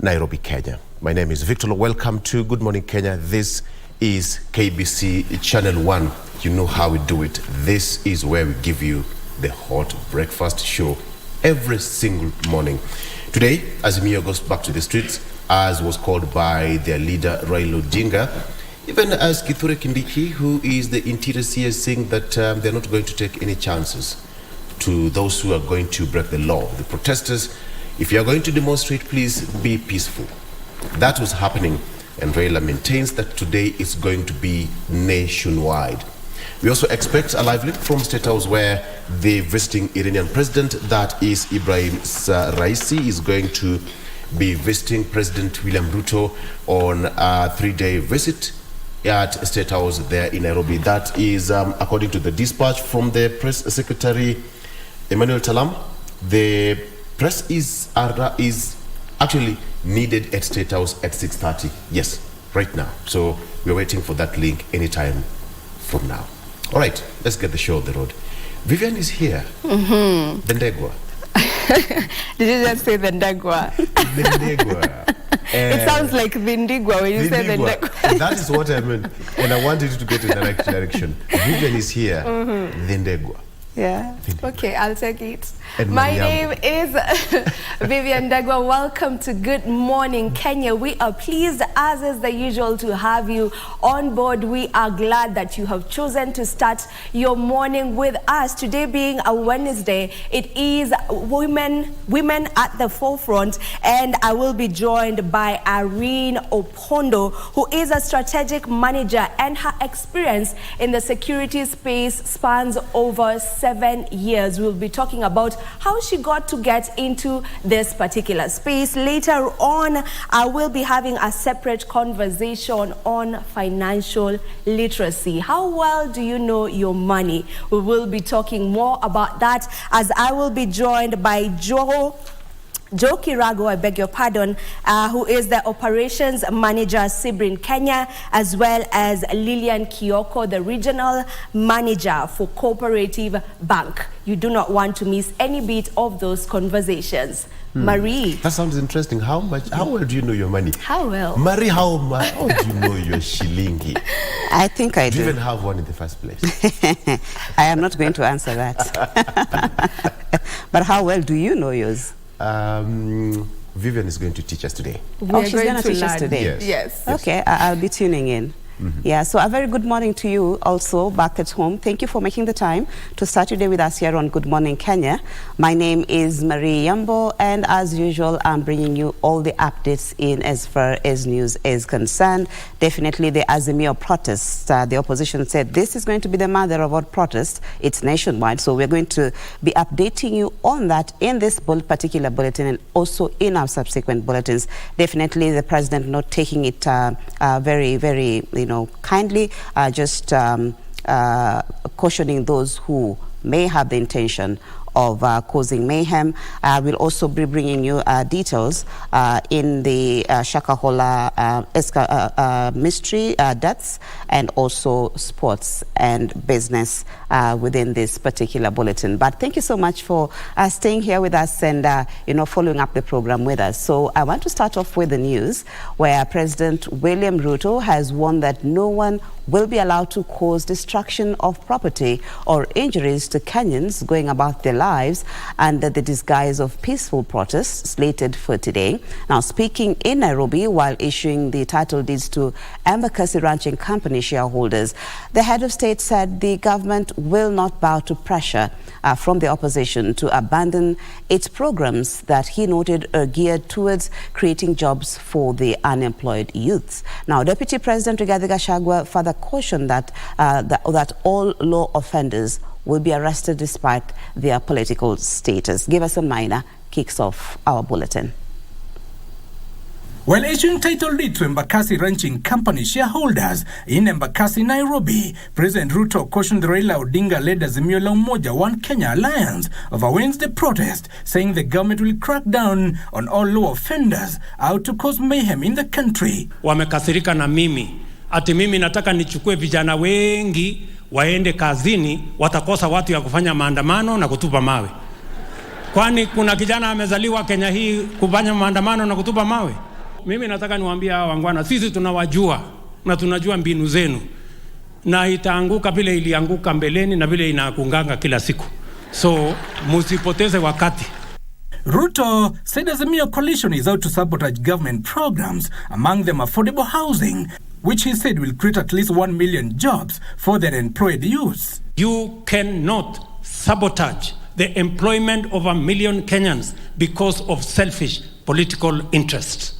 Nairobi, Kenya. My name is Victor. Welcome to Good Morning Kenya. This is KBC Channel 1. You know how we do it. This is where we give you the hot breakfast show every single morning. Today, Azimio goes back to the streets, as was called by their leader, Raila Odinga. Even as Kithure Kindiki, who is the interior CS, saying that they're not going to take any chances to those who are going to break the law. The protesters, if you are going to demonstrate, please be peaceful. That was happening, and Raila maintains that today is going to be nationwide. We also expect a live link from State House, where the visiting Iranian president, that is Ibrahim Raisi, is going to be visiting President William Ruto on a 3-day visit at State House there in Nairobi. That is according to the dispatch from the press secretary, Emmanuel Talam. The press is actually needed at State House at 6:30. Yes, right now. So we're waiting for that link anytime from now. All right, let's get the show on the road. Vivian is here. The Ndegwa. Did you just say the Ndegwa? The Ndegwa. It sounds like Vindigua when you say the Ndegwa. That is what I meant, and I wanted you to get in the right direction. Vivian is here. The Ndegwa. Yeah. Okay, I'll take it. My name is Vivian Ndegwa. Welcome to Good Morning Kenya. We are pleased, as is the usual, to have you on board. We are glad that you have chosen to start your morning with us. Today being a Wednesday, it is women at the forefront, and I will be joined by Irene Opondo, who is a strategic manager, and her experience in the security space spans over 7 years. We'll be talking about how she got to get into this particular space. Later on, I will be having a separate conversation on financial literacy. How well do you know your money? We will be talking more about that, as I will be joined by Joe Kirago, I beg your pardon, who is the operations manager, Sibrin Kenya, as well as Lillian Kioko, the regional manager for Cooperative Bank. You do not want to miss any bit of those conversations. Marie. That sounds interesting. How well do you know your money? How well? Marie, how do you know your shilingi? I think I do. Do you even have one in the first place? I am not going to answer that. But how well do you know yours? Vivian is going to teach us today. She's going to teach us today? Yes. Okay, I'll be tuning in. Yeah, so a very good morning to you also back at home. Thank you for making the time to start your day with us here on Good Morning Kenya. My name is Marie Yambo, and as usual, I'm bringing you all the updates in as far as news is concerned. Definitely the Azimio protests. The opposition said this is going to be the mother of all protests. It's nationwide, so we're going to be updating you on that in this particular bulletin and also in our subsequent bulletins. Definitely the president not taking it very, very, kindly, just cautioning those who may have the intention of causing mayhem. We'll also be bringing you details in the Shakahola mystery deaths, and also sports and business within this particular bulletin. But thank you so much for staying here with us and following up the program with us. So I want to start off with the news, where President William Ruto has warned that no one will be allowed to cause destruction of property or injuries to Kenyans going about their lives under the disguise of peaceful protests slated for today. Now, speaking in Nairobi while issuing the title deeds to Embakasi Ranching Company shareholders, the head of state said the government will not bow to pressure from the opposition to abandon its programs that he noted are geared towards creating jobs for the unemployed youths. Now, Deputy President Rigathi Gachagua further cautioned that all law offenders will be arrested despite their political status. Give us a minor kicks off our bulletin. While issuing title deed to Embakasi Ranching Company shareholders in Embakasi, Nairobi, President Ruto cautioned the Raila Odinga-led Azimio la Umoja One Kenya Alliance over Wednesday protest, saying the government will crack down on all law offenders out to cause mayhem in the country. Wamekasirika na mimi. Ati mimi nataka nichukue vijana wengi waende kazini, watakosa watu ya kufanya maandamano na kutupa mawe. Kwani kuna kijana amezaliwa Kenya hii kufanya maandamano na kutupa mawe? Mimi nataka niwaambie hawa wangwana, sisi tunawajua na tunajua mbinu zenu, na itaanguka vile ilianguka mbeleni na vile inaangukanga kila siku. So musipoteze wakati. Ruto said Azimio coalition is out to sabotage government programs, among them affordable housing, which he said will create at least 1 million jobs for their employed youths. You cannot sabotage the employment of 1 million Kenyans because of selfish political interests.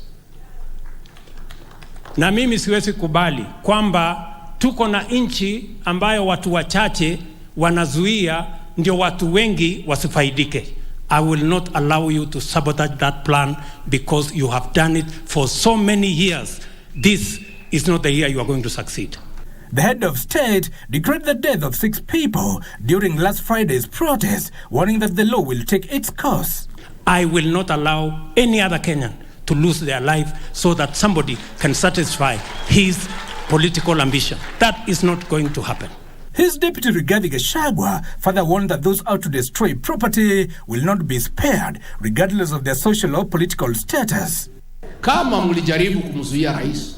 Na mimi siwezi kubali kwamba tuko na nchi ambayo watu wachache wanazuia ndio watu wengi wasifaidike. I will not allow you to sabotage that plan because you have done it for so many years. This is not the year you are going to succeed. The head of state declared the death of 6 people during last Friday's protest, warning that the law will take its course. I will not allow any other Kenyan to lose their life so that somebody can satisfy his political ambition. That is not going to happen. His deputy Rigathi Gachagua further warned that those out to destroy property will not be spared, regardless of their social or political status. Kama mlijaribu kumzuia rais,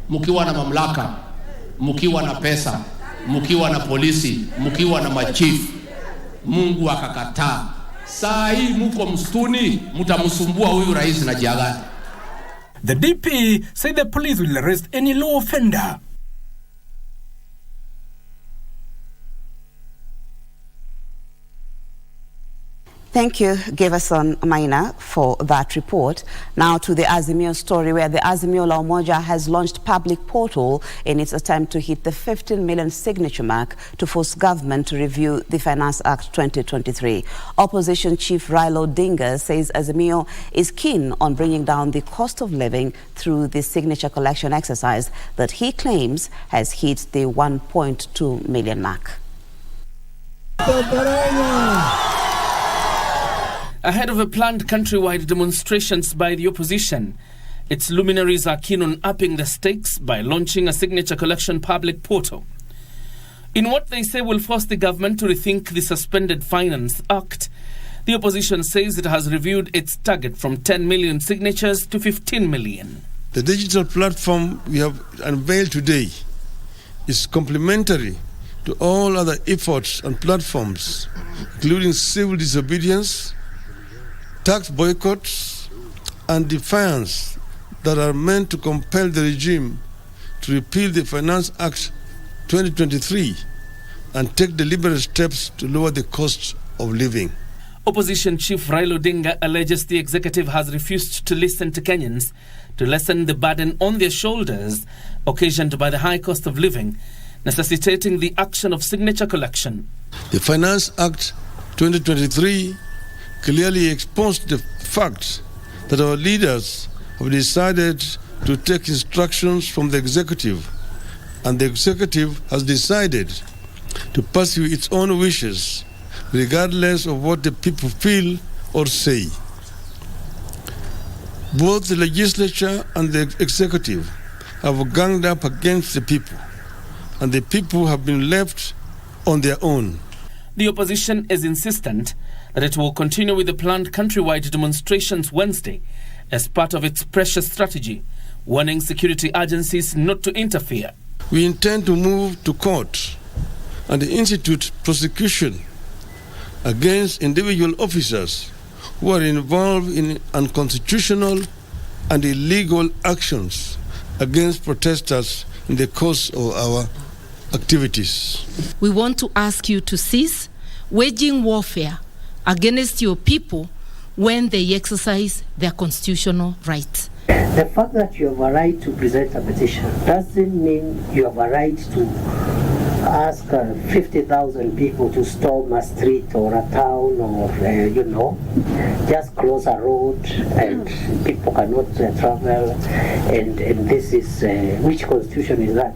mkiwa na mamlaka, mkiwa na pesa, mkiwa na polisi, mkiwa na machief, Mungu akakataa. Saa hii mko msituni, mtamsumbua huyu rais na jiagani. The DP said the police will arrest any law offender. Thank you, Geverson Maina, for that report. Now to the Azimio story, where the Azimio La Umoja has launched public portal in its attempt to hit the 15 million signature mark to force government to review the Finance Act 2023. Opposition Chief Raila Odinga says Azimio is keen on bringing down the cost of living through the signature collection exercise that he claims has hit the 1.2 million mark. Ahead of a planned countrywide demonstrations by the opposition, its luminaries are keen on upping the stakes by launching a signature collection public portal. In what they say will force the government to rethink the suspended Finance Act, the opposition says it has reviewed its target from 10 million signatures to 15 million. The digital platform we have unveiled today is complementary to all other efforts and platforms, including civil disobedience, tax boycotts, and defiance that are meant to compel the regime to repeal the Finance Act 2023 and take deliberate steps to lower the cost of living. Opposition Chief Raila Odinga alleges the executive has refused to listen to Kenyans to lessen the burden on their shoulders occasioned by the high cost of living, necessitating the action of signature collection. The Finance Act 2023 clearly exposed the fact that our leaders have decided to take instructions from the executive, and the executive has decided to pursue its own wishes regardless of what the people feel or say. Both the legislature and the executive have ganged up against the people, and the people have been left on their own. The opposition is insistent that it will continue with the planned countrywide demonstrations Wednesday as part of its pressure strategy, warning security agencies not to interfere. We intend to move to court and institute prosecution against individual officers who are involved in unconstitutional and illegal actions against protesters in the course of our activities. We want to ask you to cease waging warfare against your people when they exercise their constitutional rights. The fact that you have a right to present a petition doesn't mean you have a right to ask 50,000 people to storm a street or a town or, just close a road and people cannot travel. And this is, which constitution is that?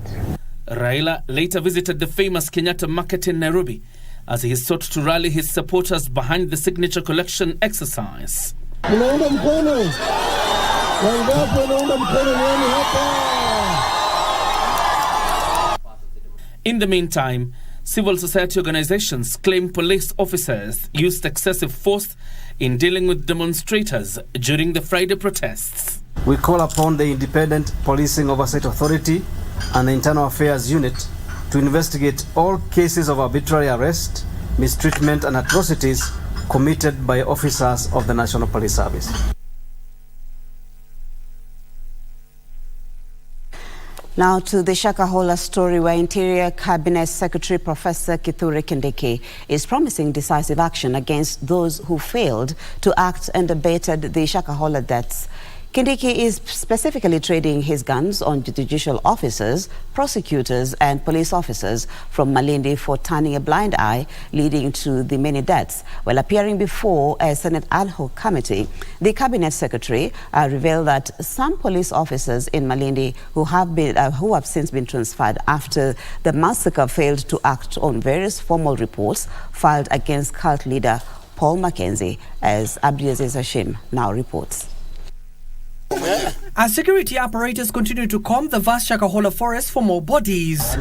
Raila later visited the famous Kenyatta Market in Nairobi as he sought to rally his supporters behind the signature collection exercise. In the meantime, Civil society organizations claim police officers used excessive force in dealing with demonstrators during the Friday protests. We call upon the Independent Policing Oversight Authority and the Internal Affairs Unit to investigate all cases of arbitrary arrest, mistreatment and atrocities committed by officers of the National Police Service. Now to the Shakahola story, where Interior Cabinet Secretary Professor Kithure Kindiki is promising decisive action against those who failed to act and abated the Shakahola deaths. Kindiki is specifically trading his guns on judicial officers, prosecutors and police officers from Malindi for turning a blind eye, leading to the many deaths. While appearing before a Senate ad hoc committee, the Cabinet Secretary revealed that some police officers in Malindi who have since been transferred after the massacre failed to act on various formal reports filed against cult leader Paul Mackenzie, as Abdiaziz Hashim now reports. As security apparatus continue to comb the vast Shakahola forest for more bodies.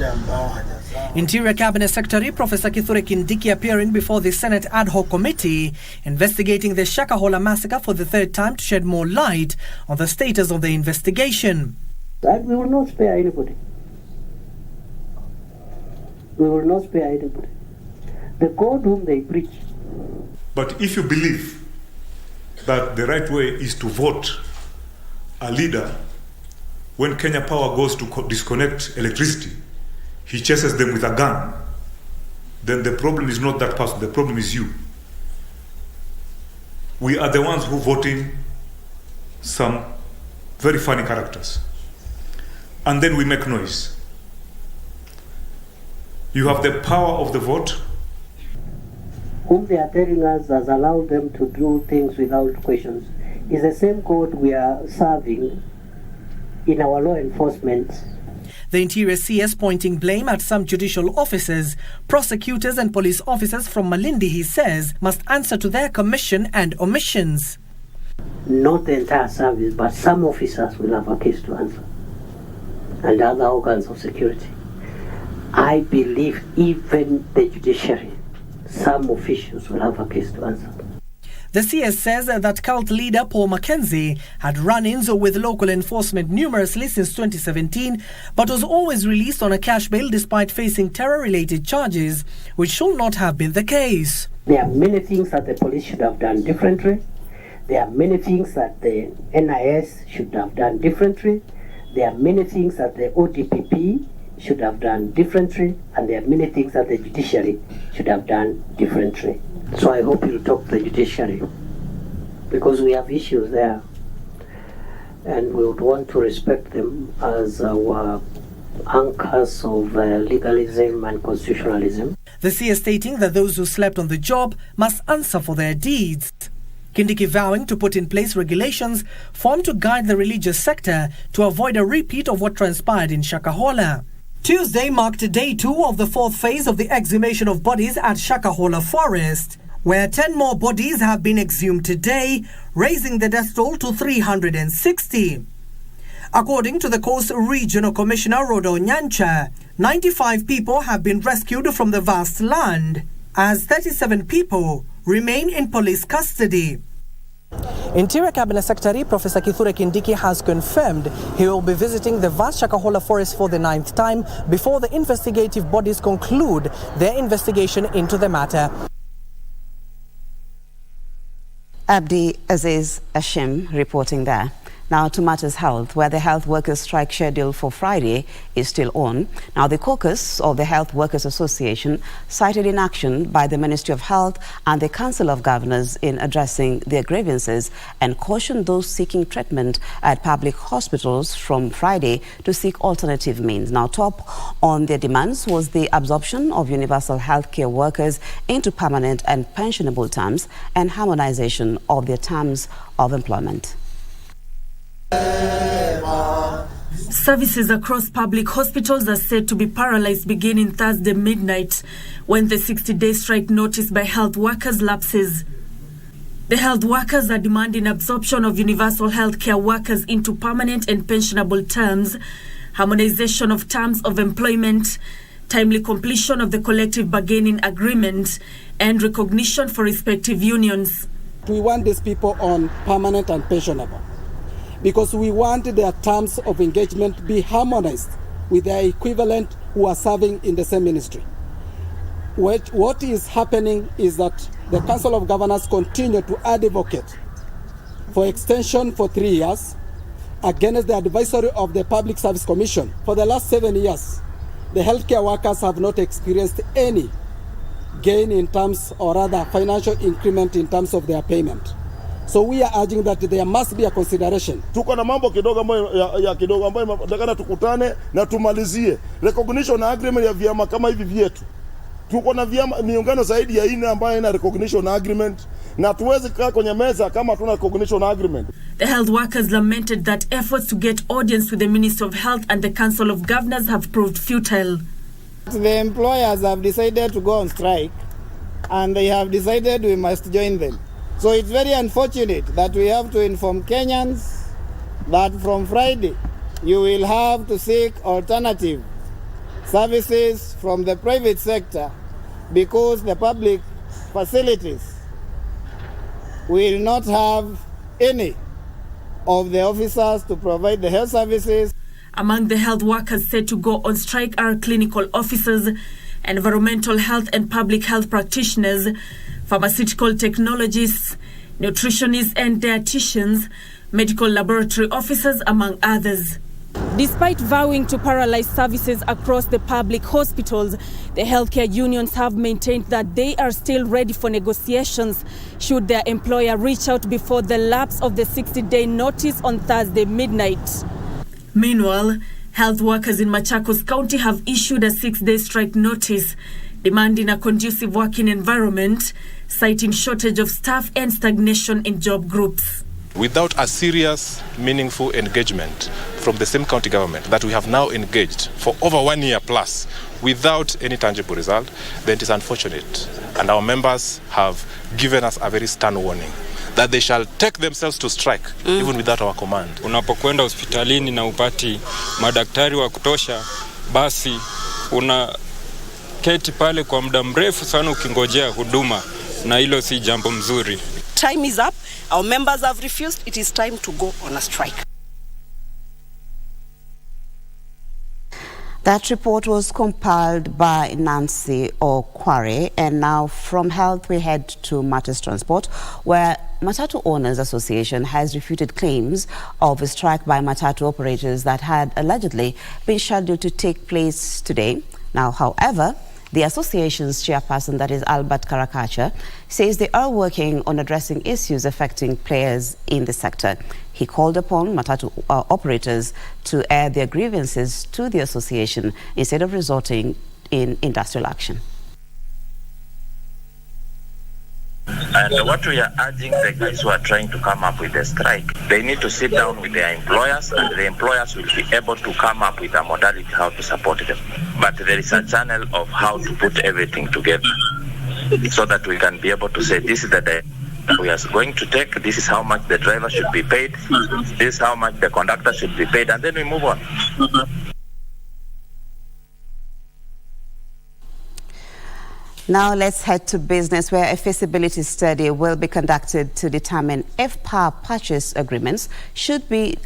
Interior Cabinet Secretary Professor Kithure Kindiki appearing before the Senate ad hoc committee investigating the Shakahola massacre for the third time to shed more light on the status of the investigation. And we will not spare anybody. We will not spare anybody. The God whom they preach. But if you believe that the right way is to vote a leader, when Kenya Power goes to disconnect electricity, he chases them with a gun, then the problem is not that person, the problem is you. We are the ones who voting some very funny characters. And then we make noise. You have the power of the vote. Whom they are telling us has allowed them to do things without questions is the same God we are serving in our law enforcement. The Interior CS pointing blame at some judicial officers, prosecutors and police officers from Malindi, he says, must answer to their commission and omissions. Not the entire service, but some officers will have a case to answer, and other organs of security. I believe even the judiciary, some officials will have a case to answer. The CS says that cult leader Paul Mackenzie had run-ins with local enforcement numerously since 2017, but was always released on a cash bail despite facing terror-related charges, which should not have been the case. There are many things that the police should have done differently. There are many things that the NIS should have done differently. There are many things that the ODPP should have done differently, and there are many things that the judiciary should have done differently. So I hope you'll talk to the judiciary, because we have issues there, and we would want to respect them as our anchors of legalism and constitutionalism. The CS stating that those who slept on the job must answer for their deeds. Kindiki vowing to put in place regulations formed to guide the religious sector to avoid a repeat of what transpired in Shakahola. Tuesday marked day 2 of the 4th phase of the exhumation of bodies at Shakahola Forest, where 10 more bodies have been exhumed today, raising the death toll to 360. According to the Coast Regional Commissioner Rodo Nyancha, 95 people have been rescued from the vast land, as 37 people remain in police custody. Interior Cabinet Secretary Professor Kithure Kindiki has confirmed he will be visiting the vast Shakahola forest for the 9th time before the investigative bodies conclude their investigation into the matter. Abdiaziz Hashim reporting there. Now to matters health, where the health workers' strike schedule for Friday is still on. Now the caucus of the Health Workers Association cited inaction by the Ministry of Health and the Council of Governors in addressing their grievances and cautioned those seeking treatment at public hospitals from Friday to seek alternative means. Now top on their demands was the absorption of universal health care workers into permanent and pensionable terms and harmonization of their terms of employment. Services across public hospitals are said to be paralyzed beginning Thursday midnight when the 60-day strike notice by health workers lapses. The health workers are demanding absorption of universal health care workers into permanent and pensionable terms, harmonization of terms of employment, timely completion of the collective bargaining agreement, and recognition for respective unions. We want these people on permanent and pensionable because we want their terms of engagement be harmonized with their equivalent who are serving in the same ministry. What is happening is that the Council of Governors continue to advocate for extension for 3 years against the advisory of the Public Service Commission. For the last 7 years, the healthcare workers have not experienced any gain in terms, or rather financial increment in terms of their payment. So we are urging that there must be a consideration. Tuko na mambo kidogo ambayo nataka tukutane na tumalizie. Recognition agreement ya vyama kama hivi vyetu. Tuko na vyama miungano zaidi ya 4 ambayo ina recognition agreement na tuwezi kaa kwenye meza kama hatuna recognition agreement. The health workers lamented that efforts to get audience with the Minister of Health and the Council of Governors have proved futile. The employers have decided to go on strike and they have decided we must join them. So it's very unfortunate that we have to inform Kenyans that from Friday you will have to seek alternative services from the private sector because the public facilities will not have any of the officers to provide the health services. Among the health workers set to go on strike are clinical officers, environmental health and public health practitioners, pharmaceutical technologists, nutritionists and dietitians, medical laboratory officers, among others. Despite vowing to paralyze services across the public hospitals, the healthcare unions have maintained that they are still ready for negotiations should their employer reach out before the lapse of the 60-day notice on Thursday midnight. Meanwhile, health workers in Machakos County have issued a 6-day strike notice demanding a conducive working environment, citing shortage of staff and stagnation in job groups. Without a serious, meaningful engagement from the same county government that we have now engaged for over 1 year plus without any tangible result, then it is unfortunate. And our members have given us a very stern warning that they shall take themselves to strike even without our command. Unapokwenda hospitalini na upati madaktari wa kutosha, basi unaketi pale kwa muda mrefu sana ukingojea huduma, na hilo si jambo mzuri. Time is up. Our members have refused. It is time to go on a strike. That report was compiled by Nancy Okware. And now from health, we head to Matters Transport, where Matatu Owners Association has refuted claims of a strike by Matatu operators that had allegedly been scheduled to take place today. Now, however, the association's chairperson, that is Albert Karakacha, says they are working on addressing issues affecting players in the sector. He called upon Matatu operators to air their grievances to the association instead of resorting in industrial action. And what we are urging the guys who are trying to come up with a strike, they need to sit down with their employers, and the employers will be able to come up with a modality how to support them. But there is a channel of how to put everything together so that we can be able to say this is the day we are going to take, this is how much the driver should be paid, this is how much the conductor should be paid, and then we move on. Now let's head to business, where a feasibility study will be conducted to determine if power purchase agreements should be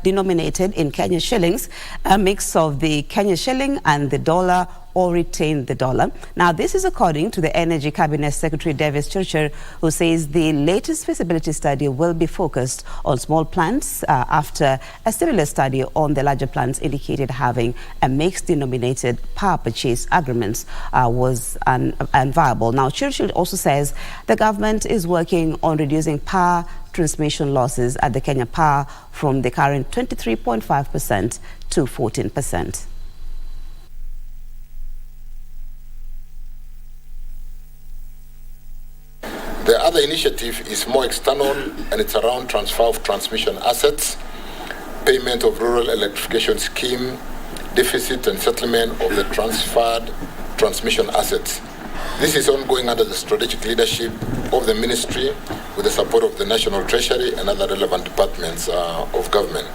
denominated in Kenya shillings, a mix of the Kenya shilling and the dollar, or retain the dollar. Now, this is according to the Energy Cabinet Secretary Davis Churcher, who says the latest feasibility study will be focused on small plants after a similar study on the larger plants indicated having a mixed denominated power purchase agreements was unviable. Now, Churchill also says the government is working on reducing power transmission losses at the Kenya Power from the current 23.5% to 14%. The other initiative is more external, and it's around transfer of transmission assets, payment of rural electrification scheme, deficit and settlement of the transferred transmission assets. This is ongoing under the strategic leadership of the ministry with the support of the National Treasury and other relevant departments of government.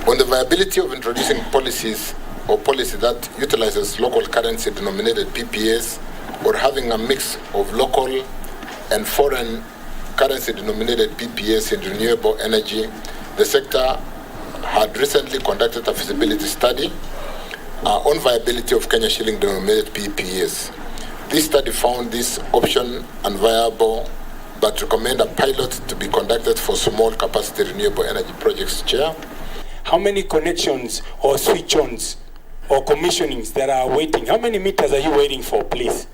On the viability of introducing policies or policy that utilizes local currency denominated PPAs or having a mix of local and foreign currency denominated PPAs in renewable energy, the sector had recently conducted a feasibility study on viability of Kenya shilling denominated PPAs. This study found this option unviable, but recommend a pilot to be conducted for small capacity renewable energy projects. Chair. How many connections or switch-ons or commissionings that are waiting? How many meters are you waiting for, please?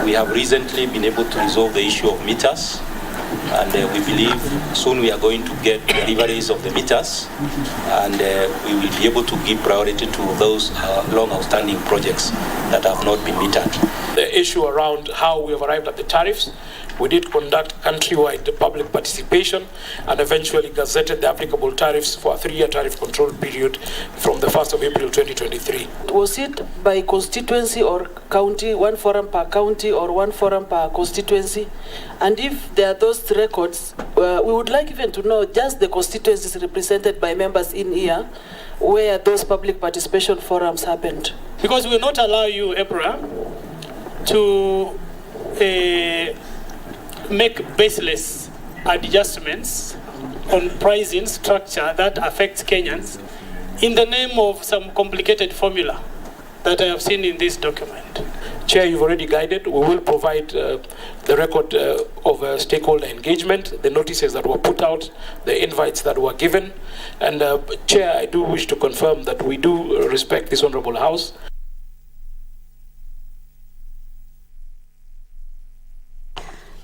We have recently been able to resolve the issue of meters, and we believe soon we are going to get deliveries of the meters, and we will be able to give priority to those long outstanding projects that have not been metered. The issue around how we have arrived at the tariffs, we did conduct countrywide public participation and eventually gazetted the applicable tariffs for a 3-year tariff control period from the 1st of April 2023. Was it by constituency or county, one forum per county or one forum per constituency? And if there are those records, we would like even to know just the constituencies represented by members in here where those public participation forums happened. Because we will not allow you, EPRA, to make baseless adjustments on pricing structure that affects Kenyans in the name of some complicated formula that I have seen in this document. Chair, you've already guided. We will provide the record of stakeholder engagement, the notices that were put out, the invites that were given. And Chair, I do wish to confirm that we do respect this Honorable House.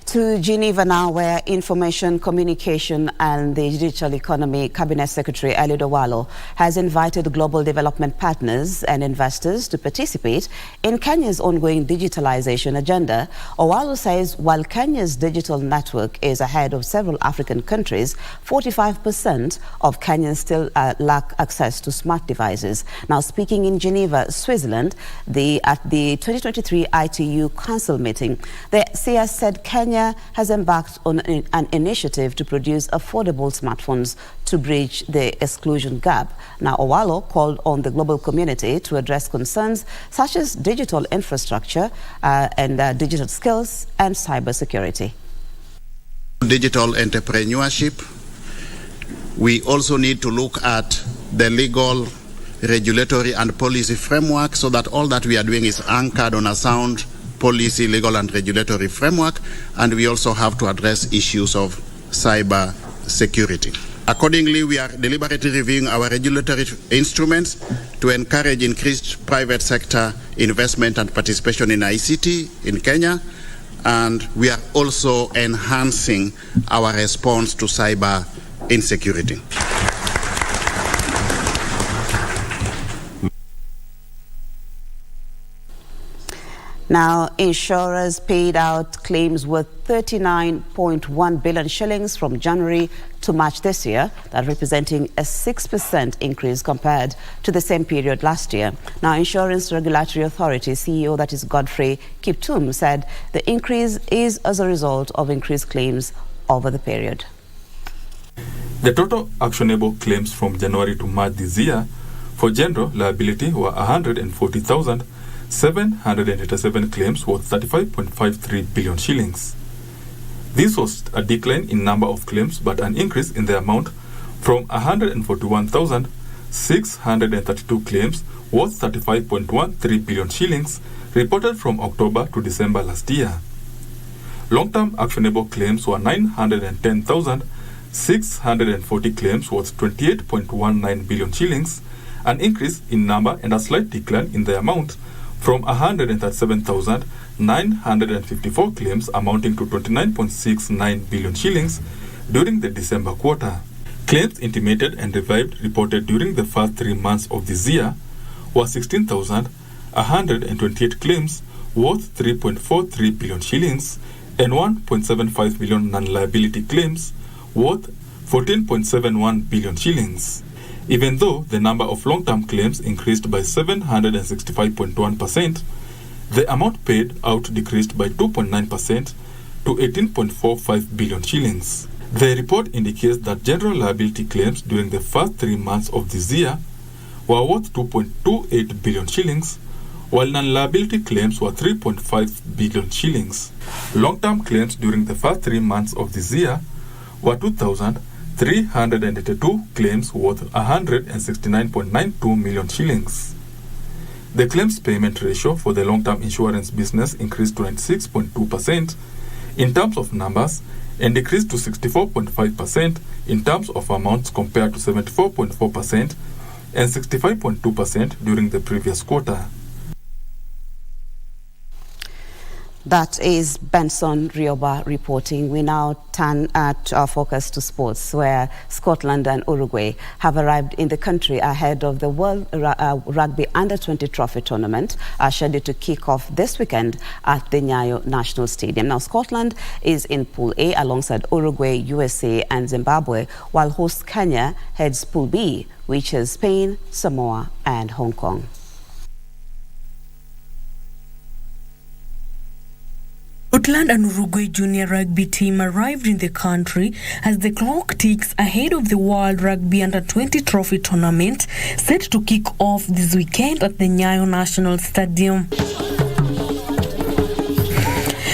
To Geneva now, where Information, Communication and the Digital Economy Cabinet Secretary Eliud Owalo has invited global development partners and investors to participate in Kenya's ongoing digitalization agenda. Owalo says while Kenya's digital network is ahead of several African countries, 45% of Kenyans still lack access to smart devices. Now, speaking in Geneva, Switzerland, at the 2023 ITU Council meeting, the CS said Kenya has embarked on an initiative to produce affordable smartphones to bridge the exclusion gap. Now, Owalo called on the global community to address concerns such as digital infrastructure and digital skills and cybersecurity. Digital entrepreneurship. We also need to look at the legal, regulatory and policy framework so that all that we are doing is anchored on a sound policy, legal and regulatory framework, and we also have to address issues of cyber security. Accordingly, we are deliberately reviewing our regulatory instruments to encourage increased private sector investment and participation in ICT in Kenya, and we are also enhancing our response to cyber insecurity. Now, insurers paid out claims worth 39.1 billion shillings from January to March this year, that representing a 6% increase compared to the same period last year. Now, Insurance Regulatory Authority CEO, that is Godfrey Kiptum, said the increase is as a result of increased claims over the period. The total actionable claims from January to March this year for general liability were 140,787 claims worth 35.53 billion shillings. This was a decline in number of claims but an increase in the amount from 141,632 claims worth 35.13 billion shillings reported from October to December last year. Long-term actionable claims were 910,640 claims worth 28.19 billion shillings, an increase in number and a slight decline in the amount from 137,954 claims amounting to 29.69 billion shillings during the December quarter. Claims intimated and revived reported during the first 3 months of this year were 16,128 claims worth 3.43 billion shillings and 1.75 million non-liability claims worth 14.71 billion shillings. Even though the number of long-term claims increased by 765.1%, the amount paid out decreased by 2.9% to 18.45 billion shillings. The report indicates that general liability claims during the first 3 months of this year were worth 2.28 billion shillings, while non-liability claims were 3.5 billion shillings. Long-term claims during the first 3 months of this year were 2,382 claims worth 169.92 million shillings. The claims payment ratio for the long-term insurance business increased to 96.2% in terms of numbers and decreased to 64.5% in terms of amounts compared to 74.4% and 65.2% during the previous quarter. That is Benson Rioba reporting. We now turn our focus to sports, where Scotland and Uruguay have arrived in the country ahead of the World Rugby Under-20 Trophy Tournament, scheduled to kick off this weekend at the Nyayo National Stadium. Now, Scotland is in Pool A alongside Uruguay, USA and Zimbabwe, while host Kenya heads Pool B, which is Spain, Samoa and Hong Kong. Scotland and Uruguay junior rugby team arrived in the country as the clock ticks ahead of the World Rugby Under-20 Trophy Tournament set to kick off this weekend at the Nyayo National Stadium.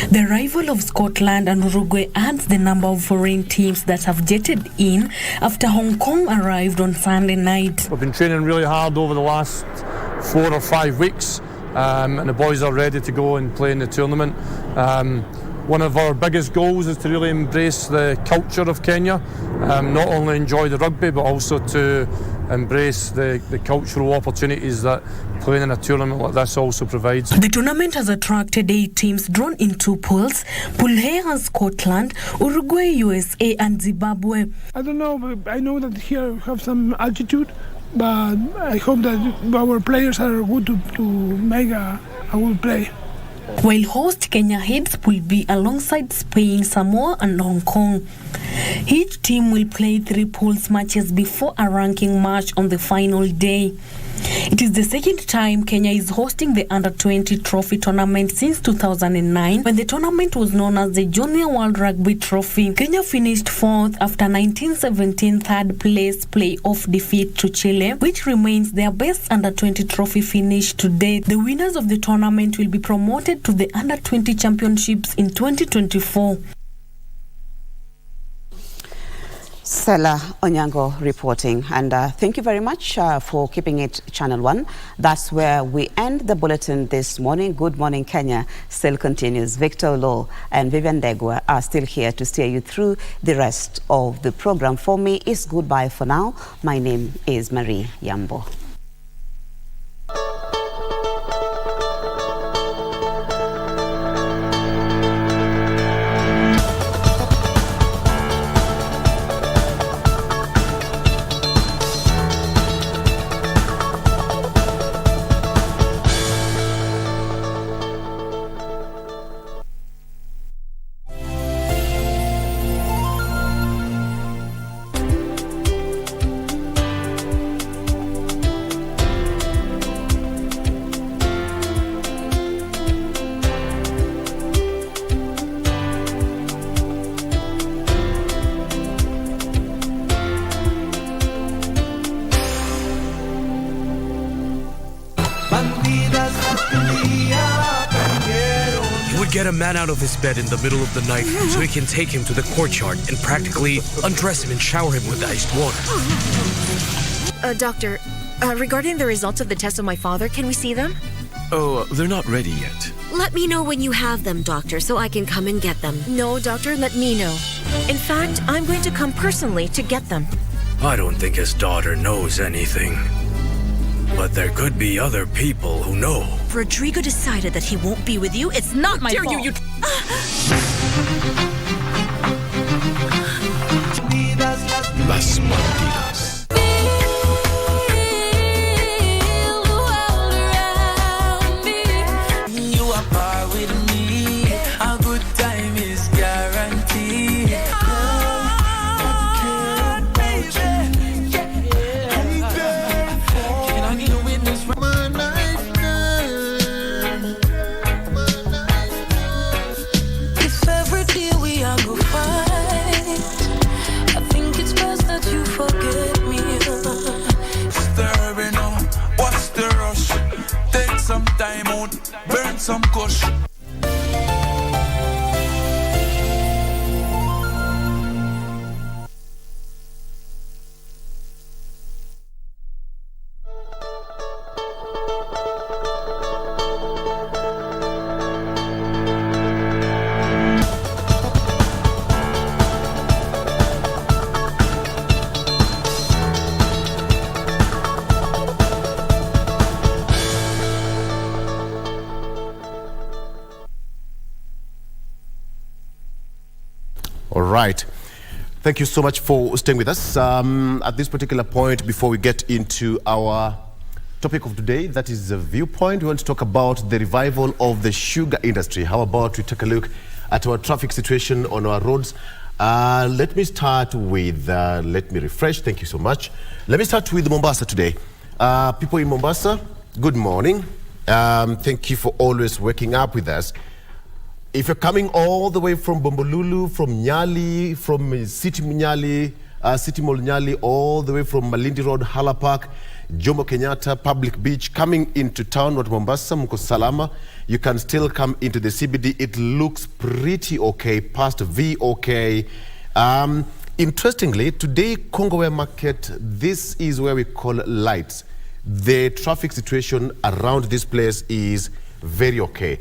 The arrival of Scotland and Uruguay adds the number of foreign teams that have jetted in after Hong Kong arrived on Sunday night. We've been training really hard over the last 4 or 5 weeks. And the boys are ready to go and play in the tournament. One of our biggest goals is to really embrace the culture of Kenya, not only enjoy the rugby but also to embrace the cultural opportunities that playing in a tournament like this also provides. The tournament has attracted 8 teams drawn in 2 pools. Pool A has Scotland, Uruguay, USA and Zimbabwe. I don't know, but I know that here we have some altitude, but I hope that our players are good to make a good play. While host Kenya heads Pool B alongside Spain, Samoa and Hong Kong. Each team will play 3 pools matches before a ranking match on the final day. It is the second time Kenya is hosting the Under-20 Trophy Tournament since 2009, when the tournament was known as the Junior World Rugby Trophy. Kenya finished 4th after 1917 third place playoff defeat to Chile, which remains their best Under-20 trophy finish to date. The winners of the tournament will be promoted to the Under-20 Championships in 2024. Stella Onyango reporting, and thank you very much for keeping it Channel 1. That's where we end the bulletin this morning. Good Morning Kenya still continues. Victor Lo and Vivian Degwa are still here to steer you through the rest of the program. For me, it's goodbye for now. My name is Marie Yambo. Get a man out of his bed in the middle of the night so he can take him to the courtyard and practically undress him and shower him with iced water. Doctor, regarding the results of the test of my father, can we see them? Oh, they're not ready yet. Let me know when you have them, Doctor, so I can come and get them. No, Doctor, let me know. In fact, I'm going to come personally to get them. I don't think his daughter knows anything. But there could be other people who know. Rodrigo decided that he won't be with you. It's not my fault. You Las Malditas. You are par with me. A good time is guaranteed. If every day we Thank you so much for staying with us. At this particular point, before we get into our topic of today, that is a viewpoint, we want to talk about the revival of the sugar industry. How about we take a look at our traffic situation on our roads? Let me start with, let me refresh, thank you so much. Let me start with Mombasa today. People in Mombasa, good morning. Thank you for always waking up with us. If you're coming all the way from Bombolulu, from Nyali, from City Nyali, City Mall Nyali, all the way from Malindi Road, Hala Park, Jomo Kenyatta, Public Beach, coming into town at Mombasa, Mko Salama, you can still come into the CBD. It looks pretty okay, past VOK. Interestingly, today, Kongowea Market, this is where we call lights. The traffic situation around this place is very okay.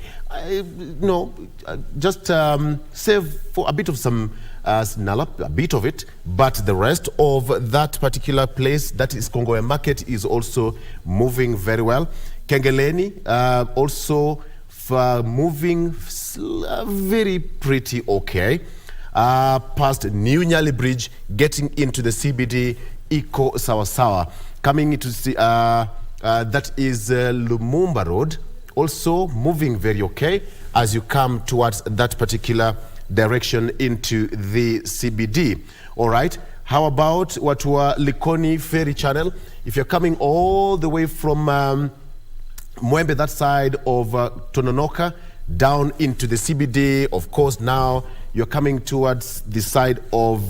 Just save for a bit of some Nalap, a bit of it, but the rest of that particular place, that is Kongowea Market, is also moving very well. Kengeleni also moving very pretty okay. Past New Nyali Bridge, getting into the CBD, Iko Sawasawa. Coming into that is Lumumba Road, also moving very okay as you come towards that particular direction into the CBD. All right. How about Watua Likoni Ferry Channel? If you're coming all the way from Mwembe, that side of Tononoka, down into the CBD, of course, now you're coming towards the side of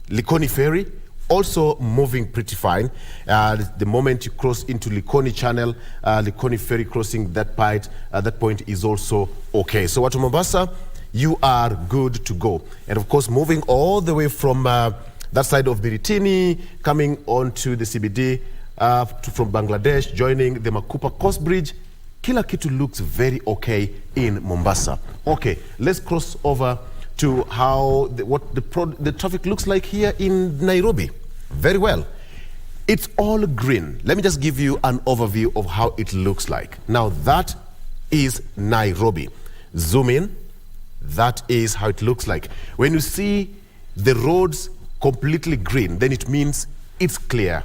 Likoni Ferry, also moving pretty fine. The moment you cross into Likoni Channel, Likoni Ferry crossing that point is also okay. So Watu Mombasa, you are good to go. And of course, moving all the way from that side of Biritini, coming onto the CBD from Bangladesh, joining the Makupa Coast Bridge, kila kitu looks very okay in Mombasa. Okay, let's cross over to how the traffic looks like here in Nairobi. Very well. It's all green. Let me just give you an overview of how it looks like. Now that is Nairobi. Zoom in. That is how it looks like. When you see the roads completely green, then it means it's clear.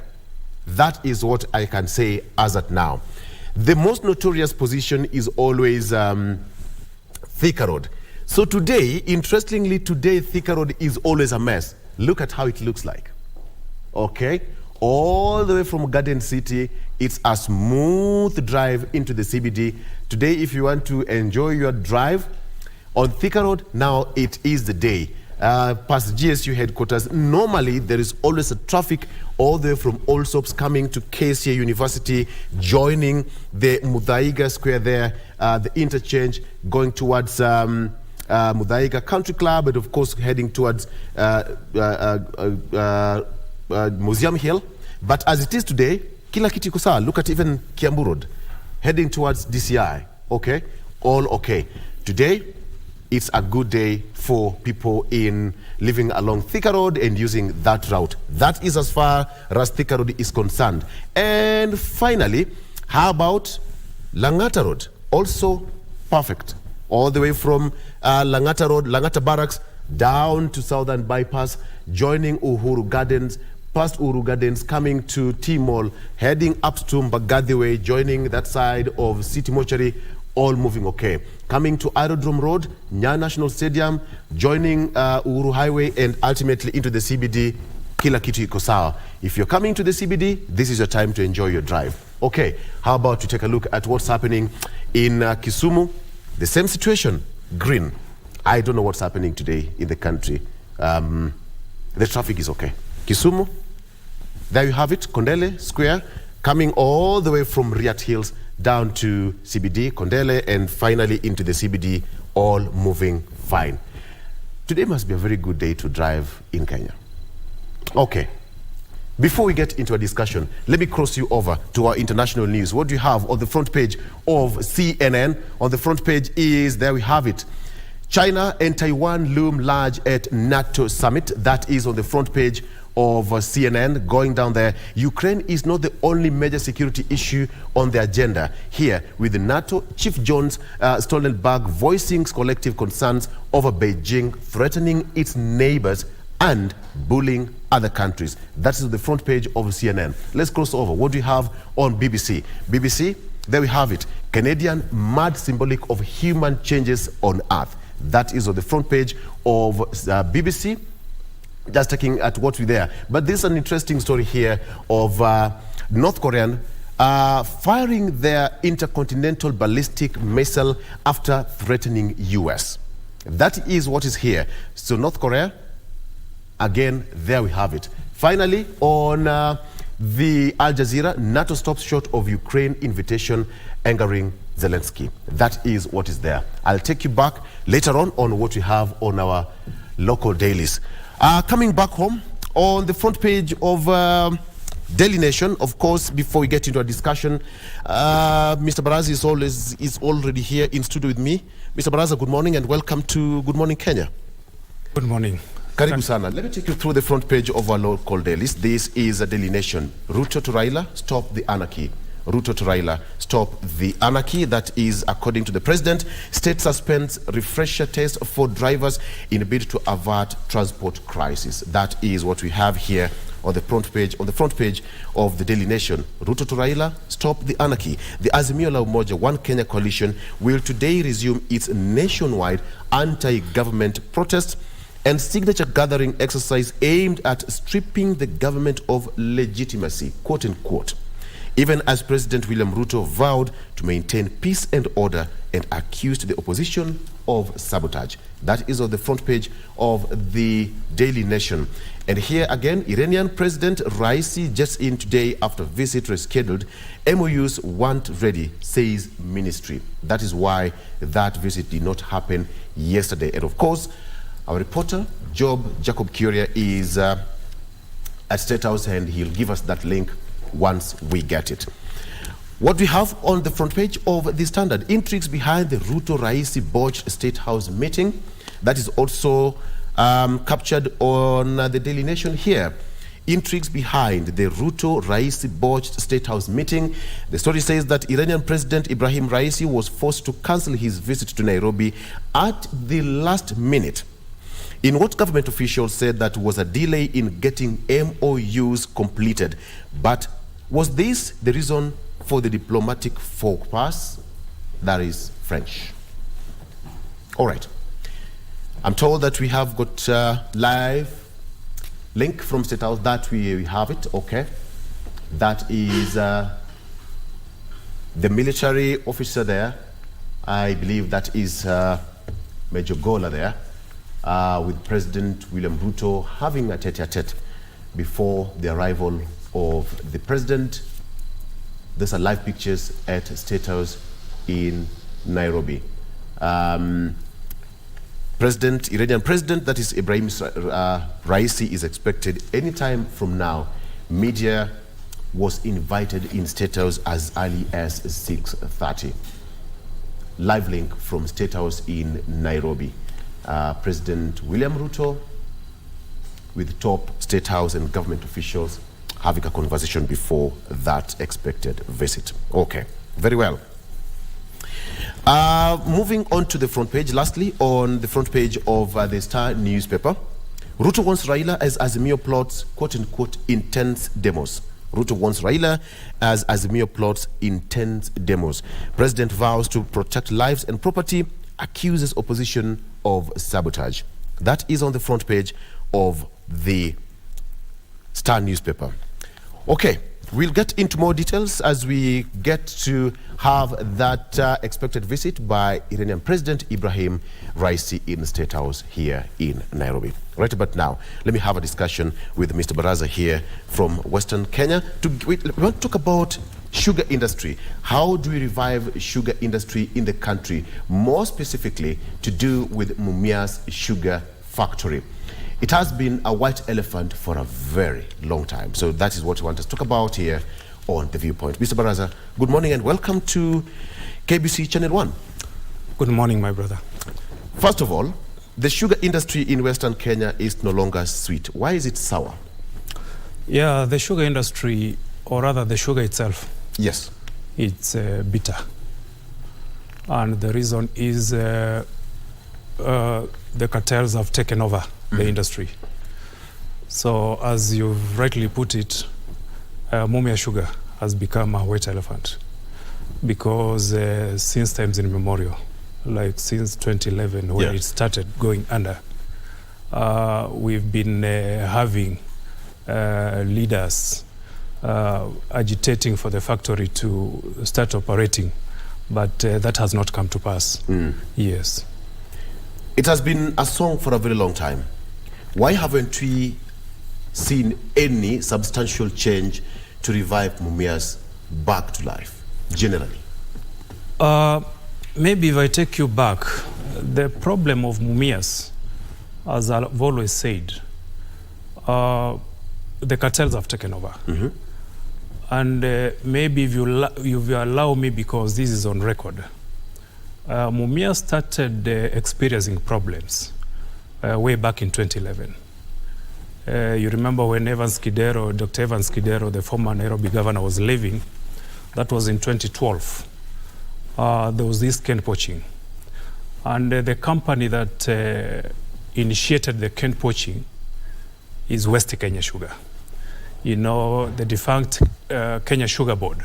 That is what I can say as at now. The most notorious position is always Thika Road. So today, interestingly, Thika Road is always a mess. Look at how it looks like. Okay? All the way from Garden City, it's a smooth drive into the CBD. Today, if you want to enjoy your drive on Thika Road, now it is the day. Past GSU headquarters, normally there is always a traffic all the way from Allsops coming to KCA University, joining the Muthaiga Square there, the interchange, going towards Muthaiga Country Club, and of course heading towards Museum Hill. But as it is today, kila kitu iko sawa. Look at even Kiambu Road, heading towards DCI. Okay, all okay. Today, it's a good day for people living along Thika Road and using that route. That is as far as Thika Road is concerned. And finally, how about Langata Road? Also perfect. All the way from Langata Road, Langata Barracks, down to Southern Bypass, joining Uhuru Gardens, past Uhuru Gardens, coming to T-Mall, heading up to Mbagathi Way, joining that side of City Mortuary, all moving okay. Coming to Aerodrome Road, Nya National Stadium, joining Uhuru Highway, and ultimately into the CBD, kila kitu iko sawa. If you're coming to the CBD, this is your time to enjoy your drive. Okay, how about you take a look at what's happening in Kisumu? The same situation, green. I don't know what's happening today in the country. The traffic is okay. Kisumu, there you have it, Kondele Square, coming all the way from Riat Hills down to CBD, Kondele, and finally into the CBD, all moving fine. Today must be a very good day to drive in Kenya. Okay. Before we get into a discussion, let me cross you over to our international news. What do you have on the front page of CNN? On the front page is, there we have it, China and Taiwan loom large at NATO summit. That is on the front page of CNN, going down there. Ukraine is not the only major security issue on the agenda here, with the NATO Chief John Stoltenberg voicing collective concerns over Beijing threatening its neighbors and bullying other countries. That is the front page of CNN. Let's cross over. What do you have on BBC? BBC, there we have it. Canadian mad symbolic of human changes on Earth. That is on the front page of BBC. Just looking at what we're there. But there's an interesting story here of North Korean firing their intercontinental ballistic missile after threatening US. That is what is here. So North Korea, again, there we have it. Finally, on the Al Jazeera, NATO stops short of Ukraine invitation, angering Zelensky. That is what is there. I'll take you back later on what we have on our local dailies. Coming back home, on the front page of Daily Nation, of course, before we get into a discussion, Mr. Baraza is already here in studio with me. Mr. Baraza, good morning and welcome to Good Morning Kenya. Good morning. Karibu sana. Let me take you through the front page of our local dailies. This is a Daily Nation. Ruto to Raila, stop the anarchy. Ruto to Raila, stop the anarchy. That is according to the president. State suspends refresher test for drivers in a bid to avert transport crisis. That is what we have here on the front page of the Daily Nation. Ruto to Raila, stop the anarchy. The Azimio la Umoja One Kenya coalition will today resume its nationwide anti-government protest and signature gathering exercise aimed at stripping the government of legitimacy, quote unquote, even as President William Ruto vowed to maintain peace and order and accused the opposition of sabotage. That is on the front page of the Daily Nation. And here again, Iranian President Raisi jets in today after visit rescheduled. MOUs weren't ready, says ministry. That is why that visit did not happen yesterday. And of course, our reporter, Jacob Curia, is at State House, and he'll give us that link once we get it. What we have on the front page of the Standard, intrigues behind the Ruto-Raisi botched State House meeting. That is also captured on the Daily Nation here. Intrigues behind the Ruto-Raisi botched State House meeting. The story says that Iranian President Ibrahim Raisi was forced to cancel his visit to Nairobi at the last minute, in what government officials said that was a delay in getting MOUs completed. But was this the reason for the diplomatic faux pas? That is French. All right. I'm told that we have got live link from State House. That we have it. Okay. That is the military officer there. I believe that is Major Gola there. With President William Ruto having a tete-a-tete before the arrival of the president. These are live pictures at State House in Nairobi. Iranian President, that is Ibrahim Raisi, is expected anytime from now. Media was invited in State House as early as 6:30. Live link from State House in Nairobi. President William Ruto with top State House and government officials having a conversation before that expected visit. Okay, very well. Moving on to the front page, lastly, on the front page of the Star newspaper, Ruto wants Raila as Azimio plots, quote-unquote, intense demos. Ruto wants Raila as Azimio plots intense demos. President vows to protect lives and property, accuses opposition of sabotage. That is on the front page of the Star newspaper. Okay, we'll get into more details as we get to have that expected visit by Iranian President Ibrahim Raisi in State House here in Nairobi. Right about now, let me have a discussion with Mr. Baraza here from Western Kenya. We want to talk about sugar industry. How do we revive sugar industry in the country? More specifically, to do with Mumia's sugar factory. It has been a white elephant for a very long time. So that is what we want to talk about here on The Viewpoint. Mr. Baraza, good morning and welcome to KBC Channel 1. Good morning, my brother. First of all, the sugar industry in Western Kenya is no longer sweet. Why is it sour? Yeah, the sugar industry, or rather the sugar itself. Yes. It's bitter. And the reason is the cartels have taken over the industry. So as you've rightly put it, Mumia sugar has become a white elephant because since times immemorial, like since 2011 when it started going under, we've been having leaders agitating for the factory to start operating, but that has not come to pass. Yes. It has been a song for a very long time. Why haven't we seen any substantial change to revive Mumias back to life, generally? Maybe if I take you back, the problem of Mumias, as I've always said, the cartels have taken over. And maybe if you allow me, because this is on record, Mumia started experiencing problems way back in 2011. You remember when Dr. Evans Kidero, the former Nairobi governor, was leaving? That was in 2012. There was this cane poaching. And the company that initiated the cane poaching is West Kenya Sugar. You know, the defunct Kenya Sugar Board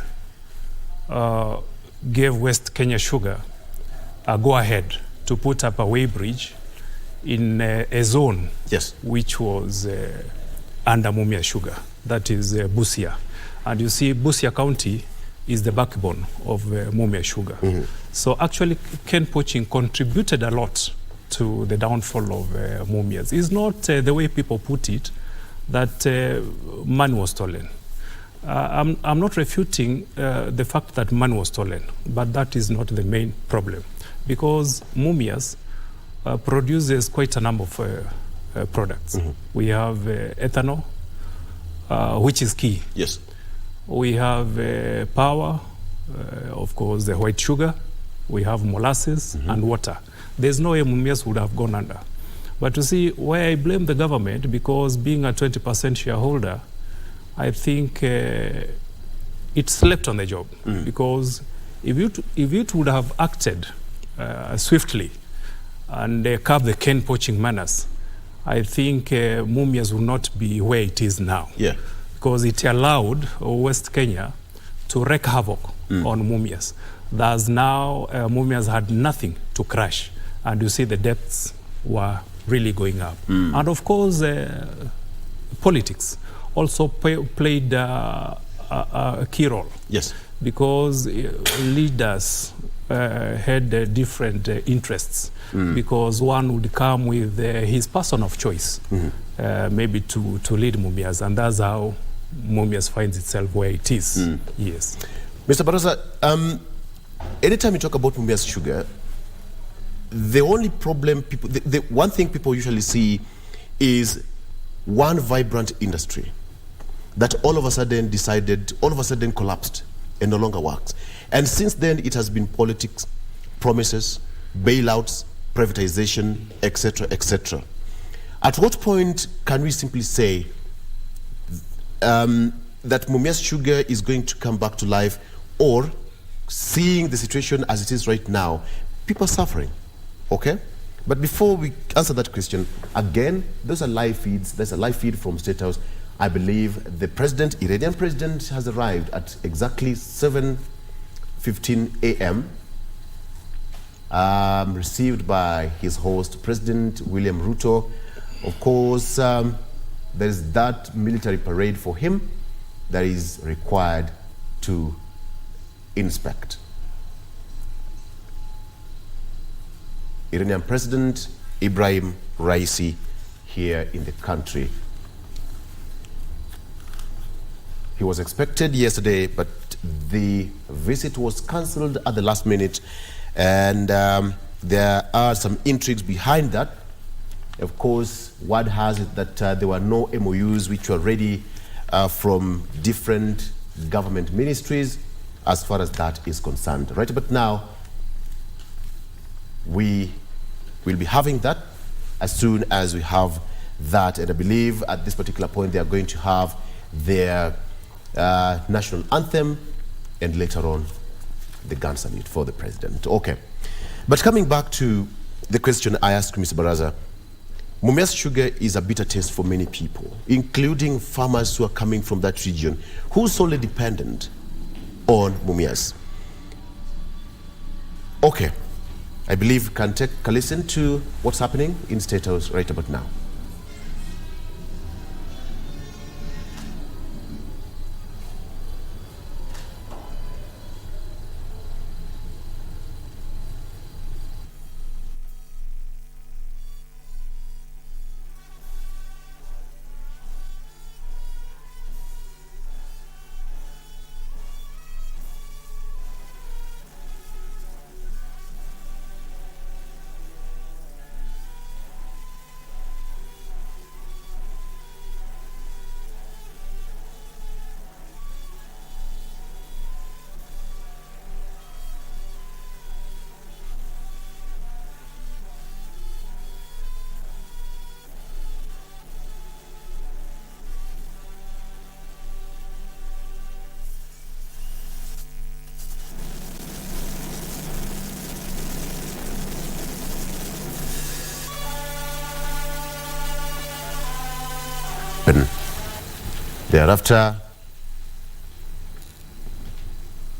gave West Kenya Sugar a go-ahead to put up a weighbridge in a zone which was under Mumia Sugar, that is Busia. And you see, Busia County is the backbone of Mumia Sugar. So actually, cane poaching contributed a lot to the downfall of Mumias. It's not the way people put it, that money was stolen. I'm not refuting the fact that money was stolen, but that is not the main problem, because Mumias produces quite a number of products. We have ethanol, which is key. Yes. We have power, of course, the white sugar. We have molasses and water. There's no way Mumias would have gone under. But you see, where I blame the government, because being a 20% shareholder, I think it slept on the job. Because if it would have acted swiftly and curb the cane poaching menace, I think Mumias would not be where it is now. Yeah. Because it allowed West Kenya to wreak havoc on Mumias. Thus now Mumias had nothing to crush, and you see the debts were really going up. And of course, politics also played a key role. Yes. Because leaders had different interests. Because one would come with his person of choice, maybe to lead Mumias, and that's how Mumias finds itself where it is. Yes. Mr. Barroso, anytime you talk about Mumias Sugar, the only problem the one thing people usually see is one vibrant industry that all of a sudden collapsed and no longer works. And since then, it has been politics, promises, bailouts, privatization, etc., etc. At what point can we simply say that Mumias Sugar is going to come back to life, or seeing the situation as it is right now, people are suffering? Okay? But before we answer that question, again, those are live feeds. There's a live feed from State House. I believe the president, Iranian president, has arrived at exactly 7:15 a.m. Received by his host, President William Ruto. Of course, there is that military parade for him that is required to inspect. Iranian President Ibrahim Raisi here in the country. He was expected yesterday, but the visit was cancelled at the last minute, and there are some intrigues behind that. Of course, word has it that there were no MOUs which were ready from different government ministries as far as that is concerned. Right, but now we will be having that as soon as we have that, and I believe at this particular point they are going to have their national anthem, and later on, the gun salute for the president. Okay. But coming back to the question I asked Mr. Baraza, Mumias sugar is a bitter taste for many people, including farmers who are coming from that region, who are solely dependent on Mumias. Okay. I believe we can take a listen to what's happening in State House right about now. Thereafter,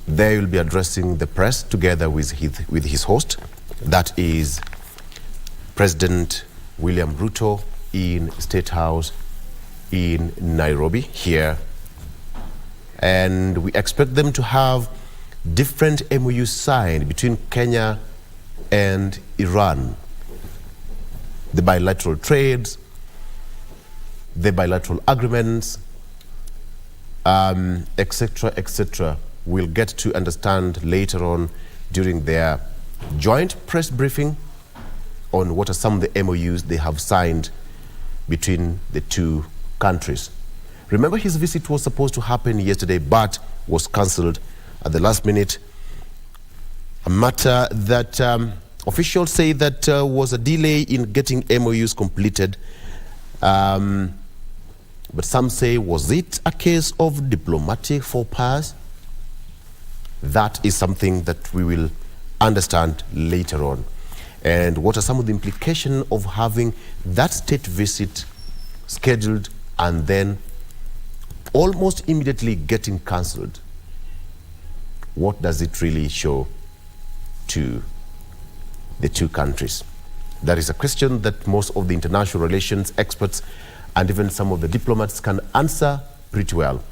they will be addressing the press together with his host, that is President William Ruto in State House in Nairobi here. And we expect them to have different MOUs signed between Kenya and Iran. The bilateral trades, the bilateral agreements, etc., etc. We'll get to understand later on during their joint press briefing on what are some of the MOUs they have signed between the two countries. Remember, his visit was supposed to happen yesterday, but was cancelled at the last minute. A matter that officials say that was a delay in getting MOUs completed. But some say, was it a case of diplomatic faux pas? That is something that we will understand later on. And what are some of the implications of having that state visit scheduled and then almost immediately getting cancelled? What does it really show to the two countries? That is a question that most of the international relations experts and even some of the diplomats can answer pretty well.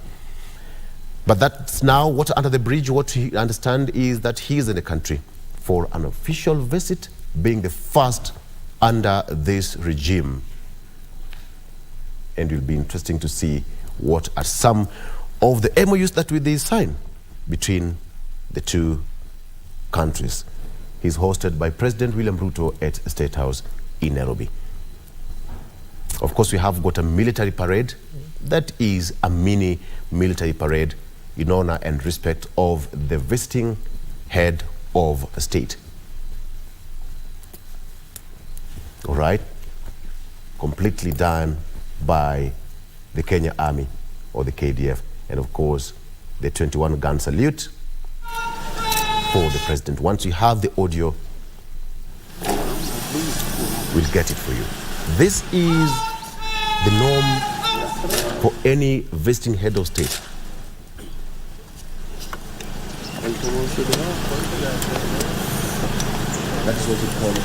But that's now what's under the bridge. What we understand is that he is in the country for an official visit, being the first under this regime. And it will be interesting to see what are some of the MOUs that they sign between the two countries. He's hosted by President William Ruto at State House in Nairobi. Of course, we have got a military parade. That is a mini military parade in honor and respect of the visiting head of state. All right? Completely done by the Kenya Army or the KDF. And of course, the 21 gun salute for the president. Once you have the audio, we'll get it for you. This is the norm for any visiting head of state. That is what we call it.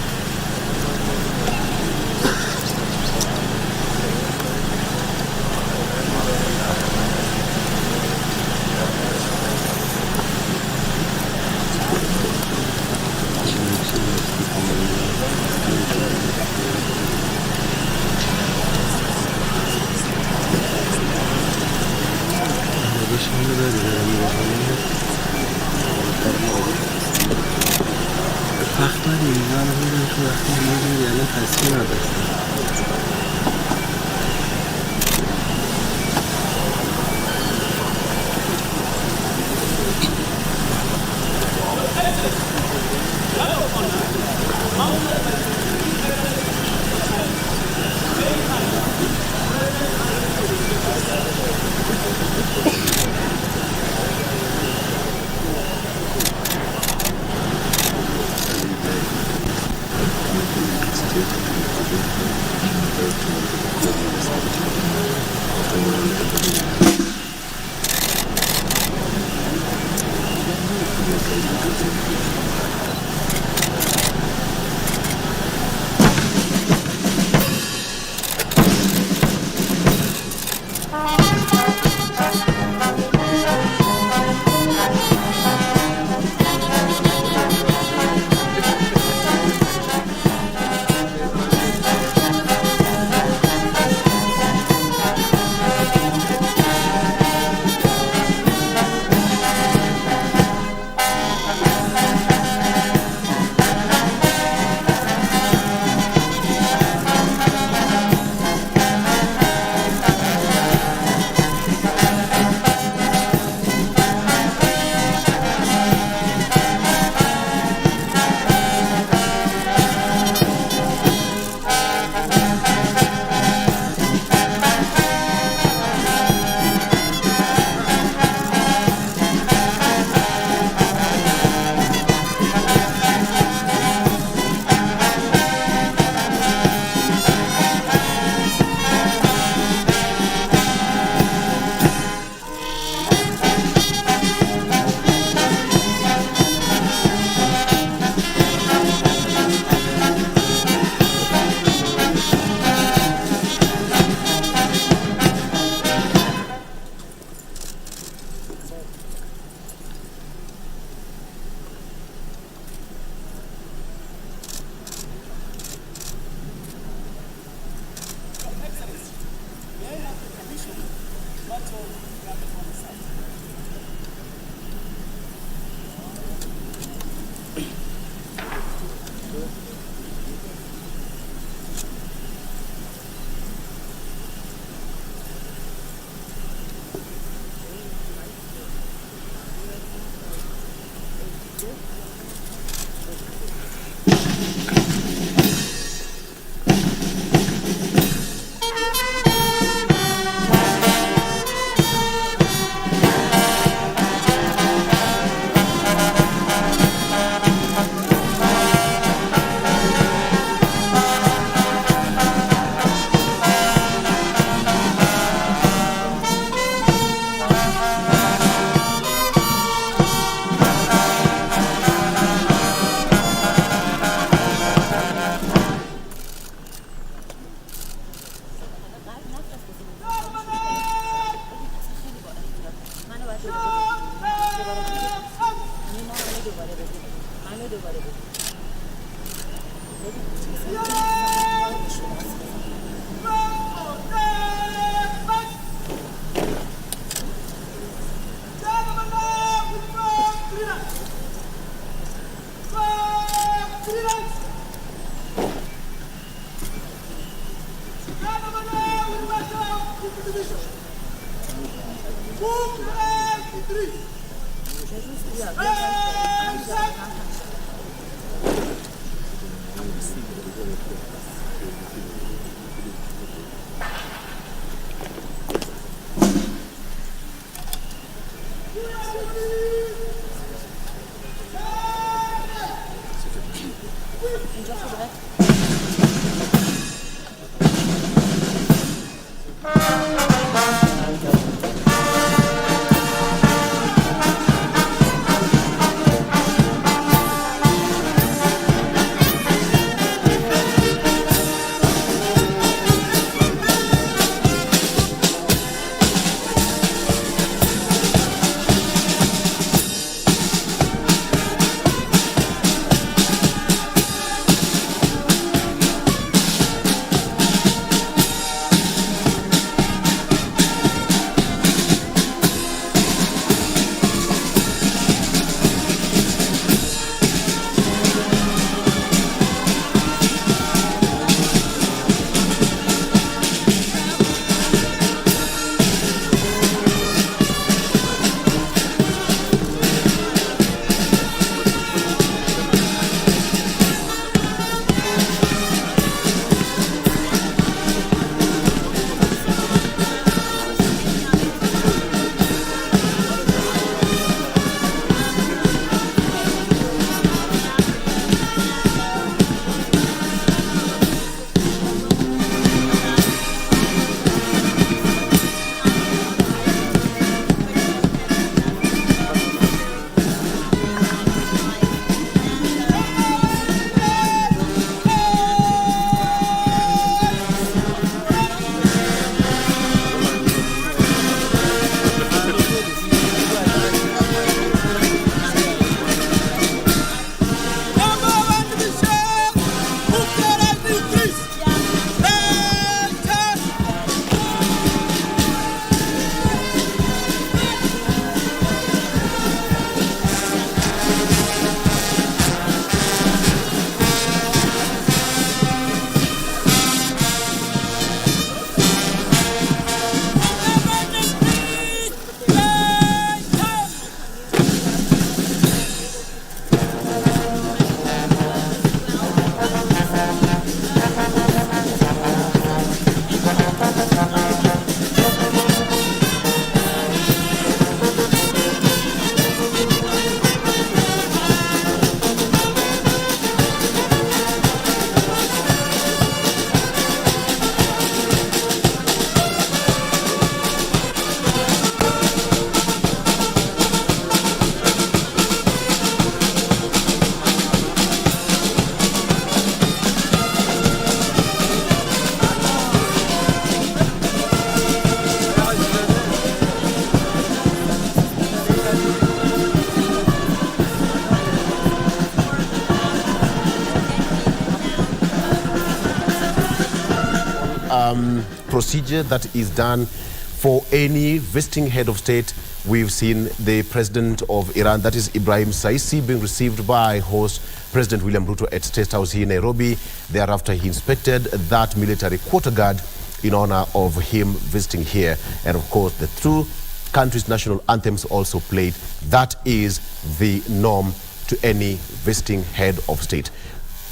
procedure that is done for any visiting head of state. We've seen the president of Iran, that is Ibrahim Saisi, being received by host President William Ruto at State House here in Nairobi. Thereafter, he inspected that military quarter guard in honor of him visiting here. And of course, the two countries' national anthems also played. That is the norm to any visiting head of state.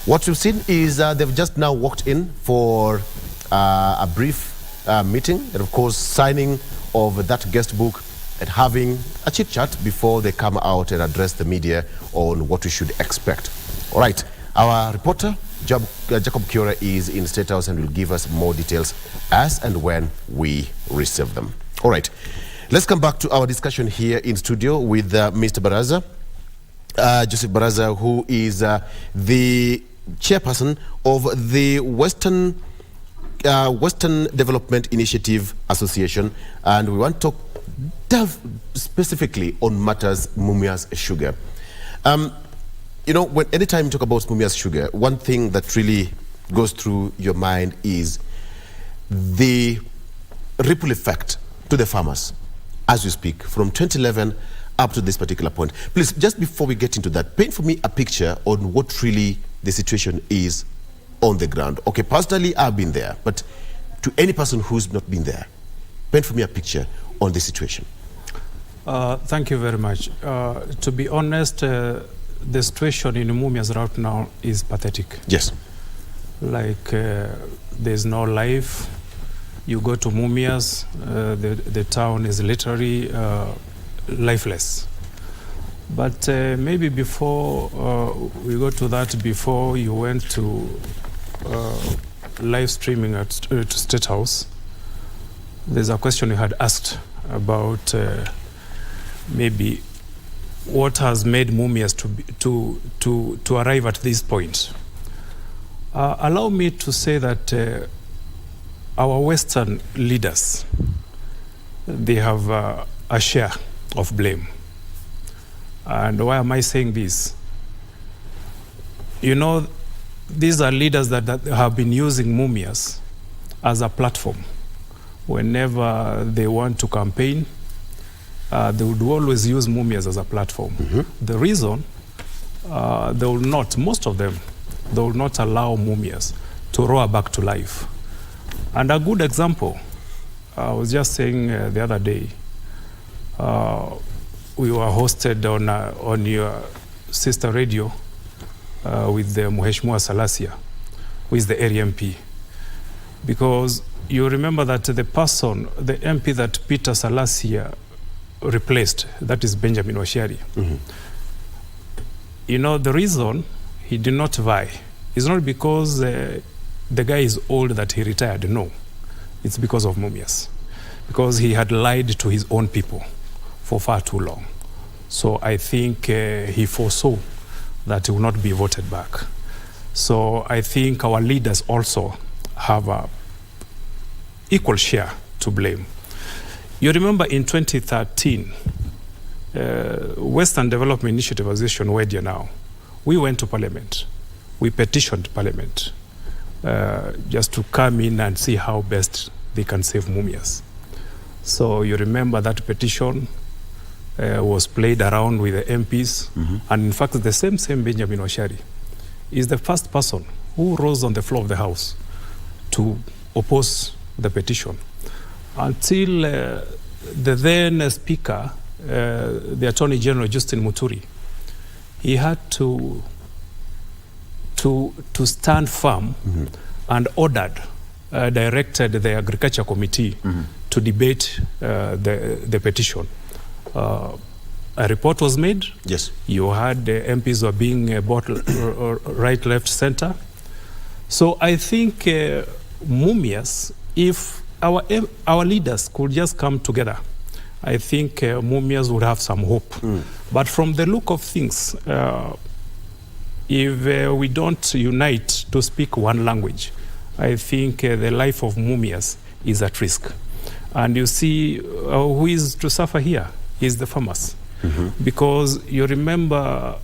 What we've seen is they've just now walked in for a brief meeting, and of course, signing of that guest book and having a chit-chat before they come out and address the media on what we should expect. All right, our reporter, Jacob Kiora, is in State House and will give us more details as and when we receive them. All right, let's come back to our discussion here in studio with Mr. Baraza, Joseph Baraza, who is the chairperson of the Western Development Initiative Association, and we want to delve specifically on matters Mumias Sugar. You know, anytime you talk about Mumias Sugar, one thing that really goes through your mind is the ripple effect to the farmers as we speak, from 2011 up to this particular point. Please, just before we get into that, paint for me a picture on what really the situation is on the ground. Okay, personally, I've been there, but to any person who's not been there, paint for me a picture on the situation. Thank you very much. To be honest, the situation in Mumias right now is pathetic. Yes. Like, there's no life. You go to Mumias, the town is literally lifeless. But maybe before we go to that, before you went to live streaming at State House, there's a question you had asked about maybe what has made Mumias to arrive at this point. Allow me to say that our Western leaders, they have a share of blame. And why am I saying this? You know, these are leaders that have been using Mumias as a platform. Whenever they want to campaign, they would always use Mumias as a platform. The reason, they will not, most of them, they will not allow Mumias to roar back to life. And a good example, I was just saying the other day, we were hosted on your sister radio with the Mheshimiwa Salasia, who is the area MP. Because you remember that the person, the MP that Peter Salasia replaced, that is Benjamin Washari. You know, the reason he did not vie is not because the guy is old that he retired. No, it's because of Mumias. Because he had lied to his own people for far too long. So I think he foresaw that he will not be voted back. So I think our leaders also have an equal share to blame. You remember in 2013, Western Development Initiative Association, WEDIA now, we went to Parliament. We petitioned Parliament just to come in and see how best they can save Mumias. So you remember that petition was played around with the MPs. And in fact, the same Benjamin Washari is the first person who rose on the floor of the House to oppose the petition. Until the then Speaker, the Attorney General, Justin Muturi, he had to stand firm and directed the Agriculture Committee to debate the petition. A report was made. Yes. You had the MPs were being bought right, left, center. So I think Mumias, if our leaders could just come together, I think Mumias would have some hope. But from the look of things, if we don't unite to speak one language, I think the life of Mumias is at risk. And you see, who is to suffer here is the farmers. Because you remember,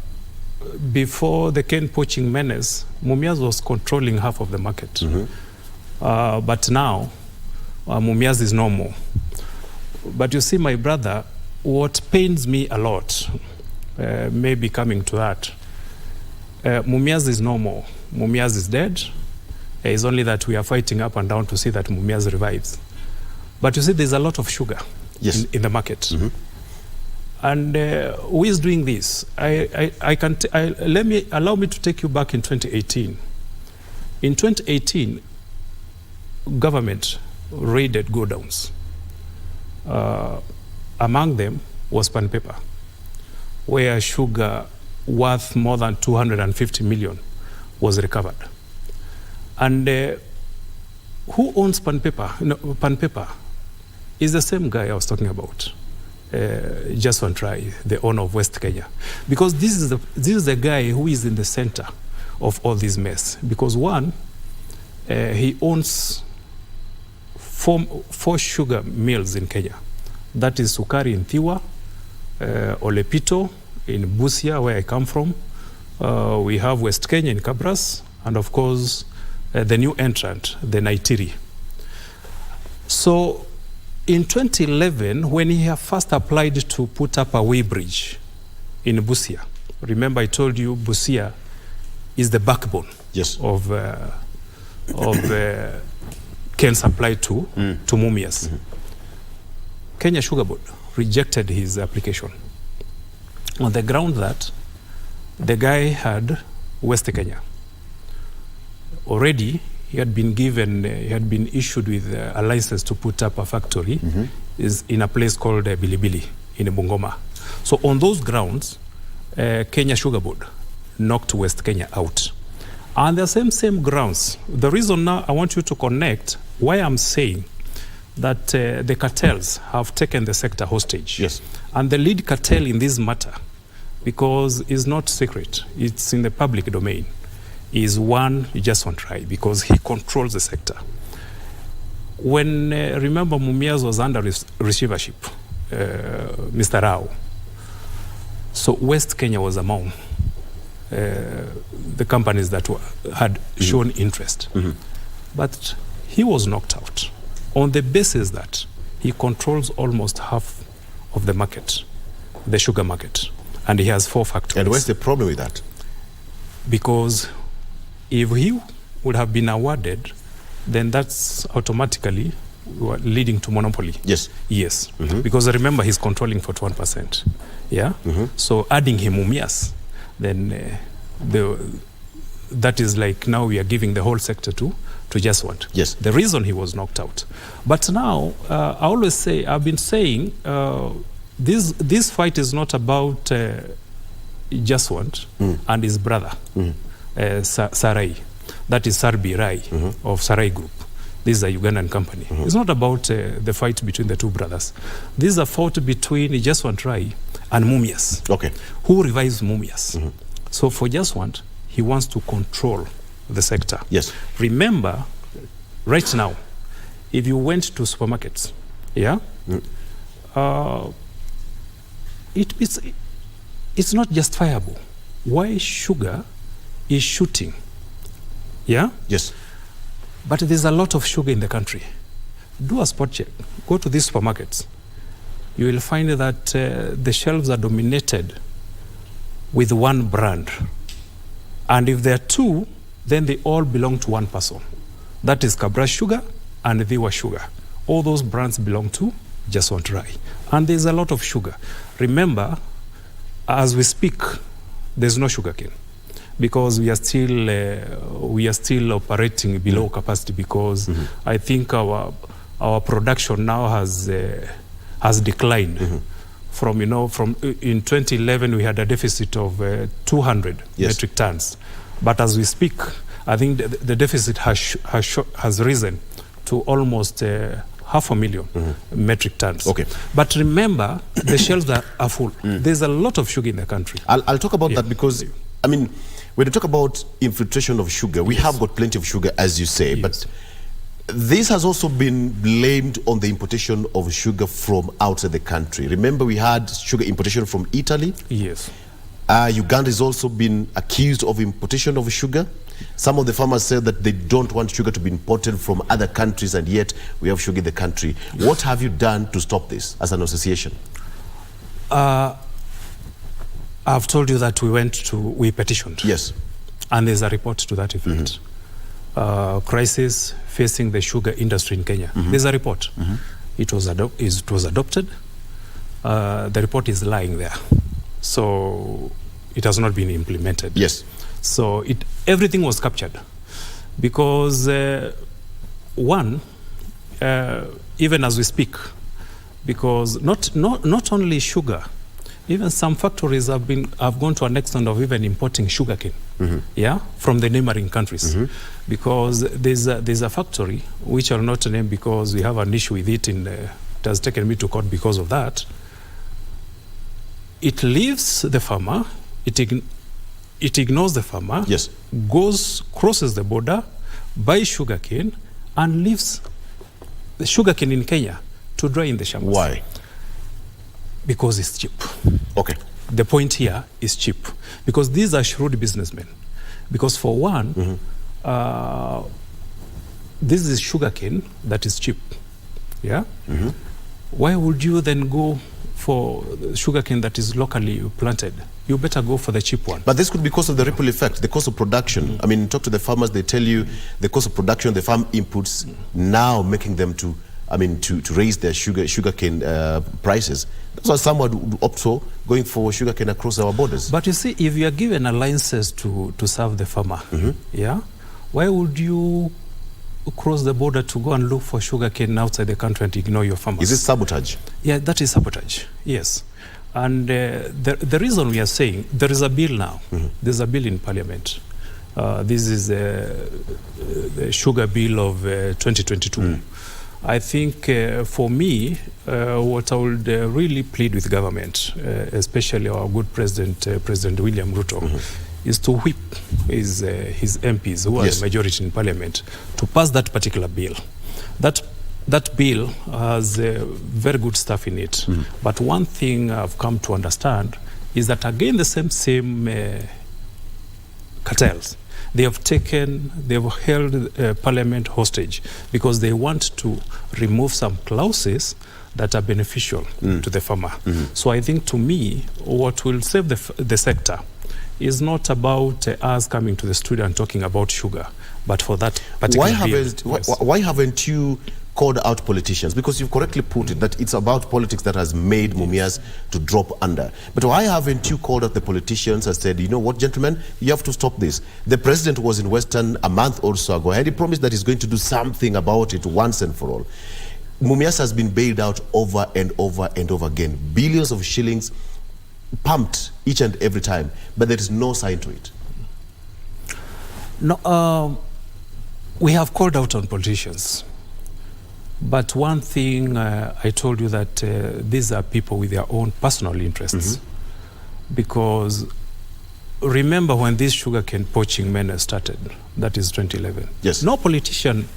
before the cane poaching menace, Mumias was controlling half of the market. But now, Mumias is no more. But you see, my brother, what pains me a lot, maybe coming to that, Mumias is no more. Mumias is dead. It's only that we are fighting up and down to see that Mumias revives. But you see, there's a lot of sugar in the market. And who is doing this? Allow me to take you back in 2018. In 2018, government raided godowns. Among them was pan paper, where sugar worth more than 250 million was recovered. And who owns pan paper? No, pan paper is the same guy I was talking about, Jason Trai, the owner of West Kenya. Because this is the guy who is in the center of all this mess. Because one, he owns four sugar mills in Kenya. That is Sukari in Thiwa, Olepito in Busia, where I come from. We have West Kenya in Kabras, and of course, the new entrant, the Naitiri. So in 2011, when he first applied to put up a weighbridge in Busia, remember I told you Busia is the backbone of cane supply to Mumias. Kenya Sugar Board rejected his application on the ground that the guy had West Kenya. Already, he had been issued with a license to put up a factory is in a place called Bilibili in Bungoma. So on those grounds, Kenya Sugar Board knocked West Kenya out. On the same grounds, the reason now I want you to connect why I'm saying that the cartels have taken the sector hostage. Yes. And the lead cartel in this matter, because it's not secret, it's in the public domain, is one Jason Trai, because he controls the sector. When, remember, Mumias was under receivership, Mr. Rao. So West Kenya was among the companies that had shown interest. But he was knocked out on the basis that he controls almost half of the market, the sugar market, and he has 4 factories. And what's the problem with that? Because if he would have been awarded, then that's automatically leading to monopoly. Yes. Yes. Because remember, he's controlling 41%. Yeah. So adding him Mumias, then that is like now we are giving the whole sector to just what? Yes. The reason he was knocked out. But now, I always say, I've been saying, this fight is not about Jaswant and his brother, Sarai. That is Sarbi Rai of Sarai Group. This is a Ugandan company. It's not about the fight between the two brothers. This is a fight between Jaswant Rai and Mumias. Okay. Who revives Mumias? So for Jaswant, he wants to control the sector. Yes. Remember, right now, if you went to supermarkets, it's not justifiable. Why sugar is shooting? Yeah? Yes. But there's a lot of sugar in the country. Do a spot check. Go to these supermarkets. You will find that the shelves are dominated with one brand. And if there are two, then they all belong to one person. That is Kabra Sugar and Thiwa Sugar. All those brands belong to Jaswant Rai. And there's a lot of sugar. Remember, as we speak, there's no sugar cane, because we are still operating below capacity, because I think our production now has declined. From in 2011 we had a deficit of 200 metric tons, but as we speak, I think the deficit has risen to almost 500,000 metric tons. Okay. But remember, the shelves are full. There's a lot of sugar in the country. I'll talk about that, because I mean, when you talk about infiltration of sugar, we have got plenty of sugar, as you say, but this has also been blamed on the importation of sugar from outside the country. Remember, we had sugar importation from Italy. Yes. Uganda has also been accused of importation of sugar. Some of the farmers say that they don't want sugar to be imported from other countries, and yet we have sugar in the country. What have you done to stop this as an association? I've told you that we petitioned. Yes. And there's a report to that effect. Crisis facing the sugar industry in Kenya. There's a report. It was adopted. The report is lying there. So it has not been implemented. Yes. So everything was captured. Because even as we speak, because not only sugar, even some factories have gone to an extent of even importing sugarcane, from the neighboring countries, because there's a factory which I'll not name because we have an issue with it. It has taken me to court because of that. It leaves the farmer. It ignores the farmer. Yes. Crosses the border, buys sugarcane, and leaves the sugarcane in Kenya to dry in the shambas. Why? Because it's cheap. Okay. The point here is cheap. Because these are shrewd businessmen. Because for one, this is sugarcane that is cheap. Yeah? Why would you then go for sugarcane that is locally planted? You better go for the cheap one. But this could be because of the ripple effect, the cost of production. I mean, talk to the farmers, they tell you the cost of production, the farm inputs, now making them to raise their sugarcane prices. That's why someone would opt for going for sugarcane across our borders. But you see, if you are given a license to serve the farmer, why would you cross the border to go and look for sugarcane outside the country and ignore your farmers? Is it sabotage? Yeah, that is sabotage, yes. And the reason we are saying, there is a bill now. There's a bill in Parliament. This is the sugar bill of 2022. I think for me, what I would really plead with government, especially our good President William Ruto, is to whip his MPs, who are the majority in Parliament, to pass that particular bill. That bill has very good stuff in it. But one thing I've come to understand is that, again, the same cartels, they have held Parliament hostage because they want to remove some clauses that are beneficial to the farmer. So I think, to me, what will save the sector is not about us coming to the studio and talking about sugar, but for that particular Why haven't you called out politicians? Because you've correctly put it that it's about politics that has made Mumias to drop under. But why haven't you called out the politicians and said, you know what, gentlemen, you have to stop this? The president was in Western a month or so ago, and he promised that he's going to do something about it once and for all. Mumias has been bailed out over and over and over again. Billions of shillings pumped each and every time, but there is no sign to it. No, we have called out on politicians. But one thing I told you that these are people with their own personal interests. Because remember when this sugarcane poaching menace started, that is 2011. Yes. No politician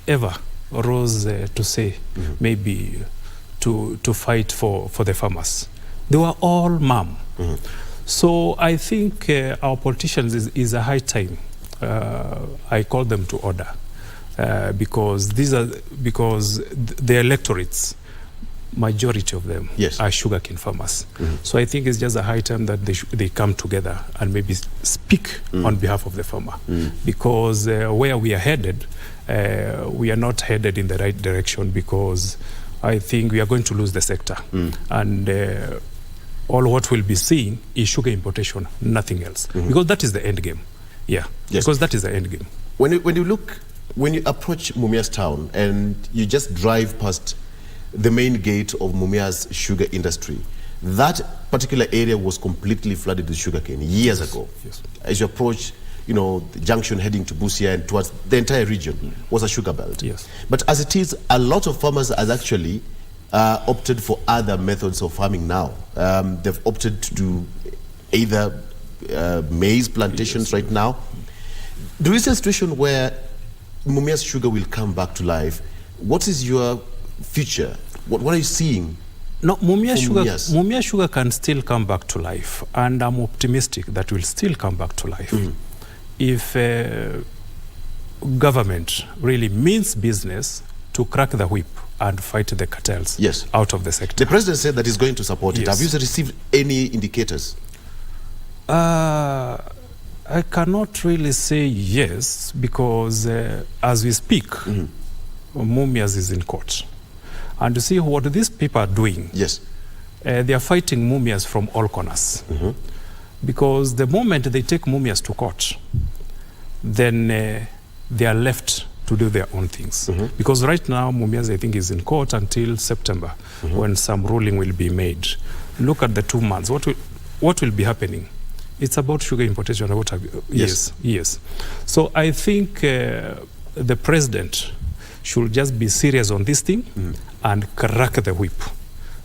ever rose to say maybe to fight for the farmers. They were all mum. So I think our politicians is a high time. I call them to order. Because the electorates, majority of them are sugarcane farmers. So I think it's just a high time that they come together and maybe speak on behalf of the farmer. Because where we are headed, we are not headed in the right direction, because I think we are going to lose the sector. And all what we'll be seeing is sugar importation, nothing else. Because that is the end game. Because that is the end game. When you approach Mumias town and you just drive past the main gate of Mumias sugar industry, that particular area was completely flooded with sugarcane years ago. As you approach, the junction heading to Busia and towards the entire region was a sugar belt. But as it is, a lot of farmers have actually opted for other methods of farming now. They've opted to do either maize plantations right now. There is a situation where Mumias sugar will come back to life. What is your future? What are you seeing? No, Mumias sugar can still come back to life, and I'm optimistic that will still come back to life. if government really means business to crack the whip and fight the cartels out of the sector. The president said that he's going to support it. Have you received any indicators? I cannot really say yes, because as we speak, Mumias is in court. And to see what these people are doing, they are fighting Mumias from all corners. Because the moment they take Mumias to court, then they are left to do their own things. Because right now, Mumias, I think, is in court until September, when some ruling will be made. Look at the 2 months. What will be happening? It's about sugar importation. What have you? Yes. So I think the president should just be serious on this thing and crack the whip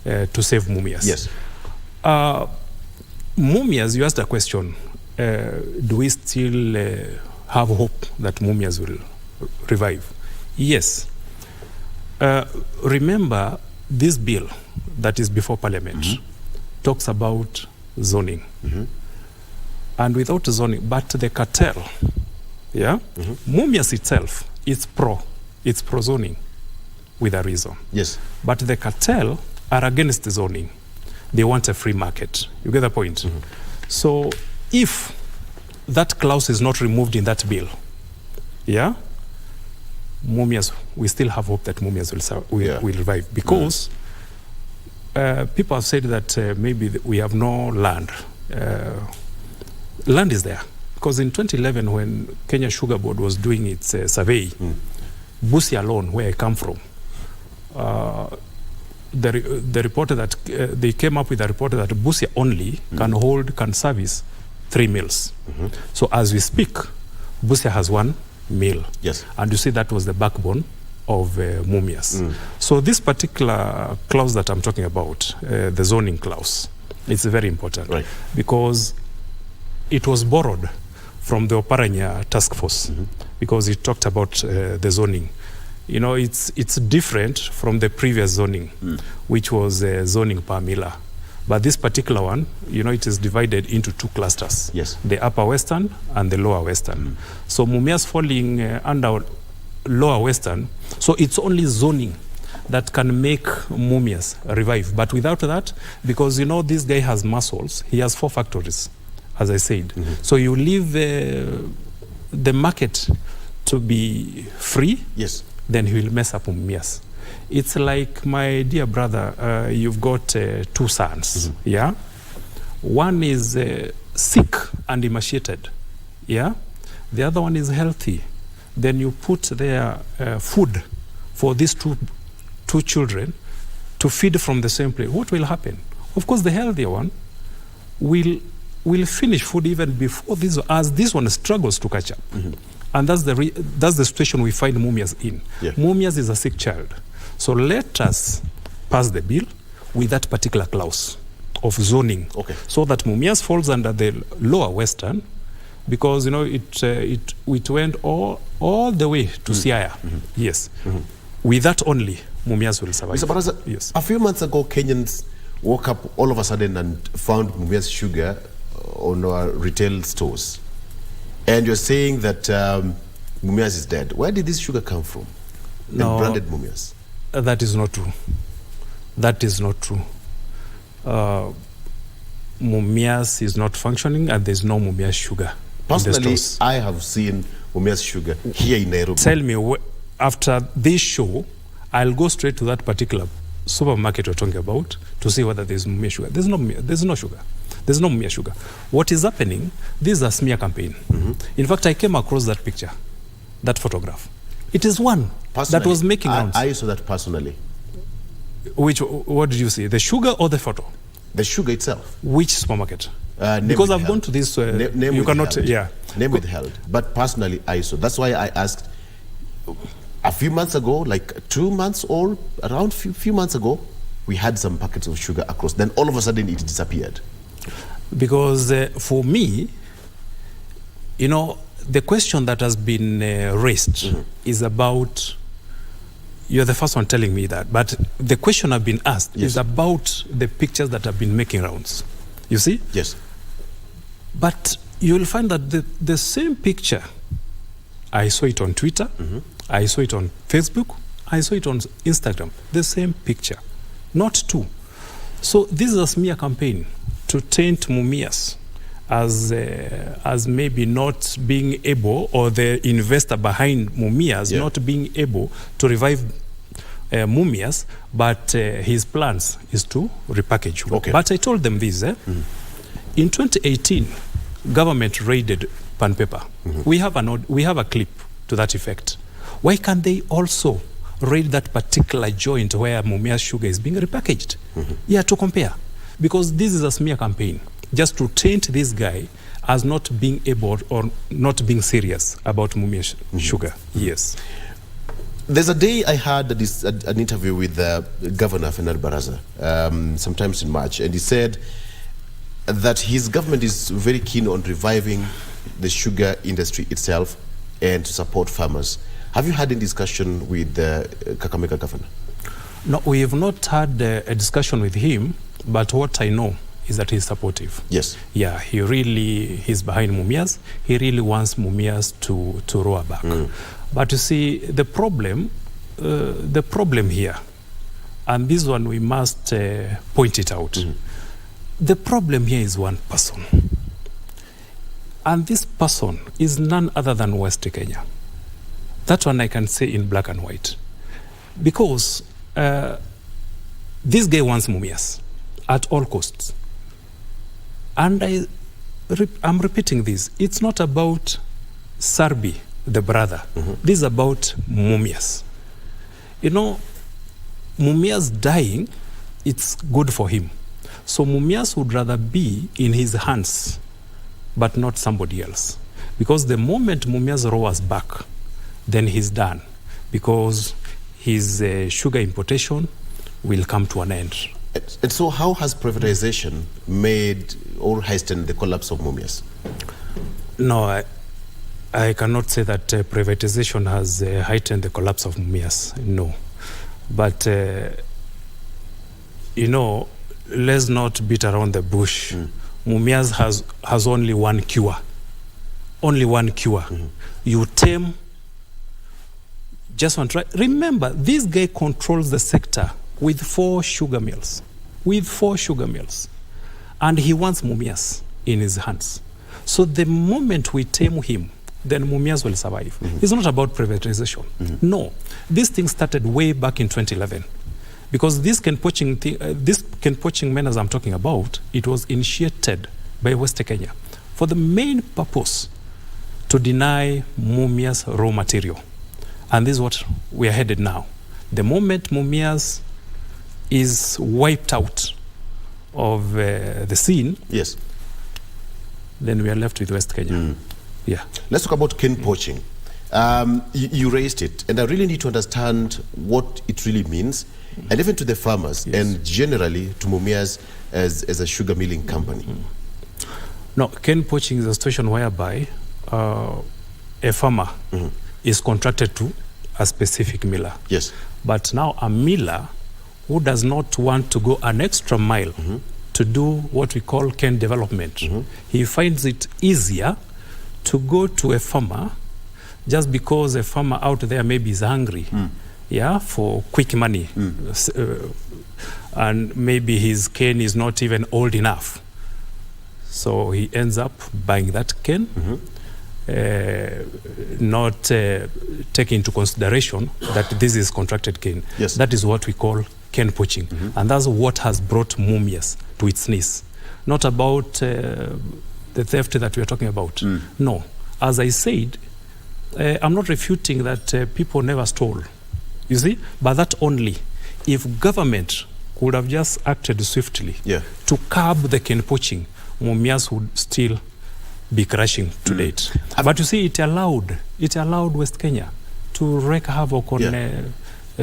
to save Mumias. Mumias, you asked a question. Do we still have hope that Mumias will revive? Yes. Remember, this bill that is before Parliament talks about zoning. And without zoning, but the cartel, Mumias itself is pro zoning with a reason. But the cartel are against the zoning. They want a free market. You get the point? So if that clause is not removed in that bill, Mumias, we still have hope that Mumias will revive, because people have said that maybe we have no land. Land is there, because in 2011, when Kenya Sugar Board was doing its survey, Busia alone, where I come from, the report that they came up with a report that Busia only can service 3 mills. So as we speak, Busia has 1 mill. And you see that was the backbone of Mumias. So this particular clause that I'm talking about, the zoning clause, it's very important, because it was borrowed from the Oparanya task force, because it talked about the zoning. You know, it's different from the previous zoning, which was zoning per miller. But this particular one, you know, it is divided into 2 clusters, the upper western and the lower western. So Mumias falling under lower western, so it's only zoning that can make Mumias revive. But without that, because, you know, this guy has muscles, he has 4 factories, as I said. So you leave the market to be free, then he will mess up Mumias. It's like, my dear brother, you've got 2 sons, One is sick and emaciated, The other one is healthy. Then you put their food for these two children to feed from the same plate. What will happen? Of course, the healthier one will finish food even before this, as this one struggles to catch up. And that's the situation we find Mumias in. Mumias is a sick child. So let us pass the bill with that particular clause of zoning, so that Mumias falls under the lower western, because, you know, it went all the way to Siaya. With that only, Mumias will survive. Mr. Baraza, a few months ago, Kenyans woke up all of a sudden and found Mumias sugar on our retail stores. And you're saying that Mumias is dead. Where did this sugar come from? No, branded Mumias. That is not true. That is not true. Mumias is not functioning, and there's no Mumias sugar. Personally, I have seen Mumias sugar here in Nairobi. Tell me, after this show, I'll go straight to that particular supermarket you're talking about to see whether there's Mumias sugar. There's no sugar. There's no Mumias sugar. What is happening, this is a smear campaign. In fact, I came across that picture, that photograph. It is one that was making rounds. I saw that personally. What did you see? The sugar or the photo? The sugar itself. Which supermarket? Because I've gone to this. Name you cannot. Name withheld. But personally, I saw. That's why I asked. A few months ago, like 2 months old, around few months ago, we had some packets of sugar across. Then all of a sudden, it disappeared. Because for me, you know, the question that has been raised is about, you're the first one telling me that, but the question I've been asked is about the pictures that have been making rounds. You see? Yes. But you will find that the same picture, I saw it on Twitter, I saw it on Facebook, I saw it on Instagram, the same picture, not two. So this is a smear campaign to taint Mumias as maybe not being able, or the investor behind Mumias not being able to revive Mumias, but his plans is to repackage. Okay. But I told them this. In 2018, government raided Pan Paper. We have a clip to that effect. Why can't they also raid that particular joint where Mumias sugar is being repackaged? Yeah, to compare. Because this is a smear campaign, just to taint this guy as not being able or not being serious about Mumias sugar. Yes. There's a day I had an interview with Governor Fernand Baraza, sometimes in March, and he said that his government is very keen on reviving the sugar industry itself and to support farmers. Have you had any discussion with the Kakamega governor? No, we have not had a discussion with him, but what I know is that he's supportive. Yes. Yeah, he's behind Mumias. He really wants Mumias to roar back. But you see, the problem here, and this one we must point it out, the problem here is one person. And this person is none other than West Kenya. That one I can say in black and white. Because this guy wants Mumias at all costs. And I'm repeating this. It's not about Sarbi, the brother. This is about Mumias. You know, Mumias dying, it's good for him. So Mumias would rather be in his hands, but not somebody else. Because the moment Mumias roars back, then he's done. Because his sugar importation will come to an end. And so how has privatization made or hastened the collapse of Mumias? No, I cannot say that privatization has heightened the collapse of Mumias. No. But, you know, let's not beat around the bush. Mumias has only one cure. Only one cure. You tame just one try. Remember, this guy controls the sector with 4 sugar mills. With 4 sugar mills. And he wants Mumias in his hands. So the moment we tame him, then Mumias will survive. It's not about privatization. No. This thing started way back in 2011. Because this cane poaching menace I'm talking about, it was initiated by West Kenya for the main purpose to deny Mumias raw material. And this is what we are headed now. The moment Mumias is wiped out of the scene, yes, then we are left with West Kenya. Yeah. Let's talk about cane poaching. You raised it, and I really need to understand what it really means, and even to the farmers, and generally to Mumias as a sugar milling company. No, cane poaching is a situation whereby a farmer is contracted to a specific miller. Yes. But now a miller who does not want to go an extra mile to do what we call cane development, he finds it easier to go to a farmer just because a farmer out there maybe is hungry, for quick money. And maybe his cane is not even old enough. So he ends up buying that cane, not taking into consideration that this is contracted cane. Yes. That is what we call cane poaching. And that's what has brought Mumias to its knees. Not about the theft that we are talking about. No. As I said, I'm not refuting that people never stole. You see? But that only if government could have just acted swiftly to curb the cane poaching, Mumias would still be crashing to date. But you see, it allowed West Kenya to wreak havoc on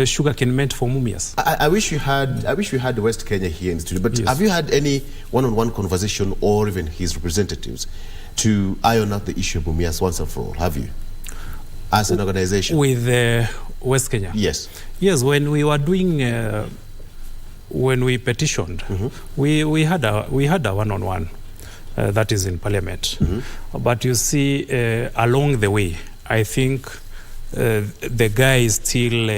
sugar cane meant for Mumias. I wish you had West Kenya here in the studio. But have you had any one-on-one conversation, or even his representatives, to iron out the issue of Mumias once and for all? Have you, as an organization? With West Kenya? Yes. Yes. When we were doing, when we petitioned, we had a one-on-one. that is in Parliament. But you see, along the way, I think the guy is still,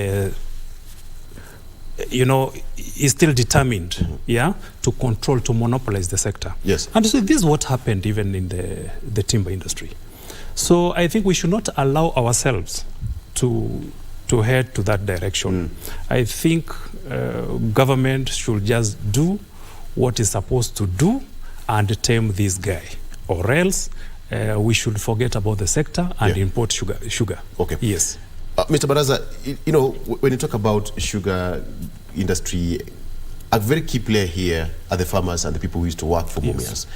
is still determined, to control, to monopolize the sector. Yes. And so this is what happened even in the timber industry. So I think we should not allow ourselves to head to that direction. I think government should just do what is supposed to do and tame this guy, or else we should forget about the sector and import sugar. Okay. Yes. Mr. Baraza, when you talk about sugar industry, a very key player here are the farmers and the people who used to work for Mumias.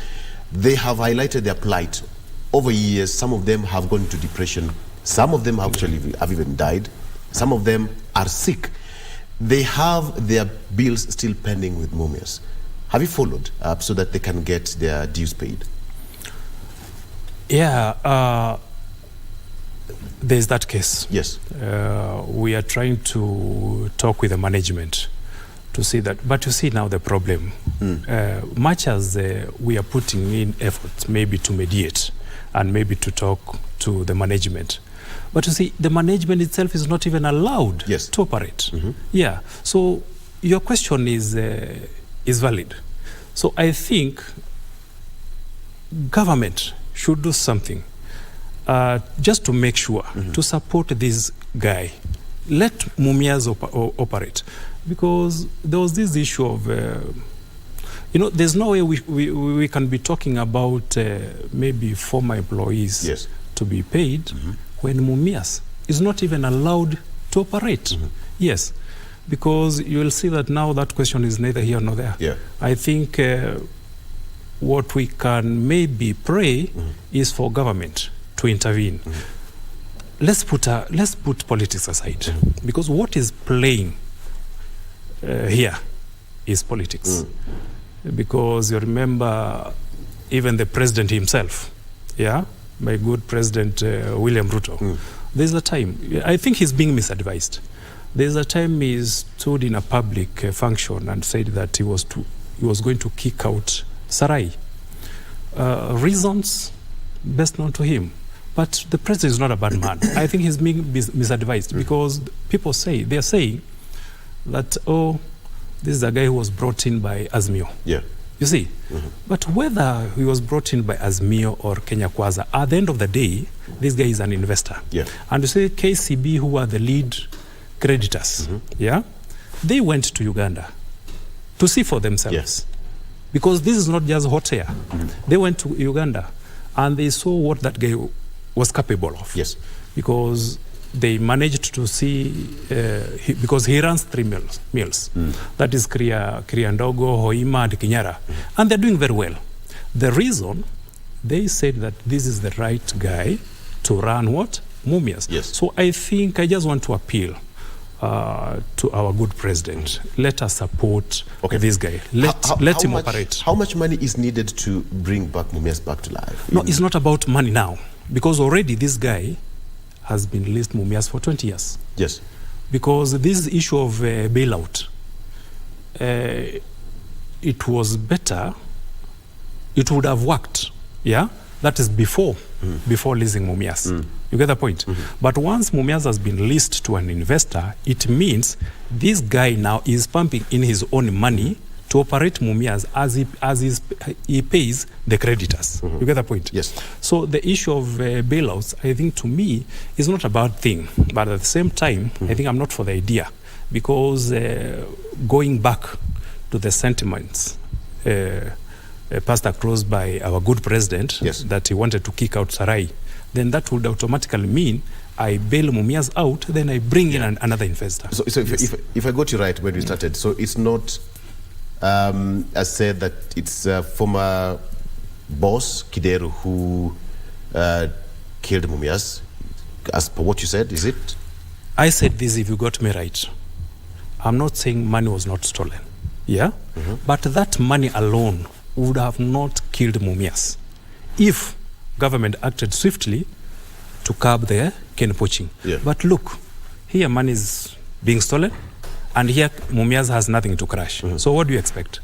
They have highlighted their plight. Over years, some of them have gone into depression. Some of them actually have even died. Some of them are sick. They have their bills still pending with Mumias. Have you followed up so that they can get their dues paid? Yeah, there's that case. Yes. We are trying to talk with the management to see that. But you see now the problem. Much as we are putting in effort maybe to mediate and maybe to talk to the management, but you see, the management itself is not even allowed to operate. Yeah. So your question is valid. So I think government should do something just to make sure to support this guy. Let Mumias operate, because there was this issue of there's no way we can be talking about maybe former employees to be paid when Mumias is not even allowed to operate. Yes, because you will see that now that question is neither here nor there. Yeah. I think what we can maybe pray is for government to intervene. Let's put politics aside, because what is playing here is politics. Because you remember even the president himself, my good President William Ruto, there's a time, I think he's being misadvised. There's a time he stood in a public function and said that he was going to kick out Sarai. Reasons best known to him. But the president is not a bad man. I think he's being misadvised, because people they're saying that, this is a guy who was brought in by Azmio. Yeah. You see? But whether he was brought in by Azmio or Kenya Kwanza, at the end of the day, this guy is an investor. Yeah. And you see KCB, who are the lead creditors, they went to Uganda to see for themselves. Yes. Because this is not just hot air. They went to Uganda and they saw what that guy was capable of. Yes. Because they managed to see, because he runs 3 mills. That is Kriya Ndogo, Hoima, and Kinyara. And they're doing very well. The reason, they said that this is the right guy to run what? Mumias. Yes. So I think I just want to appeal to our good president. Let us support this guy. Let him operate. How much money is needed to bring back Mumias back to life? No, it's not about money now. Because already this guy has been released Mumias for 20 years. Yes. Because this issue of bailout, it was better, it would have worked, that is before leasing Mumias. You get the point? But once Mumias has been leased to an investor, it means this guy now is pumping in his own money to operate Mumias as he pays the creditors. You get the point? Yes. So the issue of bailouts, I think to me, is not a bad thing. But at the same time, I think I'm not for the idea. Because going back to the sentiments passed across by our good president, that he wanted to kick out Sarai, then that would automatically mean I bail Mumias out, then I bring in another investor. So if I got you right when we started, so it's not... I said that it's former boss Kideru who killed Mumias. As per what you said, is it? I said this, if you got me right. I'm not saying money was not stolen, but that money alone would have not killed Mumias if government acted swiftly to curb the cane poaching. But look, here money is being stolen, and here Mumias has nothing to crash. So what do you expect?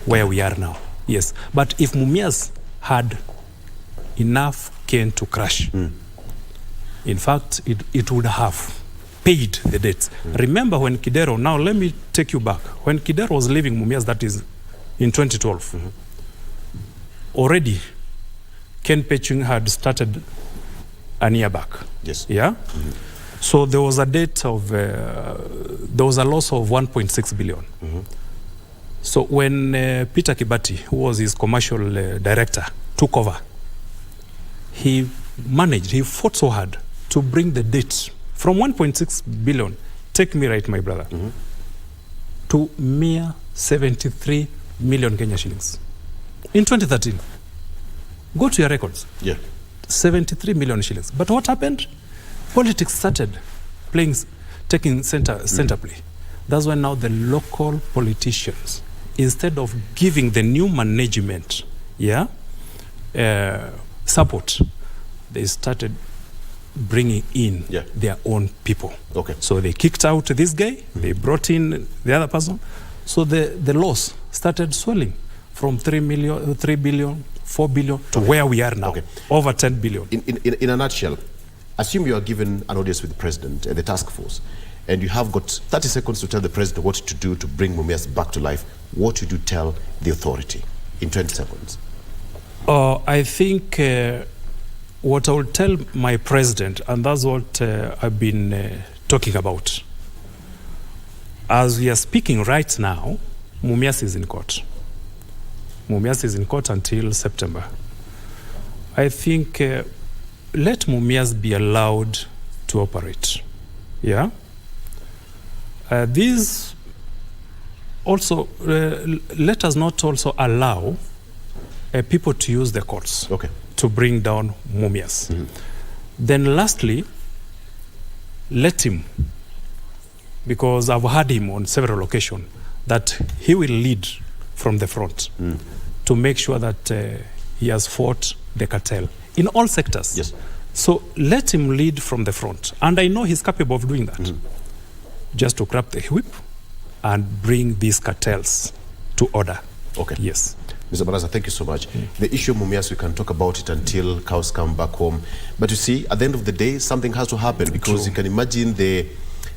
Where we are now? Yes. But if Mumias had enough cane to crush. In fact, it would have paid the debts. Remember when Kidero, now let me take you back. When Kidero was leaving Mumias, that is in 2012, already Ken Peching had started an year back. Yes. Yeah? So there was a debt of, there was a loss of 1.6 billion. So when Peter Kibati, who was his commercial director, took over, he fought so hard to bring the debt from 1.6 billion, take me right, my brother, to mere 73 million Kenya shillings. In 2013, go to your records. Yeah. 73 million shillings. But what happened? Politics started taking center play. That's why now the local politicians, instead of giving the new management support, they started bringing in their own people. Okay. So they kicked out this guy, they brought in the other person. So the loss started swelling from 3 billion, 4 billion to where we are now, over 10 billion. In a nutshell, assume you are given an audience with the president and the task force, and you have got 30 seconds to tell the president what to do to bring Mumias back to life. What would you tell the authority in 20 seconds? I think what I will tell my president, and that's what I've been talking about. As we are speaking right now, Mumias is in court. Mumias is in court until September. I think let Mumias be allowed to operate. Yeah? These also, let us not also allow people to use the courts to bring down Mumias. Then lastly, let him, because I've heard him on several occasions, that he will lead from the front to make sure that he has fought the cartel in all sectors. Yes. So let him lead from the front. And I know he's capable of doing that. Just to grab the whip and bring these cartels to order. Okay. Yes. Mr. Baraza, thank you so much. The issue of Mumias, we can talk about it until cows come back home. But you see, at the end of the day, something has to happen, because you can imagine the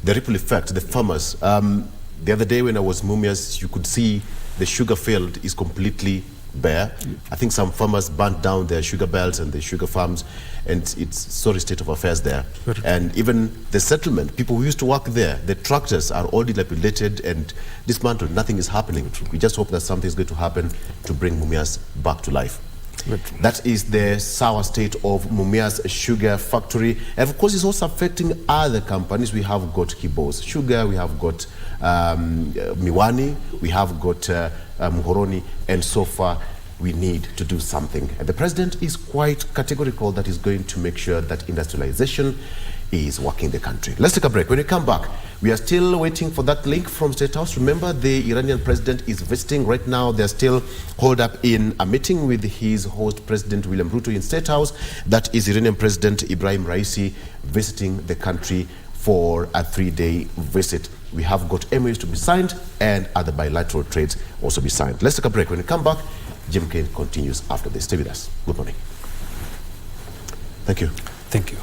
ripple effect, the farmers. The other day when I was in Mumias, you could see the sugar field is completely bare. I think some farmers burnt down their sugar belts and their sugar farms, and it's sorry state of affairs there. And even the settlement, people who used to work there, the tractors are all dilapidated and dismantled. Nothing is happening. We just hope that something is going to happen to bring Mumias back to life. That is the sour state of Mumias Sugar Factory. And of course, it's also affecting other companies. We have got Kibos Sugar, we have got Miwani, we have got Muhoroni, and so far we need to do something. And the president is quite categorical that he's going to make sure that industrialization is working the country. Let's take a break. When we come back, we are still waiting for that link from State House. Remember, the Iranian president is visiting right now. They're still holed up in a meeting with his host, President William Ruto, in State House. That is Iranian President Ibrahim Raisi visiting the country for a 3-day visit. We have got MOUs to be signed and other bilateral trades also be signed. Let's take a break. When we come back, Jim Kane continues after this. Stay with us. Good morning. Thank you. Thank you.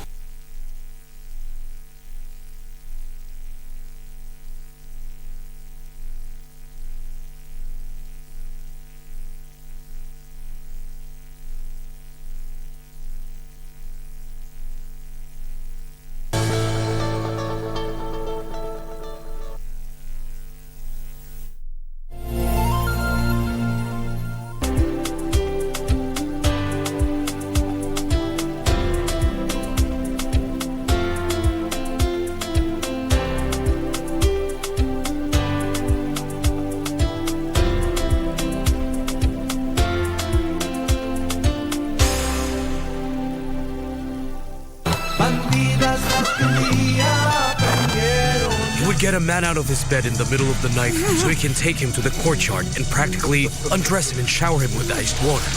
Get a man out of his bed in the middle of the night so he can take him to the courtyard and practically undress him and shower him with iced water.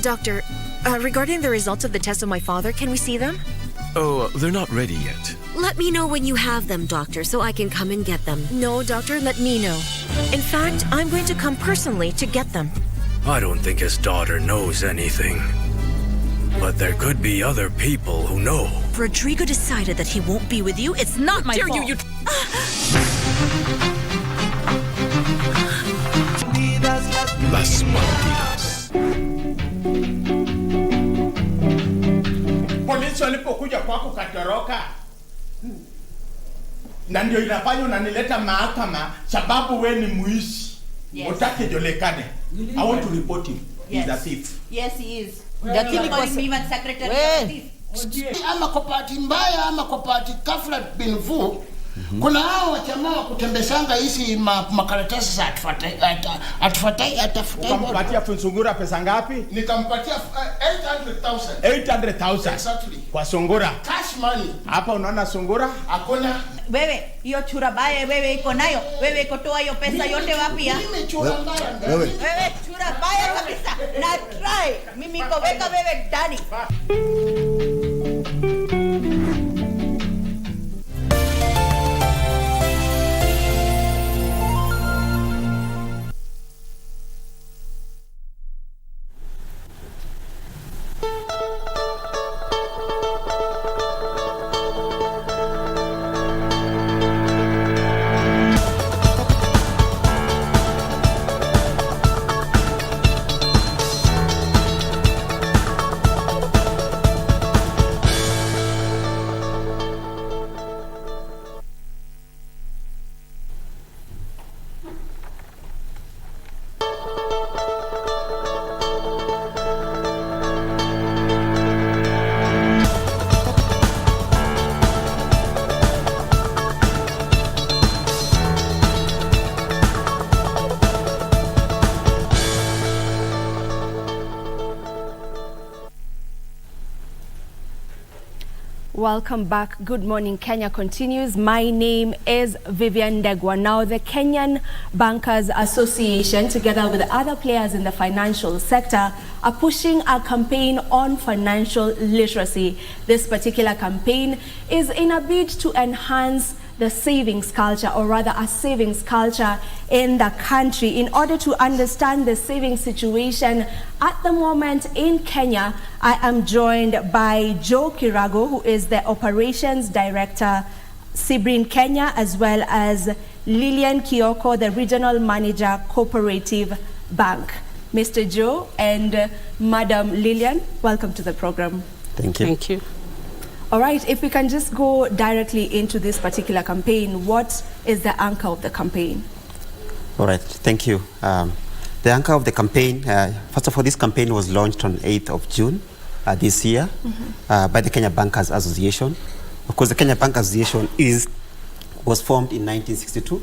Doctor, regarding the results of the test of my father, can we see them? Oh, they're not ready yet. Let me know when you have them, doctor, so I can come and get them. No, doctor, let me know. In fact, I'm going to come personally to get them. I don't think his daughter knows anything. But there could be other people who know. Rodrigo decided that he won't be with you. It's not my fault. You Las Bandidas. Polisi walipokuja kwako katoroka. Na ndio inafanya unanileta mahakama sababu we ni muishi. Utake jolekane. I want to report him. He's a thief. Yes, he is. Ama kwa bahati mbaya ama kwa bahati ghafla bin vu, kuna hao wajamaa wa kutembeshanga hizi makaratasi za atufatai. Ukampatia Sungura pesa ngapi? Nikampatia 800,000. 800,000. Exactly. Kwa Sungura. Cash money. Hapa unaona Sungura? Hakuna. Wewe, hiyo chura baya wewe iko nayo. Wewe iko hiyo pesa yote wapi ya? Mimi chura mbaya. Wewe chura baya kabisa. Na try. Mimi iko weka wewe ndani. Welcome back. Good morning, Kenya continues. My name is Vivian Degwa. Now, the Kenyan Bankers Association, together with other players in the financial sector, are pushing a campaign on financial literacy. This particular campaign is in a bid to enhance the savings culture, or rather a savings culture in the country. In order to understand the savings situation at the moment in Kenya, I am joined by Joe Kirago, who is the Operations Director, Sibrin Kenya, as well as Lillian Kioko, the Regional Manager, Cooperative Bank. Mr. Joe and Madam Lillian, welcome to the program. Thank you. Thank you. All right, if we can just go directly into this particular campaign, what is the anchor of the campaign? All right, thank you. The anchor of the campaign, first of all, this campaign was launched on 8th of June this year by the Kenya Bankers Association. Of course, the Kenya Bankers Association was formed in 1962,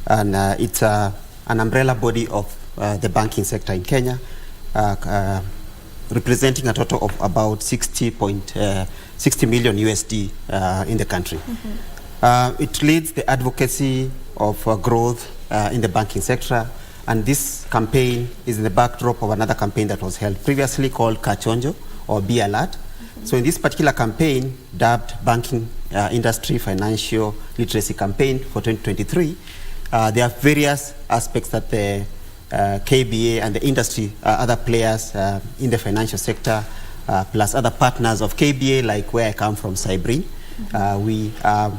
and it's an umbrella body of the banking sector in Kenya, representing a total of about 60 million USD in the country. It leads the advocacy of growth in the banking sector, and this campaign is in the backdrop of another campaign that was held previously called Kachonjo, or Be Alert. So in this particular campaign, dubbed Banking Industry Financial Literacy Campaign for 2023, there are various aspects that the KBA and the industry, other players in the financial sector, plus other partners of KBA, like where I come from, Sibrin. We are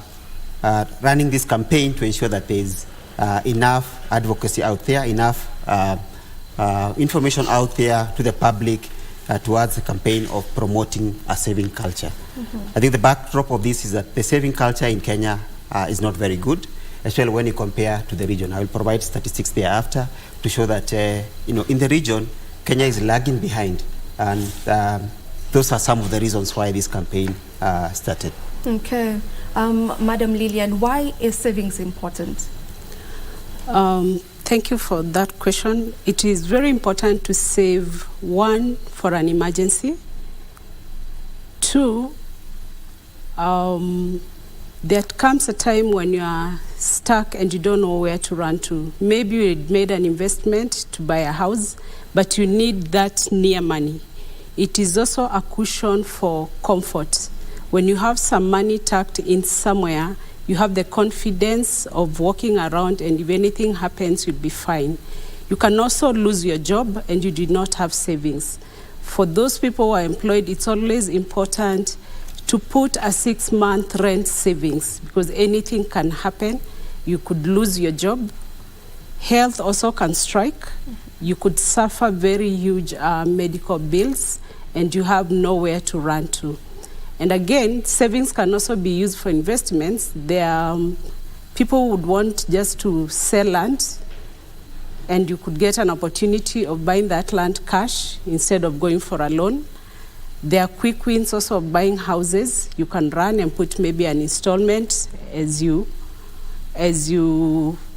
running this campaign to ensure that there is enough advocacy out there, enough information out there to the public towards the campaign of promoting a saving culture. I think the backdrop of this is that the saving culture in Kenya is not very good, especially when you compare to the region. I will provide statistics thereafter to show that in the region, Kenya is lagging behind, and those are some of the reasons why this campaign started. Okay. Madam Lillian, why is savings important? Thank you for that question. It is very important to save, one, for an emergency. Two, there comes a time when you are stuck and you don't know where to run to. Maybe you had made an investment to buy a house, but you need that near money. It is also a cushion for comfort. When you have some money tucked in somewhere, you have the confidence of walking around, and if anything happens, you'll be fine. You can also lose your job and you did not have savings. For those people who are employed, it's always important to put a 6-month rent savings because anything can happen. You could lose your job. Health also can strike. You could suffer very huge medical bills and you have nowhere to run to. And again, savings can also be used for investments. People would want just to sell land and you could get an opportunity of buying that land cash instead of going for a loan. There are quick wins also of buying houses. You can run and put maybe an installment as you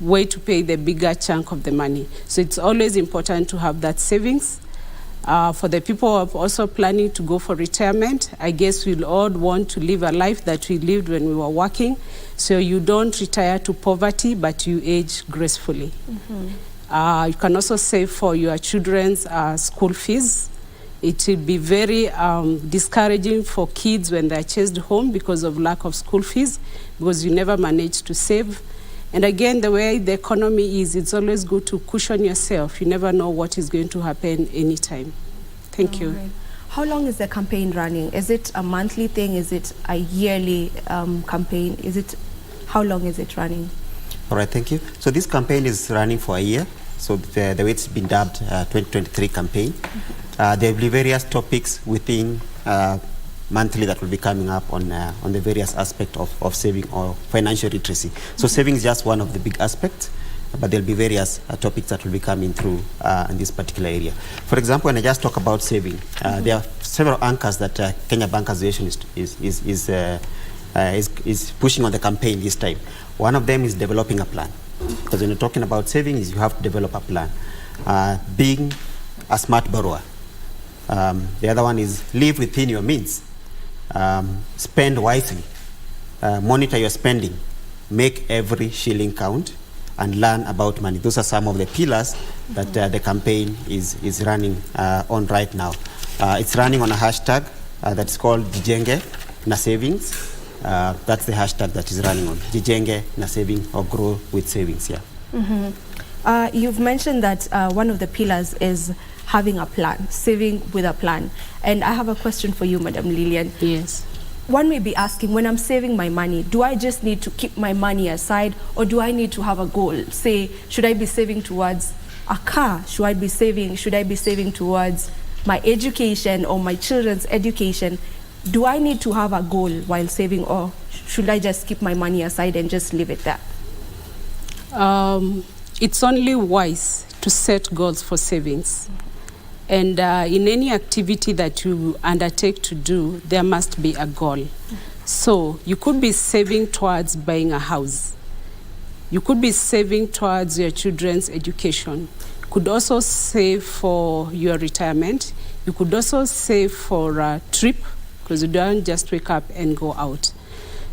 wait to pay the bigger chunk of the money. So it's always important to have that savings. For the people who are also planning to go for retirement, I guess we'll all want to live a life that we lived when we were working. So you don't retire to poverty, but you age gracefully. You can also save for your children's school fees. It will be very discouraging for kids when they're chased home because of lack of school fees, because you never manage to save. And again, the way the economy is, it's always good to cushion yourself. You never know what is going to happen anytime. Thank you. Right. How long is the campaign running? Is it a monthly thing? Is it a yearly campaign? How long is it running? All right, thank you. So this campaign is running for a year. So the way it's been dubbed 2023 campaign. There will be various topics within monthly that will be coming up on the various aspects of saving or financial literacy. So saving is just one of the big aspects, but there'll be various topics that will be coming through in this particular area. For example, when I just talk about saving, there are several anchors that Kenya Bank Association is pushing on the campaign this time. One of them is developing a plan, because when you're talking about savings, you have to develop a plan. Being a smart borrower. The other one is live within your means. Spend wisely. Monitor your spending. Make every shilling count and learn about money. Those are some of the pillars that the campaign is running on right now. It's running on a hashtag that's called Jijenge na Savings. That's the hashtag that is running on. Jijenge na Saving, or grow with savings. Yeah. You've mentioned that one of the pillars is having a plan, saving with a plan. And I have a question for you, Madam Lillian. Yes. One may be asking, when I'm saving my money, do I just need to keep my money aside, or do I need to have a goal? Say, should I be saving towards a car? Should I be saving towards my education or my children's education? Do I need to have a goal while saving, or should I just keep my money aside and just leave it there? It's only wise to set goals for savings. And in any activity that you undertake to do, there must be a goal. So you could be saving towards buying a house. You could be saving towards your children's education. You could also save for your retirement. You could also save for a trip, because you don't just wake up and go out.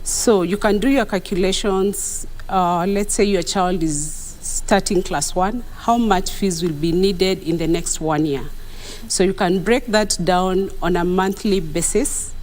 So you can do your calculations. Let's say your child is starting class 1. How much fees will be needed in the next 1 year? So you can break that down on a monthly basis.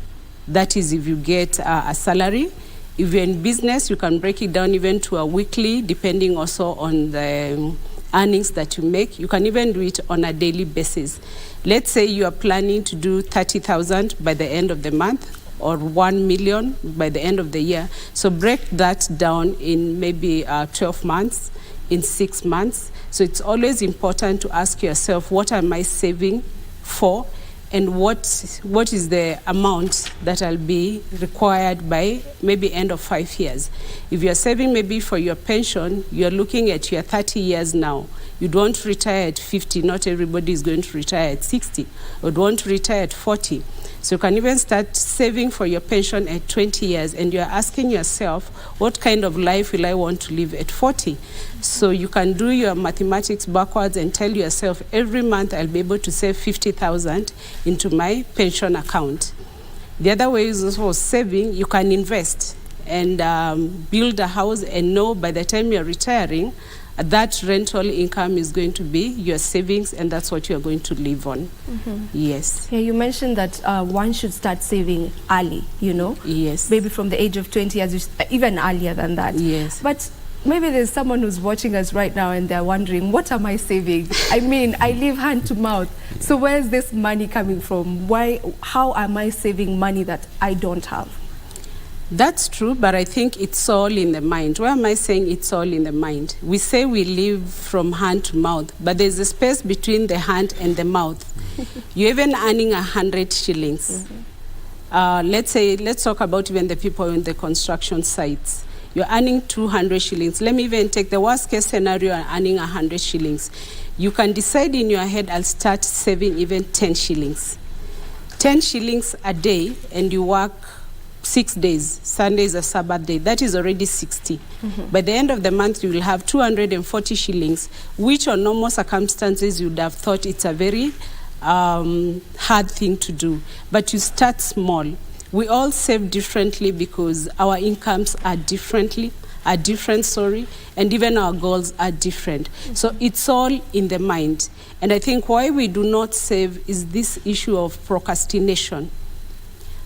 That is if you get a salary. If you're in business, you can break it down even to a weekly, depending also on the earnings that you make. You can even do it on a daily basis. Let's say you are planning to do 30,000 by the end of the month, or 1 million by the end of the year. So break that down in maybe 12 months, in 6 months. So it's always important to ask yourself, what am I saving for, and what is the amount that I'll be required by maybe end of 5 years. If you're saving maybe for your pension, you're looking at your 30 years now. You don't retire at 50. Not everybody is going to retire at 60. Or don't retire at 40. So you can even start saving for your pension at 20 years, and you're asking yourself, what kind of life will I want to live at 40? So you can do your mathematics backwards and tell yourself, every month I'll be able to save 50,000 into my pension account. The other way is also saving. You can invest and build a house, and know by the time you're retiring, that rental income is going to be your savings, and that's what you're going to live on. Yes. Yeah, you mentioned that one should start saving early, you know? Yes. Maybe from the age of 20 years, even earlier than that. Yes. But maybe there's someone who's watching us right now and they're wondering, what am I saving? I mean, I live hand to mouth. So where's this money coming from? How am I saving money that I don't have? That's true, but I think it's all in the mind. Why am I saying it's all in the mind? We say we live from hand to mouth, but there's a space between the hand and the mouth. You're even earning 100 shillings. Let's talk about even the people in the construction sites. You're earning 200 shillings. Let me even take the worst case scenario and earning 100 shillings. You can decide in your head, I'll start saving even 10 shillings. 10 shillings a day, and you work 6 days. Sunday is a Sabbath day. That is already 60. By the end of the month, you will have 240 shillings, which on normal circumstances, you would have thought it's a very hard thing to do. But you start small. We all save differently because our incomes are different, and even our goals are different. So it's all in the mind. And I think why we do not save is this issue of procrastination.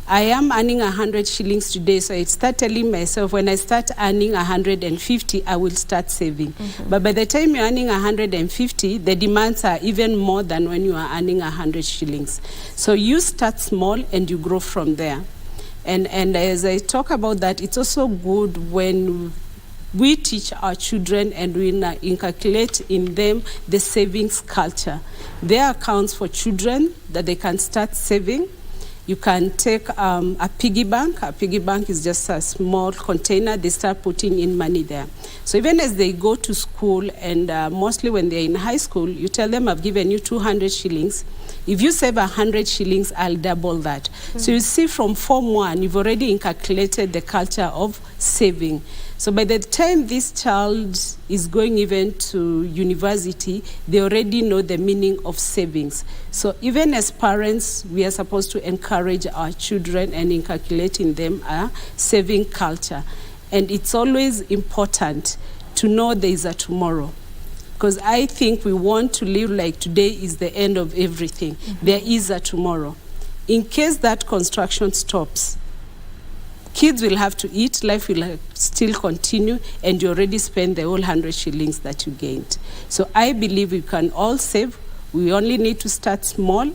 I am earning 100 shillings today, so I start telling myself when I start earning 150, I will start saving. But by the time you're earning 150, the demands are even more than when you are earning 100 shillings. So you start small and you grow from there. And as I talk about that, it's also good when we teach our children and we inculcate in them the savings culture. There are accounts for children that they can start saving. You can take a piggy bank. A piggy bank is just a small container. They start putting in money there. So even as they go to school, and mostly when they're in high school, you tell them, I've given you 200 shillings. If you save 100 shillings, I'll double that. So you see from Form 1, you've already inculcated the culture of saving. So by the time this child is going even to university, they already know the meaning of savings. So even as parents, we are supposed to encourage our children and inculcate in them a saving culture. And it's always important to know there is a tomorrow. Because I think we want to live like today is the end of everything. There is a tomorrow. In case that construction stops, kids will have to eat, life will still continue, and you already spent the whole 100 shillings that you gained. So I believe we can all save. We only need to start small.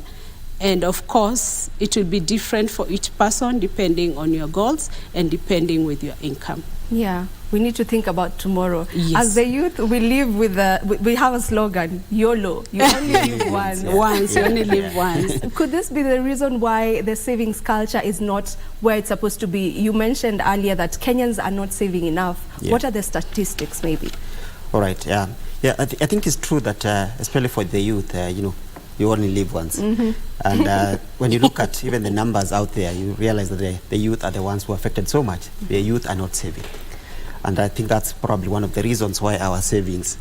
And of course, it will be different for each person depending on your goals and depending with your income. Yeah, we need to think about tomorrow. Yes. As the youth, we live with we have a slogan, YOLO, you only live once. You only live once. Could this be the reason why the savings culture is not where it's supposed to be? You mentioned earlier that Kenyans are not saving enough. Yeah. What are the statistics, maybe? All right, yeah. I think it's true that, especially for the youth, you only live once. And when you look at even the numbers out there, you realize that the youth are the ones who are affected so much. The youth are not saving. And I think that's probably one of the reasons why our savings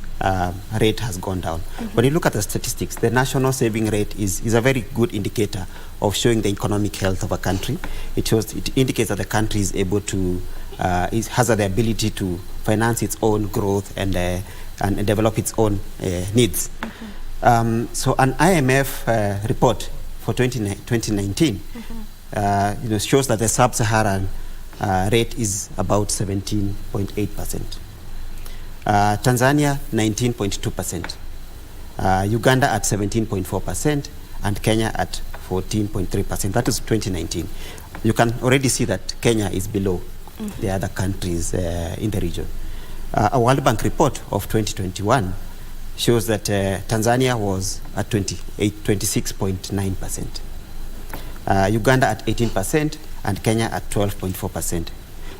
rate has gone down. When you look at the statistics, the national saving rate is a very good indicator of showing the economic health of a country. It indicates that the country is able to, has the ability to finance its own growth and develop its own needs. So an IMF report for 2019 shows that the sub-Saharan rate is about 17.8%. Tanzania, 19.2%. Uganda at 17.4%, and Kenya at 14.3%. That is 2019. You can already see that Kenya is below the other countries in the region. A World Bank report of 2021 shows that Tanzania was at 26.9%. Uganda at 18%, and Kenya at 12.4%.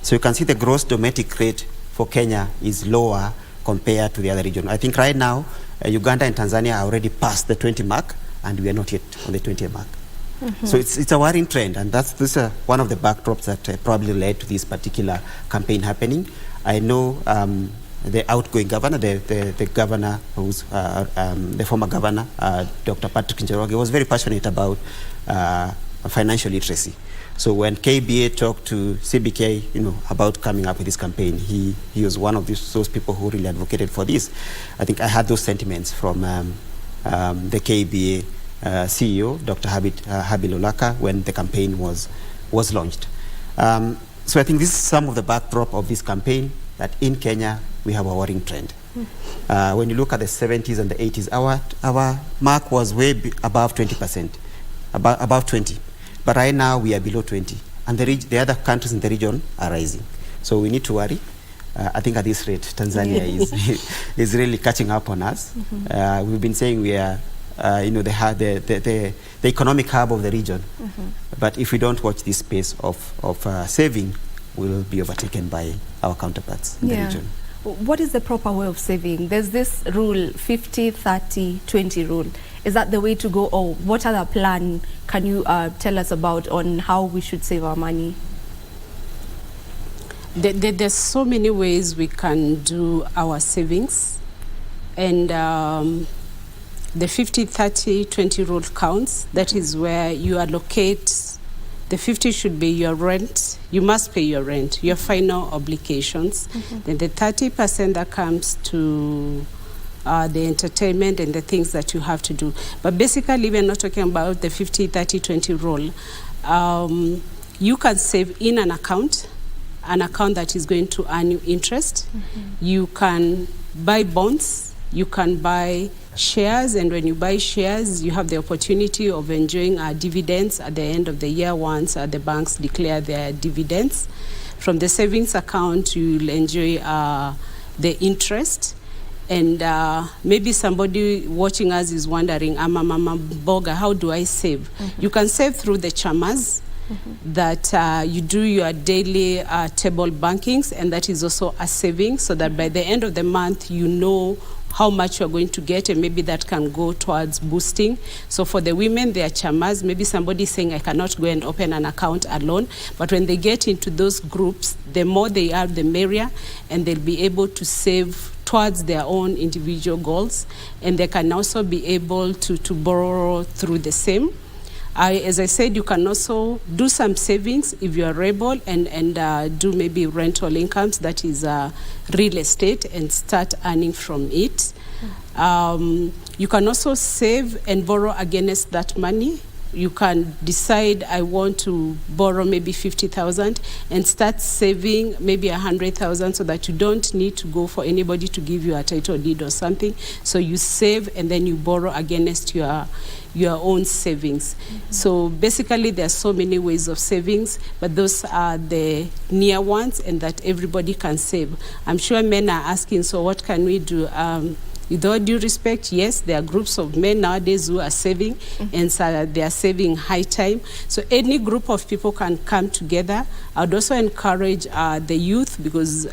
So you can see the gross domestic rate for Kenya is lower compared to the other region. I think right now, Uganda and Tanzania are already past the 20 mark, and we are not yet on the 20 mark. So it's a worrying trend, and this is one of the backdrops that probably led to this particular campaign happening. I know the outgoing governor, the governor who's the former governor, Dr. Patrick Njoroge, was very passionate about financial literacy. So when KBA talked to CBK, about coming up with this campaign, he was one of those people who really advocated for this. I think I had those sentiments from the KBA CEO, Dr. Habil Olaka, when the campaign was launched. So I think this is some of the backdrop of this campaign. that in Kenya we have a worrying trend. When you look at the 70s and the 80s, our mark was way above 20%, above 20. But right now we are below 20. And the other countries in the region are rising. So we need to worry. I think at this rate, Tanzania is really catching up on us. We've been saying we are the economic hub of the region. But if we don't watch this space of saving, we'll be overtaken by our counterparts in the region. What is the proper way of saving? There's this rule, 50, 30, 20 rule. Is that the way to go, or what other plan can you tell us about on how we should save our money? There's so many ways we can do our savings, and the 50, 30, 20 rule counts. That is where you allocate. The 50 should be your rent. You must pay your rent, your final obligations. Then the 30% that comes to the entertainment and the things that you have to do. But basically, we're not talking about the 50, 30, 20 rule. You can save in an account that is going to earn you interest. You can buy bonds. You can buy shares, and when you buy shares, you have the opportunity of enjoying dividends at the end of the year once the banks declare their dividends. From the savings account, you'll enjoy the interest. And maybe somebody watching us is wondering, I'm a Mama Boga, how do I save? You can save through the chamas. That you do your daily table bankings, and that is also a saving, so that by the end of the month you know how much you're going to get, and maybe that can go towards boosting. So for the women, they are chamas. Maybe somebody saying, I cannot go and open an account alone. But when they get into those groups, the more they are, the merrier, and they'll be able to save towards their own individual goals. And they can also be able to borrow through the same. As I said, you can also do some savings if you are able, and do maybe rental incomes, that is real estate, and start earning from it. You can also save and borrow against that money. You can decide, I want to borrow maybe 50,000 and start saving maybe 100,000, so that you don't need to go for anybody to give you a title deed or something. So you save and then you borrow against your own savings. So basically there are so many ways of savings, but those are the near ones, and that everybody can save. I'm sure men are asking, so what can we do? With all due respect, yes, there are groups of men nowadays who are saving, and so they are saving high time. So any group of people can come together. I would also encourage the youth, because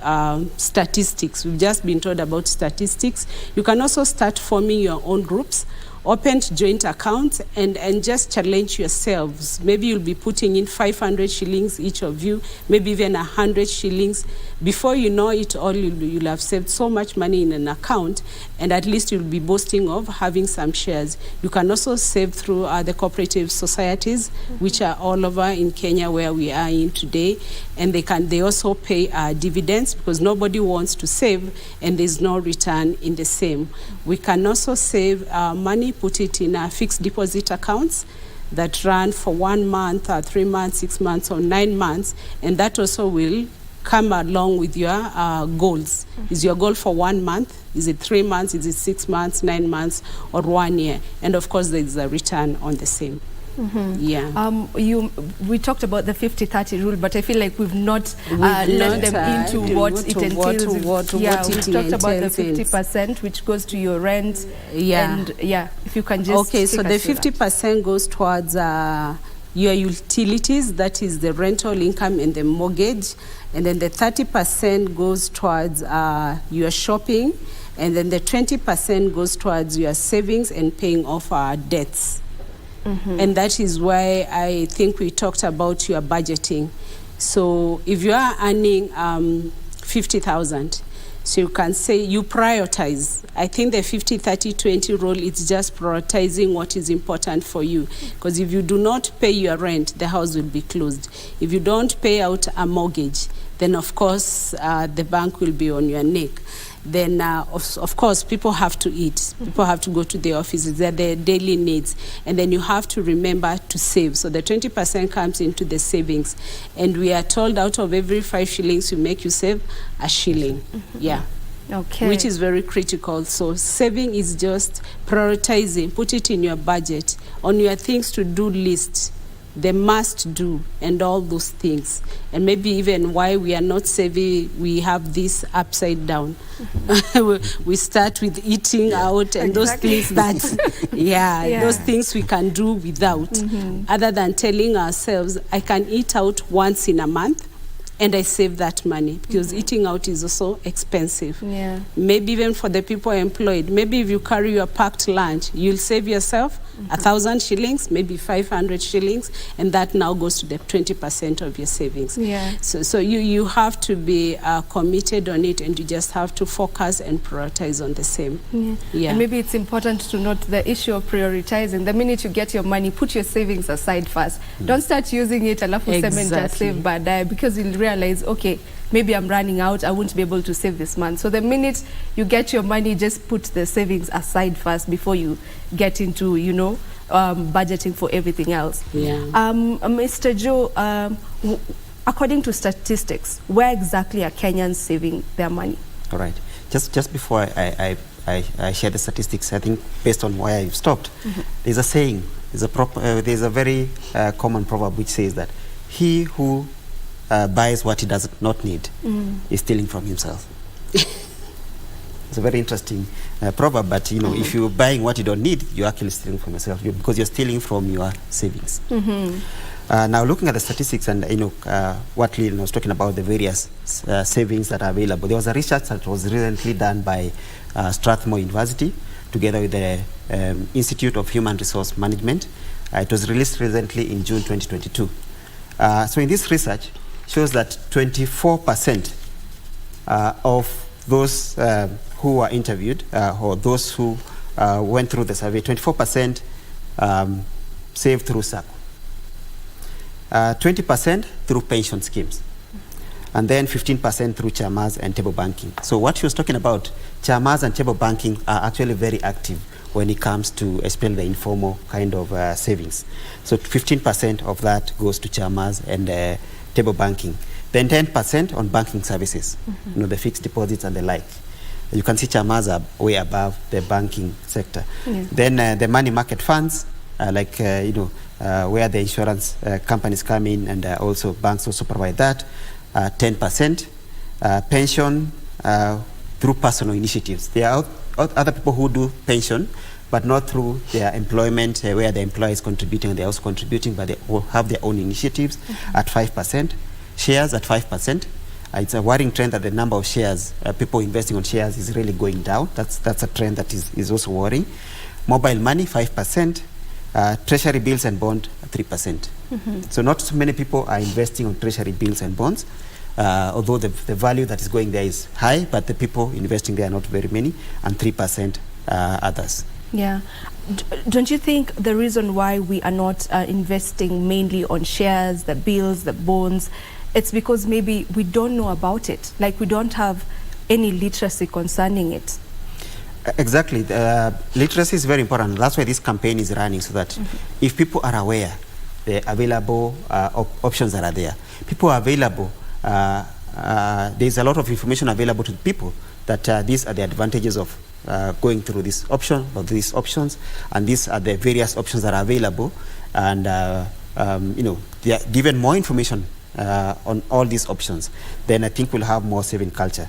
statistics, we've just been told about statistics. You can also start forming your own groups, open joint accounts, and just challenge yourselves. Maybe you'll be putting in 500 shillings each of you, maybe even 100 shillings. Before you know it all, you'll have saved so much money in an account, and at least you'll be boasting of having some shares. You can also save through the cooperative societies, which are all over in Kenya where we are in today, and they also pay dividends, because nobody wants to save and there's no return in the same. We can also save money, put it in fixed deposit accounts that run for 1 month, 3 months, 6 months, or 9 months, and that also will come along with your goals. Is your goal for 1 month? Is it 3 months? Is it 6 months, 9 months, or 1 year? And of course, there is a return on the same. Yeah. We talked about the 50-30 rule, but I feel like we've not led them into what it entails. We've talked about the 50%, which goes to your rent. And if you can just so the 50% goes towards your utilities, that is the rental income and the mortgage, and then the 30% goes towards your shopping, and then the 20% goes towards your savings and paying off our debts. And that is why I think we talked about your budgeting. So if you are earning 50,000, so you can say you prioritize. I think the 50-30-20 rule is just prioritizing what is important for you. Because if you do not pay your rent, the house will be closed. If you don't pay out a mortgage, then of course the bank will be on your neck. then of course people have to eat, people have to go to the offices, they're their daily needs, and then you have to remember to save. So the 20% comes into the savings, and we are told out of every 5 shillings you make, you save a shilling. Yeah. Okay. Which is very critical. So saving is just prioritizing, put it in your budget, on your things to do list, the must do, and all those things. And maybe even why we are not saving, we have this upside down. We start with eating out and those things that, those things we can do without, other than telling ourselves, I can eat out once in a month, and I save that money, because eating out is also expensive. Yeah. Maybe even for the people employed, maybe if you carry your packed lunch, you'll save yourself 1,000 shillings, maybe 500 shillings, and that now goes to the 20% of your savings. Yeah. So you have to be committed on it, and you just have to focus and prioritize on the same. Yeah. And maybe it's important to note the issue of prioritizing. The minute you get your money, put your savings aside first. Don't start using it alafu save save baadaye, because you'll realize, okay, maybe I'm running out, I won't be able to save this month. So the minute you get your money, just put the savings aside first before you get into, budgeting for everything else. Yeah. Mr. Joe, according to statistics, where exactly are Kenyans saving their money? All right. Just before I share the statistics, I think based on why I've stopped, there's a saying, there's a very common proverb which says that he who buys what he does not need is stealing from himself. It's a very interesting proverb, but if you're buying what you don't need, you're actually stealing from yourself, because you're stealing from your savings. Now, looking at the statistics and what Lynn was talking about, the various savings that are available, there was a research that was recently done by Strathmore University together with the Institute of Human Resource Management. It was released recently in June 2022. So in this research, shows that 24% of those who were interviewed, or those who went through the survey, 24% saved through SACCO, 20% through pension schemes, and then 15% through chamas and table banking. So what she was talking about, chamas and table banking are actually very active when it comes to especially the informal kind of savings. So 15% of that goes to chamas and table banking. Then 10% on banking services, the fixed deposits and the like. You can see chamas are way above the banking sector. Yeah. Then the money market funds, like where the insurance companies come in, and also banks also provide that, 10%. Pension through personal initiatives. There are other people who do pension, but not through their employment, where the employer is contributing and they're also contributing, but they all have their own initiatives at 5%. Shares at 5%. It's a worrying trend that the number of shares, people investing on shares, is really going down. That's a trend that is also worrying. Mobile money, 5%. Treasury bills and bond, 3%. So not so many people are investing on treasury bills and bonds, although the value that is going there is high, but the people investing there are not very many, and 3% others. Yeah. Don't you think the reason why we are not investing mainly on shares, the bills, the bonds, it's because maybe we don't know about it, like we don't have any literacy concerning it? Exactly. Literacy is very important. That's why this campaign is running, so that if people are aware, the available options that are there. People are available. There's a lot of information available to people that these are the advantages of going through this option or these options, and these are the various options that are available, and they are given more information on all these options, then I think we'll have more saving culture.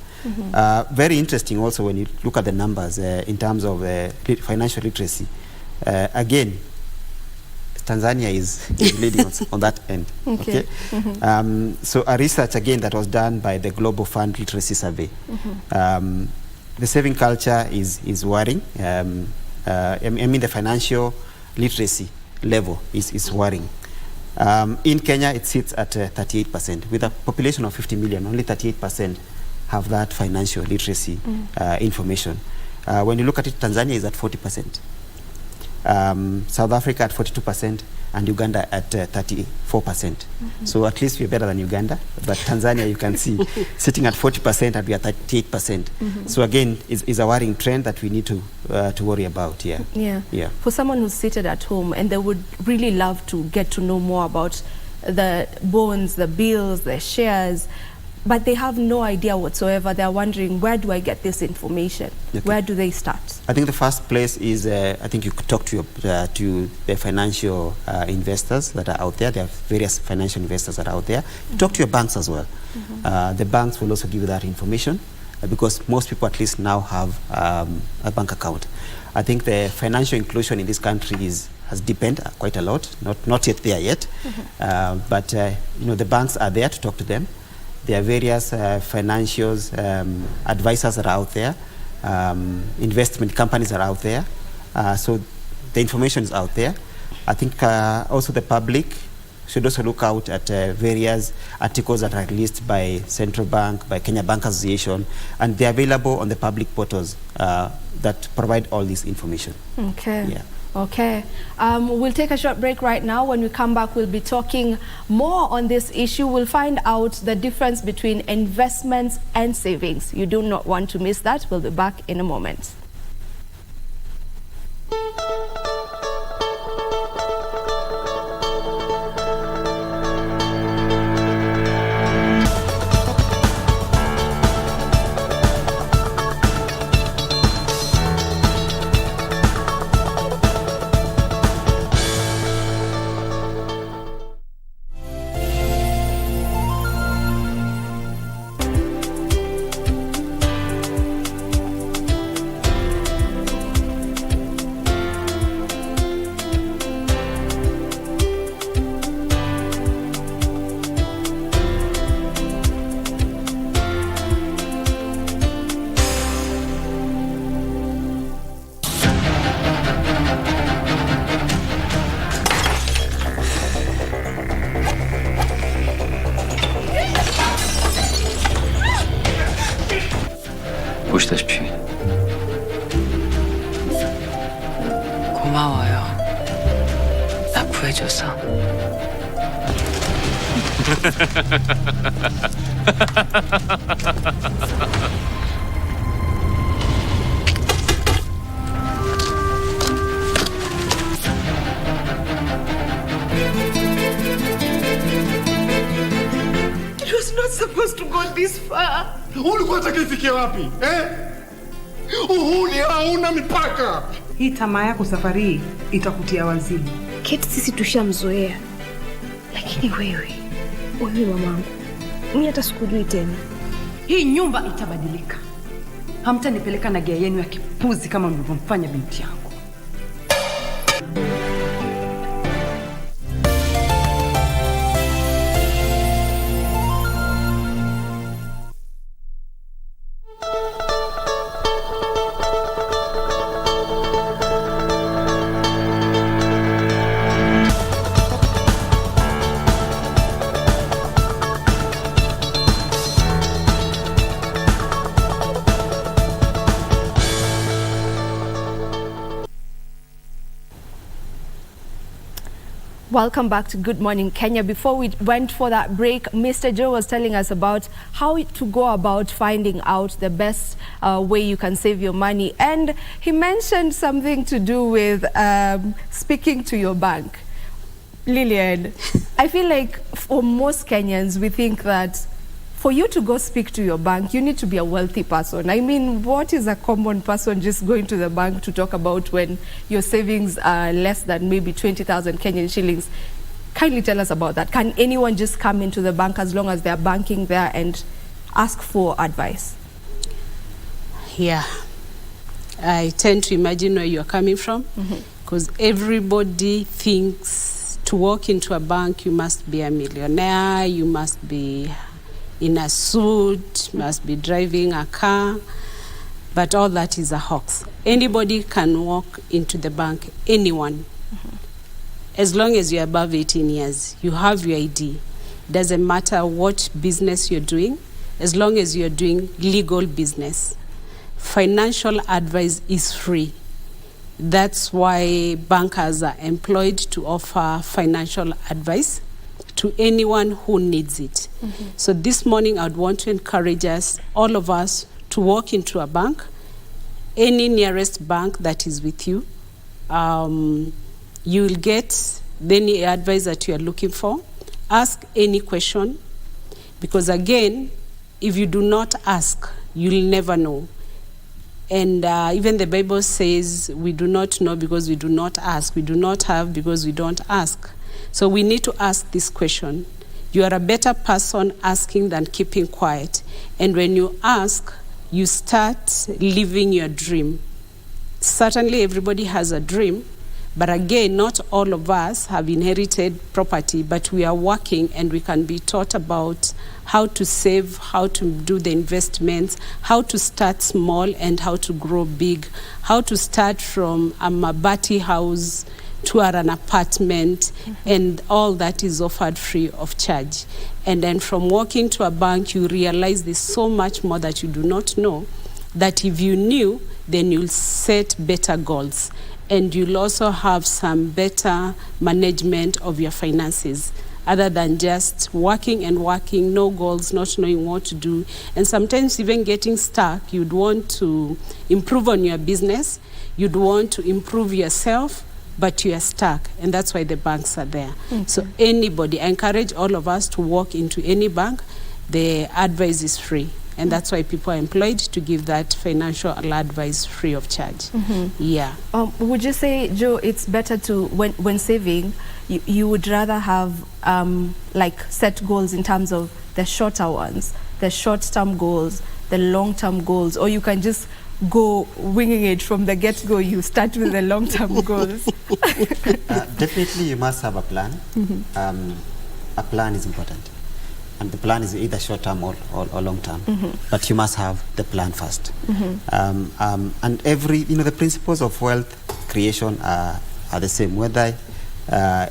Very interesting also when you look at the numbers in terms of financial literacy. Again, Tanzania is leading on that end. Okay. So a research again that was done by the Global Fund Literacy Survey. The saving culture is worrying. I mean the financial literacy level is worrying. In Kenya, it sits at 38%. With a population of 50 million, only 38% have that financial literacy information. When you look at it, Tanzania is at 40%. South Africa at 42%, and Uganda at 34%. So at least we're better than Uganda. But Tanzania, you can see, sitting at 40% and we are 38%. So again, it's a worrying trend that we need to worry about. Yeah. For someone who's seated at home and they would really love to get to know more about the bonds, the bills, the shares, but they have no idea whatsoever. They're wondering, where do I get this information? Okay. Where do they start? I think the first place is, I think you could talk to the financial investors that are out there. There are various financial investors that are out there. Talk to your banks as well. The banks will also give you that information because most people at least now have a bank account. I think the financial inclusion in this country has deepened quite a lot. Not yet there yet, but the banks are there to talk to them. There are various financial advisors that are out there, investment companies are out there. So the information is out there. I think also the public should also look out at various articles that are released by Central Bank, by Kenya Bank Association, and they're available on the public portals that provide all this information. Okay. Yeah. Okay. We'll take a short break right now. When we come back, we'll be talking more on this issue. We'll find out the difference between investments and savings. You do not want to miss that. We'll be back in a moment. 보시다시피 고마워요. 나 구해줘서. It was not supposed to go this far. Ulikuwa unataka ifike wapi? Uhuni hauna mipaka. Hii tamaa yako safari hii itakutia wazimu. Kate, sisi tushamzoea. Lakini wewe mamangu, mimi hata sikujui tena. Hii nyumba itabadilika. Hamtanipeleka na gia yenu ya kipuzi kama mlivyomfanya binti yangu. Welcome back to Good Morning Kenya. Before we went for that break, Mr. Joe was telling us about how to go about finding out the best way you can save your money. And he mentioned something to do with speaking to your bank. Lillian, I feel like for most Kenyans, we think that for you to go speak to your bank, you need to be a wealthy person. I mean, what is a common person just going to the bank to talk about when your savings are less than maybe 20,000 Kenyan shillings? Kindly tell us about that. Can anyone just come into the bank as long as they're banking there and ask for advice? Yeah. I tend to imagine where you're coming from, because everybody thinks to walk into a bank, you must be a millionaire, you must be in a suit, must be driving a car, but all that is a hoax. Anybody can walk into the bank, anyone. As long as you're above 18 years, you have your ID. Doesn't matter what business you're doing, as long as you're doing legal business. Financial advice is free. That's why bankers are employed to offer financial advice to anyone who needs it. So this morning I would want to encourage us, all of us, to walk into a bank, any nearest bank that is with you. You will get any advice that you are looking for. Ask any question, because again, if you do not ask, you'll never know. And even the Bible says we do not know because we do not ask. We do not have because we don't ask. So we need to ask this question. You are a better person asking than keeping quiet. And when you ask, you start living your dream. Certainly everybody has a dream, but again, not all of us have inherited property, but we are working and we can be taught about how to save, how to do the investments, how to start small and how to grow big, how to start from a mabati house to an apartment, and all that is offered free of charge. And then from walking to a bank, you realize there's so much more that you do not know, that if you knew, then you'll set better goals. And you'll also have some better management of your finances, other than just working and working, no goals, not knowing what to do. And sometimes even getting stuck, you'd want to improve on your business, you'd want to improve yourself, but you are stuck, and that's why the banks are there. So anybody, I encourage all of us to walk into any bank. The advice is free. And that's why people are employed to give that financial advice free of charge. Yeah. Would you say, Joe, it's better to, when saving, you would rather have like set goals in terms of the shorter ones, the short-term goals, the long-term goals, or you can just go winging it from the get-go, you start with the long-term goals? Definitely you must have a plan. A plan is important. And the plan is either short-term or long-term, but you must have the plan first. And the principles of wealth creation are the same, whether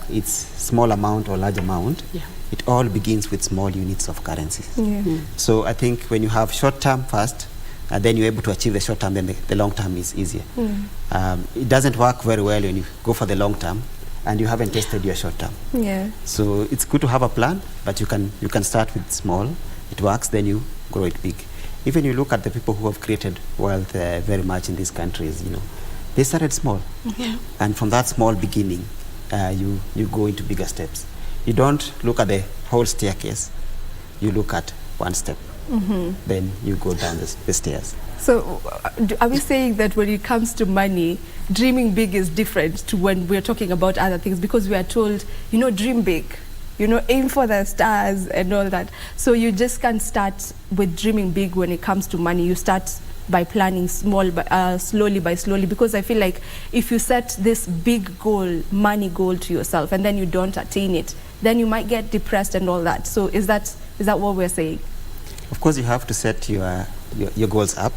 it's small amount or large amount. It all begins with small units of currency. So I think when you have short-term first, then you're able to achieve the short-term, then the long-term is easier. It doesn't work very well when you go for the long-term and you haven't tested your short term. So it's good to have a plan, but you can start with small. It works, then you grow it big. Even you look at the people who have created wealth very much in these countries, they started small. And from that small beginning, you go into bigger steps. You don't look at the whole staircase, you look at one step. Then you go down the stairs. So are we saying that when it comes to money, dreaming big is different to when we're talking about other things? Because we are told, dream big, aim for the stars and all that. So you just can't start with dreaming big when it comes to money. You start by planning slowly by slowly, because I feel like if you set this big goal, money goal to yourself, and then you don't attain it, then you might get depressed and all that. So is that what we're saying? Of course, you have to set your goals up.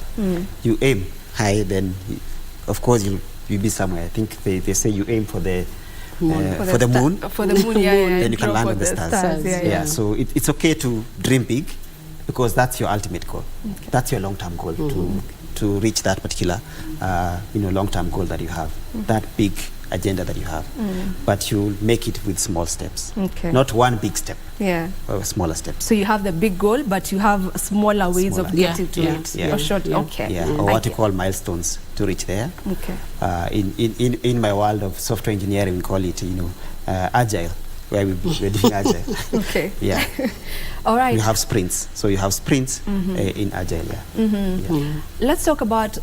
You aim high, then of course you'll be somewhere. I think they say you aim for the moon. For the moon, then you can land on the stars. So it's okay to dream big, because that's your ultimate goal. That's your long-term goal, to reach that particular long-term goal that you have, that big agenda that you have. But you make it with small steps, not one big step. Or smaller steps. So you have the big goal, but you have smaller ways of getting to it. Or short, or what you call milestones to reach there. In my world of software engineering, we call it agile, where we're doing agile. All right. You have sprints. So you have sprints in agile. Let's talk about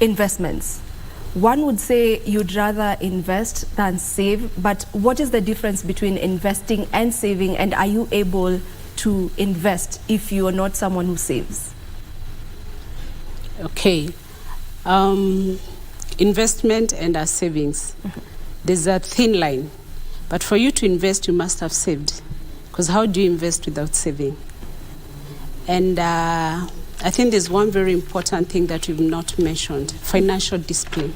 investments. One would say you'd rather invest than save, but what is the difference between investing and saving, and are you able to invest if you are not someone who saves? Okay. Investment and savings. There's a thin line, but for you to invest, you must have saved, because how do you invest without saving? And I think there's one very important thing that we've not mentioned: financial discipline.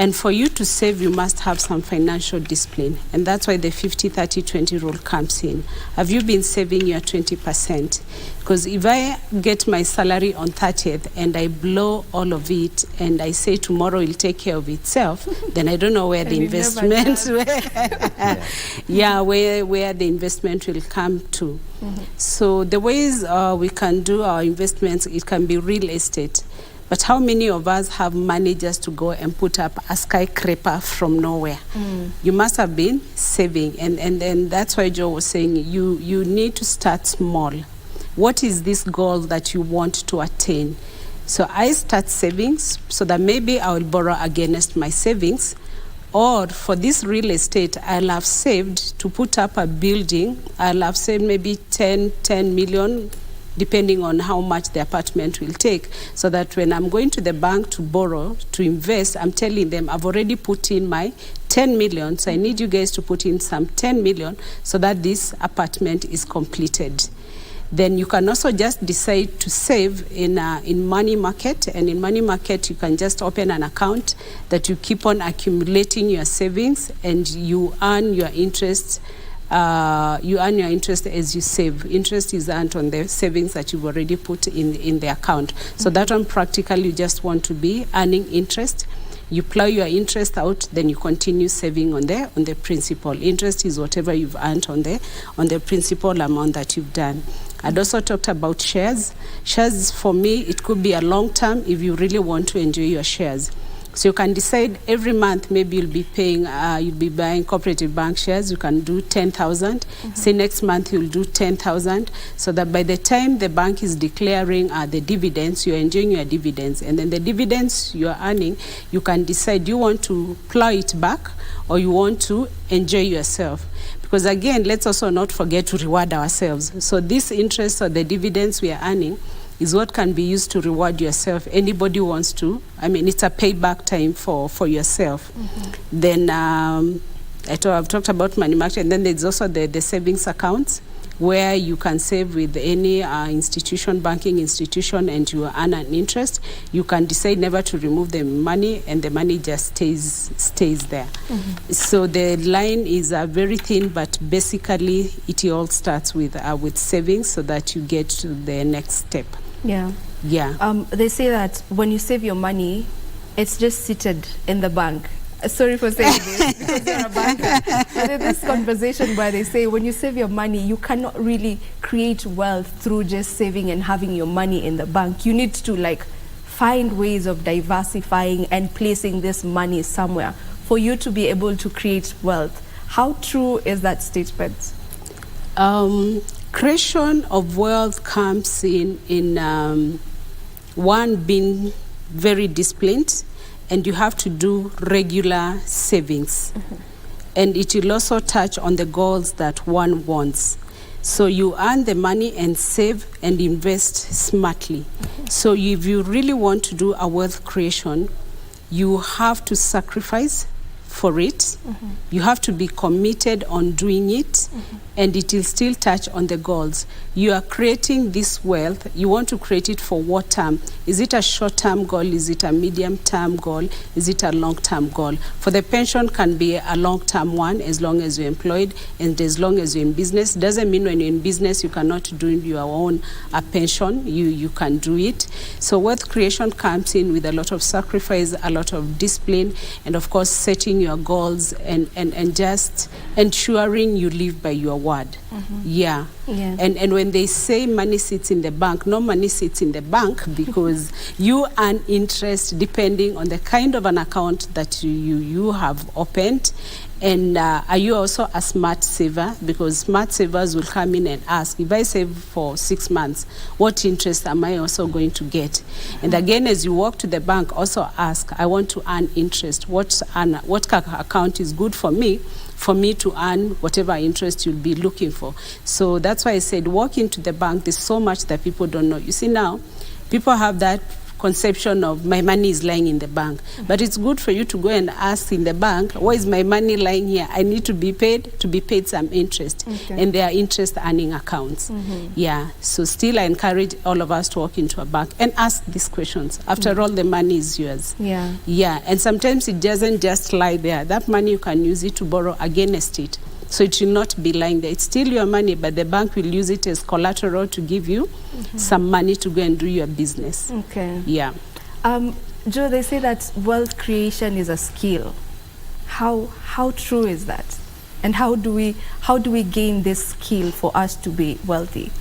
And for you to save, you must have some financial discipline. And that's why the 50-30-20 rule comes in. Have you been saving your 20%? Because if I get my salary on 30th and I blow all of it and I say tomorrow it'll take care of itself, then I don't know where the investment where the investment will come to. So the ways we can do our investments, it can be real estate. But how many of us have money just to go and put up a skyscraper from nowhere? You must have been saving. And that's why Joe was saying you need to start small. What is this goal that you want to attain? So I start savings so that maybe I will borrow against my savings. Or for this real estate, I'll have saved to put up a building. I'll have saved maybe 10 million, depending on how much the apartment will take, so that when I'm going to the bank to borrow, to invest, I'm telling them I've already put in my 10 million, so I need you guys to put in some 10 million so that this apartment is completed. Then you can also just decide to save in money market, and in money market you can just open an account that you keep on accumulating your savings, and you earn your interest. You earn your interest as you save. Interest is earned on the savings that you've already put in the account. So that one practically you just want to be earning interest. You plow your interest out, then you continue saving on the principal. Interest is whatever you've earned on the principal amount that you've done. I'd also talked about shares. Shares, for me, it could be a long term if you really want to enjoy your shares. So you can decide every month, maybe you'll be paying, you'll be buying cooperative bank shares. You can do 10,000. Say next month you'll do 10,000, so that by the time the bank is declaring the dividends, you're enjoying your dividends. And then the dividends you're earning, you can decide, do you want to plow it back or you want to enjoy yourself? Because again, let's also not forget to reward ourselves. So this interest or the dividends we are earning is what can be used to reward yourself. Anybody wants to, I mean, it's a payback time for yourself. Then I've talked about money market, and then there's also the savings accounts where you can save with any banking institution, and you earn an interest. You can decide never to remove the money, and the money just stays there. So the line is very thin, but basically it all starts with savings so that you get to the next step. Yeah. They say that when you save your money, it's just seated in the bank. Sorry for saying this, because you're a banker. But there's this conversation where they say when you save your money, you cannot really create wealth through just saving and having your money in the bank. You need to find ways of diversifying and placing this money somewhere for you to be able to create wealth. How true is that statement? Creation of wealth comes in one, being very disciplined, and you have to do regular savings. And it will also touch on the goals that one wants. So you earn the money and save and invest smartly. So if you really want to do a wealth creation, you have to sacrifice for it. You have to be committed on doing it, and it will still touch on the goals. You are creating this wealth. You want to create it for what term? Is it a short-term goal? Is it a medium-term goal? Is it a long-term goal? For the pension can be a long-term one as long as you're employed and as long as you're in business. Doesn't mean when you're in business you cannot do your own pension. You can do it. So wealth creation comes in with a lot of sacrifice, a lot of discipline, and of course setting your goals and just ensuring you live by your word. And when they say money sits in the bank, no money sits in the bank, because you earn interest depending on the kind of an account that you have opened. And are you also a smart saver? Because smart savers will come in and ask, if I save for 6 months, what interest am I also going to get? And again, as you walk to the bank, also ask, I want to earn interest. What account is good for me to earn whatever interest you'll be looking for? So that's why I said, walk into the bank. There's so much that people don't know. You see now, people have that conception of my money is lying in the bank. But it's good for you to go and ask in the bank, why is my money lying here? I need to be paid some interest. Okay. And there are interest earning accounts. Yeah, so still I encourage all of us to walk into a bank and ask these questions. After all, the money is yours. Yeah. Yeah, and sometimes it doesn't just lie there. That money you can use it to borrow against it. So it will not be lying there. It's still your money, but the bank will use it as collateral to give you some money to go and do your business. Okay. Yeah. Joe, they say that wealth creation is a skill. How true is that? And how do we gain this skill for us to be wealthy?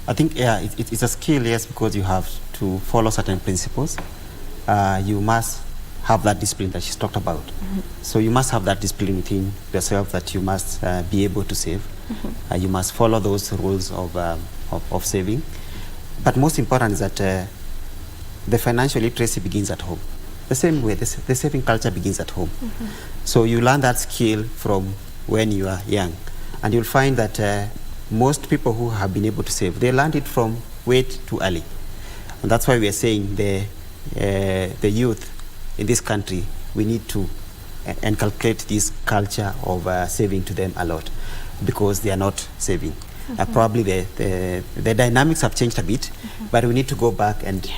I think, yeah, it's a skill, yes, because you have to follow certain principles. You must have that discipline that she's talked about. So you must have that discipline within yourself that you must be able to save. You must follow those rules of saving. But most important is that the financial literacy begins at home. The same way, the saving culture begins at home. So you learn that skill from when you are young. And you'll find that most people who have been able to save, they learned it from way too early. And that's why we are saying the youth in this country, we need to inculcate this culture of saving to them a lot, because they are not saving. Probably the dynamics have changed a bit, but we need to go back and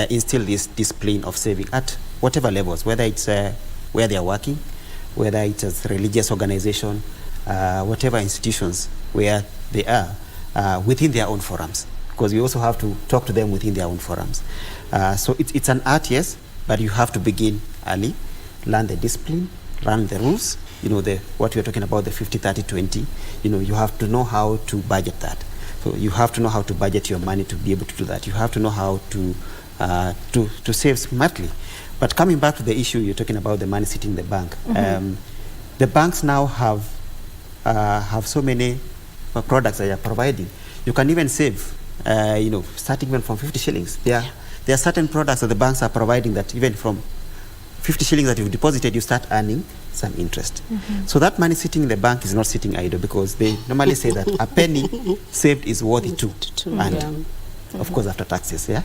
instill this discipline of saving at whatever levels, whether it's where they are working, whether it's a religious organization, whatever institutions where they are, within their own forums, because we also have to talk to them within their own forums. So it's an art, yes, but you have to begin early, learn the discipline, learn the rules. You know, what we're talking about, the 50-30-20, you know, you have to know how to budget that. So you have to know how to budget your money to be able to do that. You have to know how to save smartly. But coming back to the issue, you're talking about the money sitting in the bank. The banks now have so many products that they are providing. You can even save, you know, starting even from 50 shillings. There are certain products that the banks are providing that even from 50 shillings that you've deposited, you start earning some interest. So that money sitting in the bank is not sitting idle, because they normally say that a penny saved is worth two. And of course, after taxes, yeah?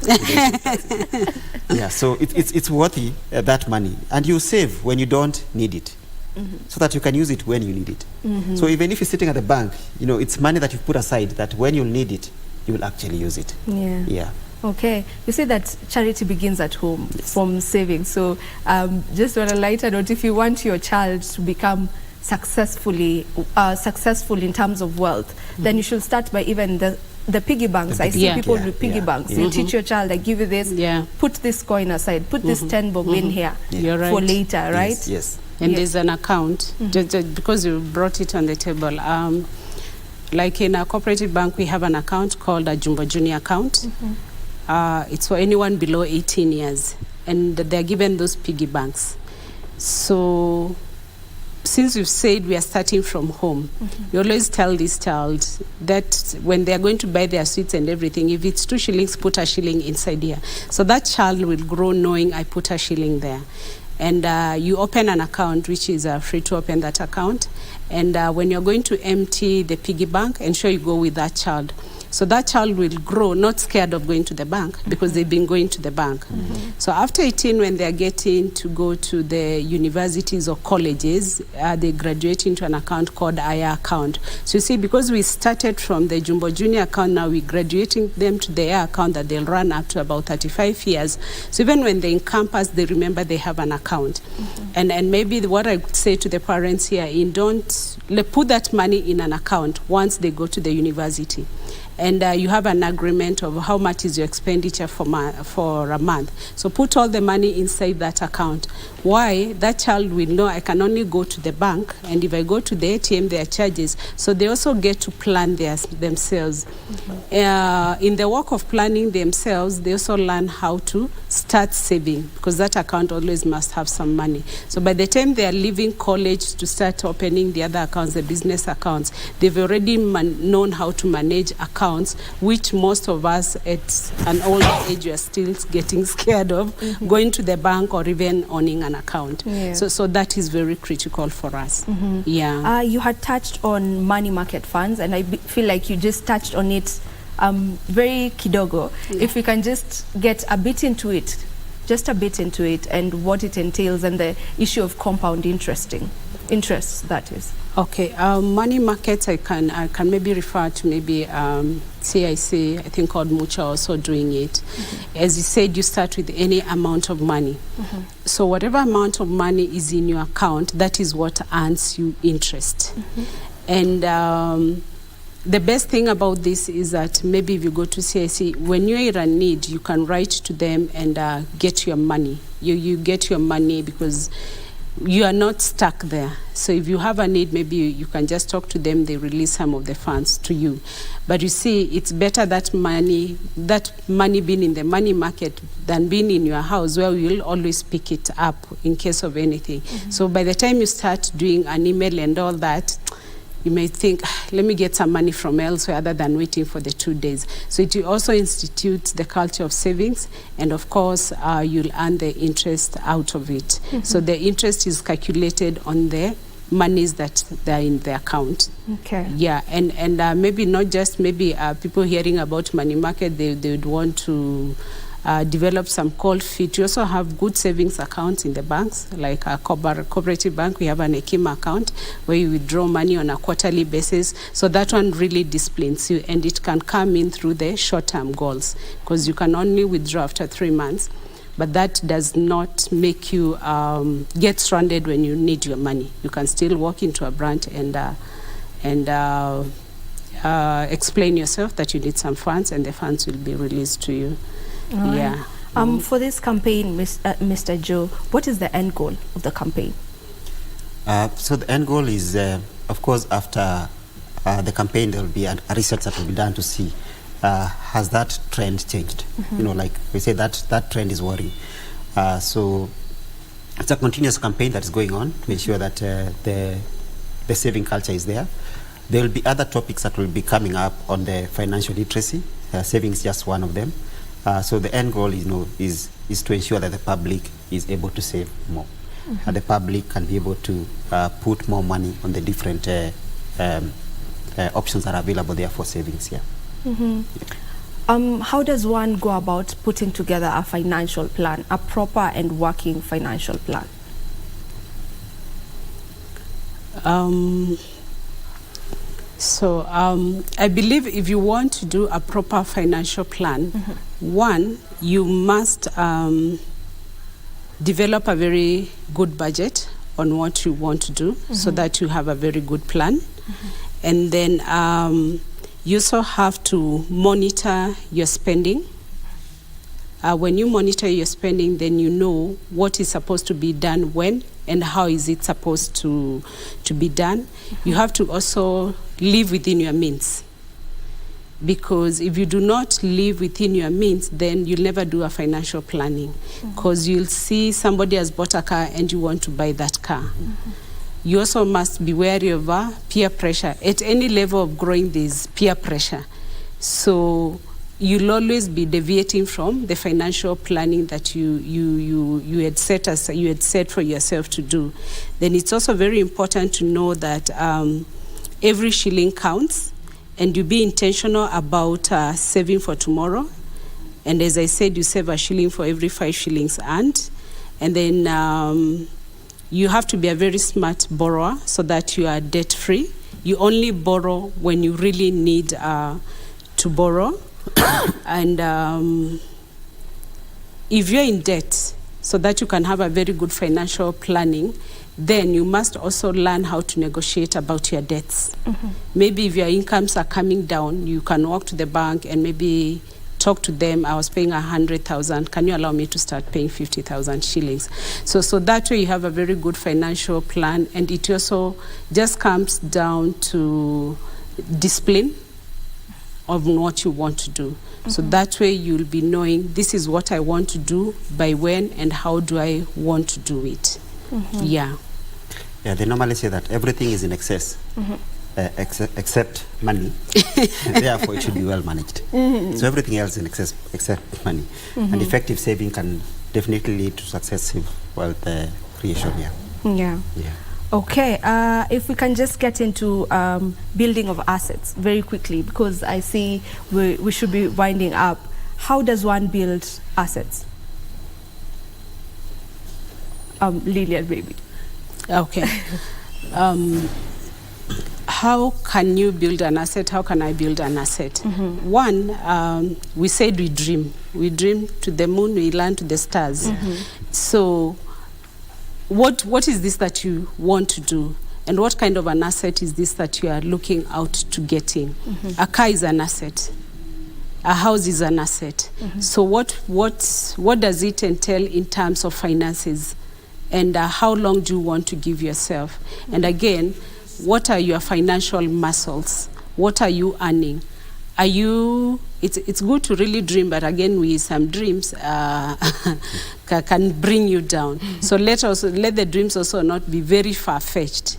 Yeah, so it's worthy, that money. And you save when you don't need it, so that you can use it when you need it. So even if you're sitting at the bank, you know, it's money that you put aside that when you'll need it, you will actually use it. Yeah. Okay, you say that charity begins at home, from saving. So just on a lighter note, if you want your child to become successful in terms of wealth, then you should start by even the piggy banks. I see people with piggy banks. You teach your child, I give you this, put this coin aside, put this 10 bob in here for later, right? Yes. And there's an account, just because you brought it on the table. Like in a cooperative bank, we have an account called a Jumbo Junior account. It's for anyone below 18 years, and they're given those piggy banks. So since we've said we are starting from home, we always tell this child that when they're going to buy their sweets and everything, if it's 2 shillings, put a shilling inside here. So that child will grow knowing I put a shilling there. And you open an account, which is free to open that account. And when you're going to empty the piggy bank, ensure you go with that child. So that child will grow not scared of going to the bank, because they've been going to the bank. So after 18, when they're getting to go to the universities or colleges, they graduate into an account called IR account. So you see, because we started from the Jumbo Junior account, now we're graduating them to the IR account that they'll run up to about 35 years. So even when they're in campus, they remember they have an account. And maybe what I would say to the parents here, don't put that money in an account once they go to the university. And you have an agreement of how much is your expenditure for a month. So put all the money inside that account. Why? That child will know I can only go to the bank, and if I go to the ATM, there are charges. So they also get to plan themselves. In the work of planning themselves, they also learn how to start saving, because that account always must have some money. So by the time they are leaving college to start opening the other accounts, the business accounts, they've already known how to manage accounts, which most of us at an older age, we are still getting scared of going to the bank or even owning an account. So that is very critical for us. You had touched on money market funds, and I feel like you just touched on it very kidogo. If we can just get a bit into it, and what it entails, and the issue of compound interests, that is. Okay, money markets, I can maybe refer to maybe CIC, I think called Mucha also doing it. As you said, you start with any amount of money. So whatever amount of money is in your account, that is what earns you interest. And the best thing about this is that maybe if you go to CIC, when you're in a need, you can write to them and get your money. You get your money because you are not stuck there. So if you have a need, maybe you can just talk to them, they release some of the funds to you. But you see, it's better that money being in the money market than being in your house, where you'll always pick it up in case of anything. So by the time you start doing an email and all that, you may think, let me get some money from elsewhere other than waiting for the 2 days. So it also institutes the culture of savings, and of course, you'll earn the interest out of it. So the interest is calculated on the monies that they're in the account. Okay. Yeah, and maybe not just people hearing about money market, they would want to develop some cold feet. We also have good savings accounts in the banks, like a cooperative bank. We have an Ekima account where you withdraw money on a quarterly basis. So that one really disciplines you, and it can come in through the short-term goals, because you can only withdraw after 3 months. But that does not make you get stranded when you need your money. You can still walk into a branch and explain yourself that you need some funds, and the funds will be released to you. Right. Yeah. For this campaign, Mr. Joe, what is the end goal of the campaign? So the end goal is, of course, after the campaign, there will be a research that will be done to see has that trend changed. You know, like we say, that trend is worrying. So it's a continuous campaign that is going on to ensure that the saving culture is there. There will be other topics that will be coming up on the financial literacy. Savings is just one of them. So the end goal, is to ensure that the public is able to save more. The public can be able to put more money on the different options that are available there for savings. Yeah. How does one go about putting together a financial plan, a proper and working financial plan? I believe if you want to do a proper financial plan, one, you must develop a very good budget on what you want to do, so that you have a very good plan. And then you also have to monitor your spending. When you monitor your spending, then you know what is supposed to be done when and how is it supposed to be done. You have to also live within your means, because if you do not live within your means, then you'll never do a financial planning, because you'll see somebody has bought a car and you want to buy that car. You also must be wary of peer pressure. At any level of growing, there's peer pressure. So you'll always be deviating from the financial planning that you had set for yourself to do. Then it's also very important to know that every shilling counts, and you be intentional about saving for tomorrow. And as I said, you save a shilling for every 5 shillings earned. And then you have to be a very smart borrower so that you are debt-free. You only borrow when you really need to borrow. And if you're in debt, so that you can have a very good financial planning, then you must also learn how to negotiate about your debts. Maybe if your incomes are coming down, you can walk to the bank and maybe talk to them. I was paying 100,000. Can you allow me to start paying 50,000 shillings? So that way you have a very good financial plan, and it also just comes down to discipline of what you want to do. So that way you'll be knowing, this is what I want to do, by when, and how do I want to do it. Yeah. Yeah, they normally say that everything is in excess, except money. Therefore, it should be well managed. So everything else in excess except money. And effective saving can definitely lead to successive wealth creation. Yeah. Okay, if we can just get into building of assets very quickly, because I see we should be winding up. How does one build assets? Lillian, maybe. Okay. How can you build an asset? How can I build an asset? One, we said we dream. We dream to the moon, we land to the stars. So what is this that you want to do? And what kind of an asset is this that you are looking out to getting? A car is an asset. A house is an asset. So what does it entail in terms of finances? And how long do you want to give yourself? And again, what are your financial muscles? What are you earning? Are you, it's good to really dream, but again, with some dreams can bring you down. So let the dreams also not be very far-fetched.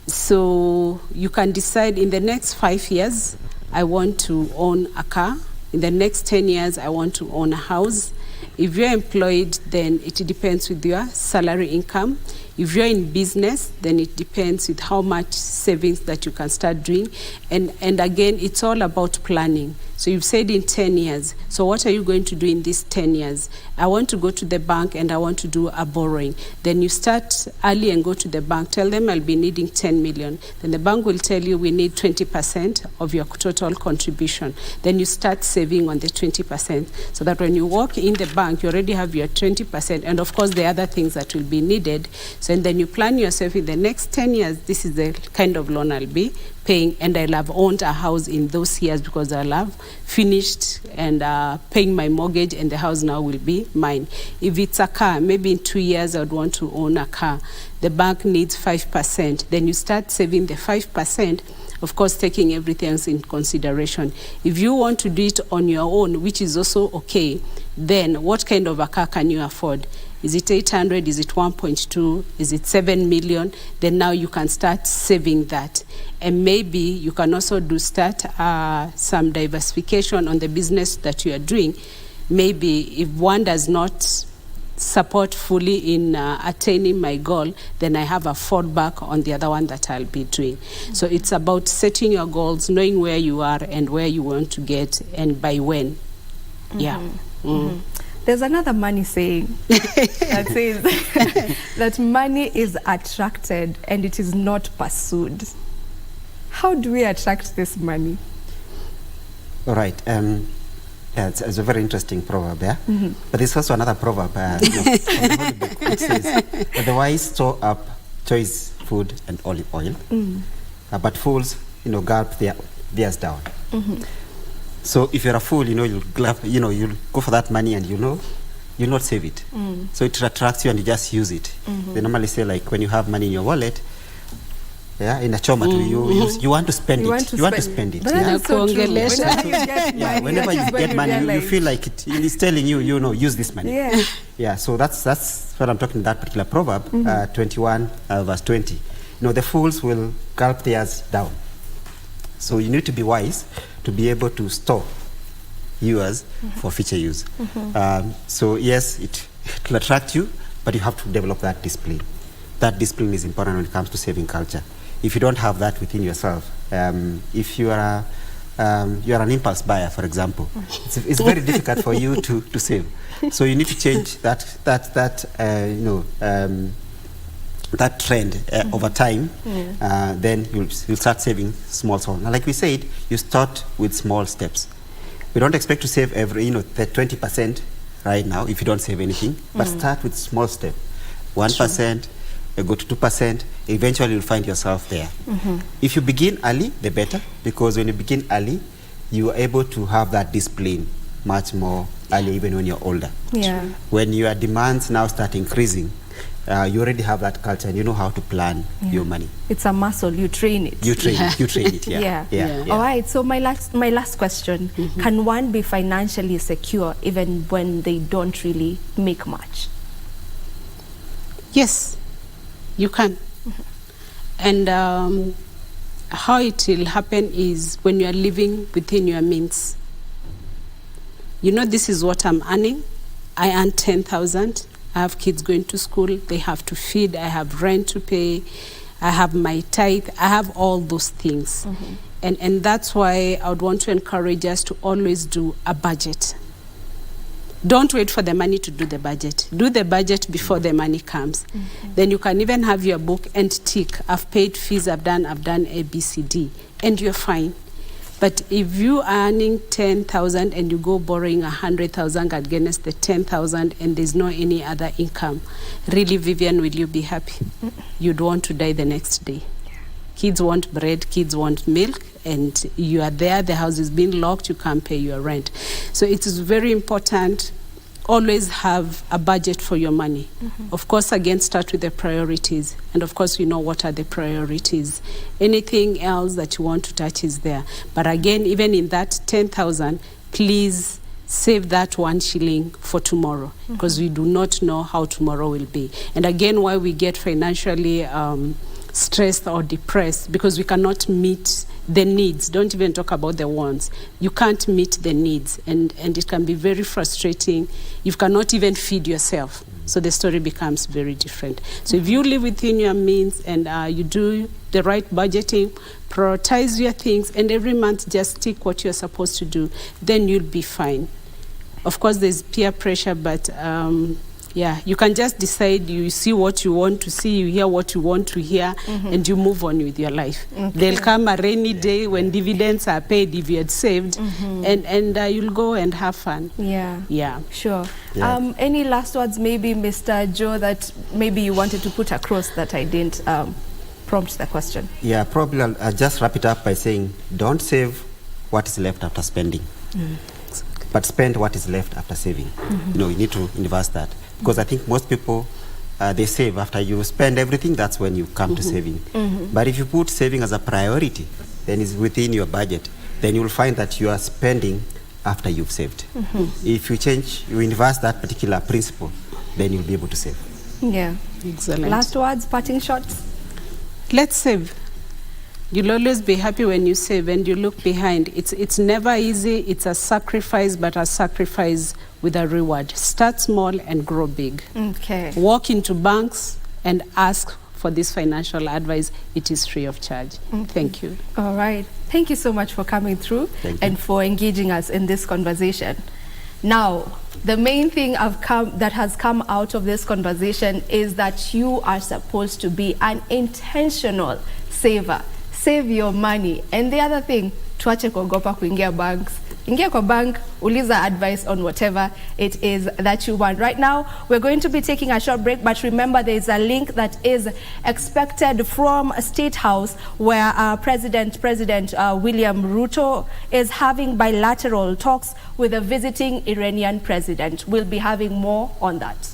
So you can decide in the next 5 years, I want to own a car. In the next 10 years, I want to own a house. If you're employed, then it depends with your salary income. If you're in business, then it depends with how much savings that you can start doing. And again, it's all about planning. So you've said in 10 years. So what are you going to do in these 10 years? I want to go to the bank and I want to do a borrowing. Then you start early and go to the bank. Tell them I'll be needing 10 million. Then the bank will tell you we need 20% of your total contribution. Then you start saving on the 20%. So that when you walk in the bank, you already have your 20%. And of course, the other things that will be needed. So and then you plan yourself in the next 10 years, this is the kind of loan I'll be paying, and I'll have owned a house in those years because I'll have finished and paying my mortgage, and the house now will be mine. If it's a car, maybe in 2 years I would want to own a car. The bank needs 5%. Then you start saving the 5%, of course, taking everything else in consideration. If you want to do it on your own, which is also okay, then what kind of a car can you afford? Is it 800? Is it 1.2? Is it 7 million? Then now you can start saving that. And maybe you can also start some diversification on the business that you are doing. Maybe if one does not support fully in attaining my goal, then I have a fallback on the other one that I'll be doing. So it's about setting your goals, knowing where you are and where you want to get and by when. Yeah. There's another money saying that says that money is attracted and it is not pursued. How do we attract this money? All right. Yeah, it's a very interesting proverb, yeah? But there's also another proverb from the Holy Book which says, the wise store up choice food and olive oil, but fools, gulp theirs down. So if you're a fool, you'll go for that money and you'll not save it. So it attracts you and you just use it. They normally say, like, when you have money in your wallet, yeah, in a choma, you want to spend it. You want to spend it. Yeah. So Whenever you get money, you feel like it's telling you, use this money. Yeah. Yeah. So that's what I'm talking in that particular proverb, 21 verse 20. The fools will gulp theirs down. So you need to be wise to be able to store yours for future use. So yes, it will attract you, but you have to develop that discipline. That discipline is important when it comes to saving culture. If you don't have that within yourself, if you are an impulse buyer, for example, it's very difficult for you to save. So you need to change that trend over time. Then you'll start saving small. Now, like we said, you start with small steps. We don't expect to save the 20% right now if you don't save anything, but start with small step. 1%, go to 2%, eventually you'll find yourself there. If you begin early, the better, because when you begin early, you are able to have that discipline much more early, even when you're older. Yeah. When your demands now start increasing, you already have that culture and you know how to plan your money. It's a muscle, you train it. You train it, yeah. All right, so my last question, can one be financially secure even when they don't really make much? Yes, you can. And how it will happen is when you are living within your means. This is what I'm earning. I earn 10,000. I have kids going to school, they have to feed, I have rent to pay, I have my tithe, I have all those things. And that's why I would want to encourage us to always do a budget. Don't wait for the money to do the budget. Do the budget before the money comes. Then you can even have your book and tick, I've paid fees, I've done A, B, C, D, and you're fine. But if you are earning 10,000 and you go borrowing 100,000 against the 10,000 and there's no any other income, really, Vivian, will you be happy? You'd want to die the next day. Kids want bread, kids want milk, and you are there, the house is being locked, you can't pay your rent. So it is very important, always have a budget for your money. Of course, again, start with the priorities. And of course, you know what are the priorities. Anything else that you want to touch is there. But again, even in that 10,000, please save that 1 shilling for tomorrow, because we do not know how tomorrow will be. And again, why we get financially stressed or depressed, because we cannot meet the needs. Don't even talk about the wants. You can't meet the needs, and it can be very frustrating. You cannot even feed yourself. So the story becomes very different. So if you live within your means and you do the right budgeting, prioritize your things, and every month just tick what you're supposed to do, then you'll be fine. Of course, there's peer pressure, but yeah, you can just decide, you see what you want to see, you hear what you want to hear, and you move on with your life. There'll come a rainy day when dividends are paid if you had saved, and you'll go and have fun. Yeah. Sure. Yeah. Any last words, maybe, Mr. Joe, that maybe you wanted to put across that I didn't prompt the question? Yeah, probably I'll just wrap it up by saying, don't save what is left after spending, but spend what is left after saving. You know, you need to invest that. Because I think most people, they save after you spend everything, that's when you come to saving. But if you put saving as a priority, then it's within your budget, then you'll find that you are spending after you've saved. If you change, you invest that particular principle, then you'll be able to save. Yeah. Excellent. Last words, parting shots? Let's save. You'll always be happy when you save and you look behind. It's never easy. It's a sacrifice, but a sacrifice with a reward. Start small and grow big. Okay. Walk into banks and ask for this financial advice. It is free of charge. Thank you. All right. Thank you so much for coming through and for engaging us in this conversation. Now, the main thing that has come out of this conversation is that you are supposed to be an intentional saver. Save your money. And the other thing, tuache kuogopa kuingia banks. Ingia kwa bank, uliza advice on whatever it is that you want. Right now, we're going to be taking a short break, but remember there is a link that is expected from State House where President William Ruto is having bilateral talks with a visiting Iranian president. We'll be having more on that.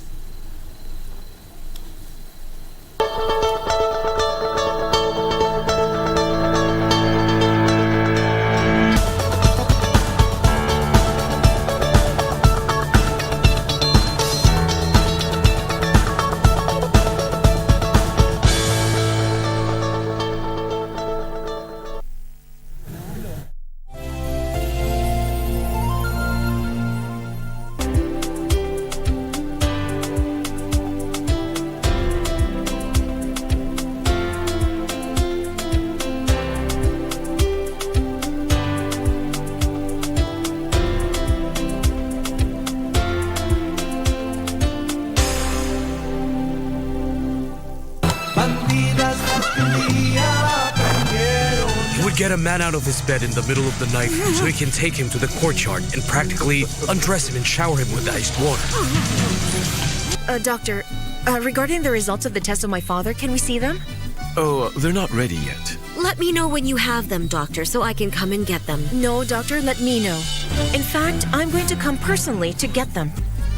Get a man out of his bed in the middle of the night so he can take him to the courtyard and practically undress him and shower him with iced water. Doctor, regarding the results of the test of my father, can we see them? Oh, they're not ready yet. Let me know when you have them, doctor, so I can come and get them. No, doctor, let me know. In fact, I'm going to come personally to get them.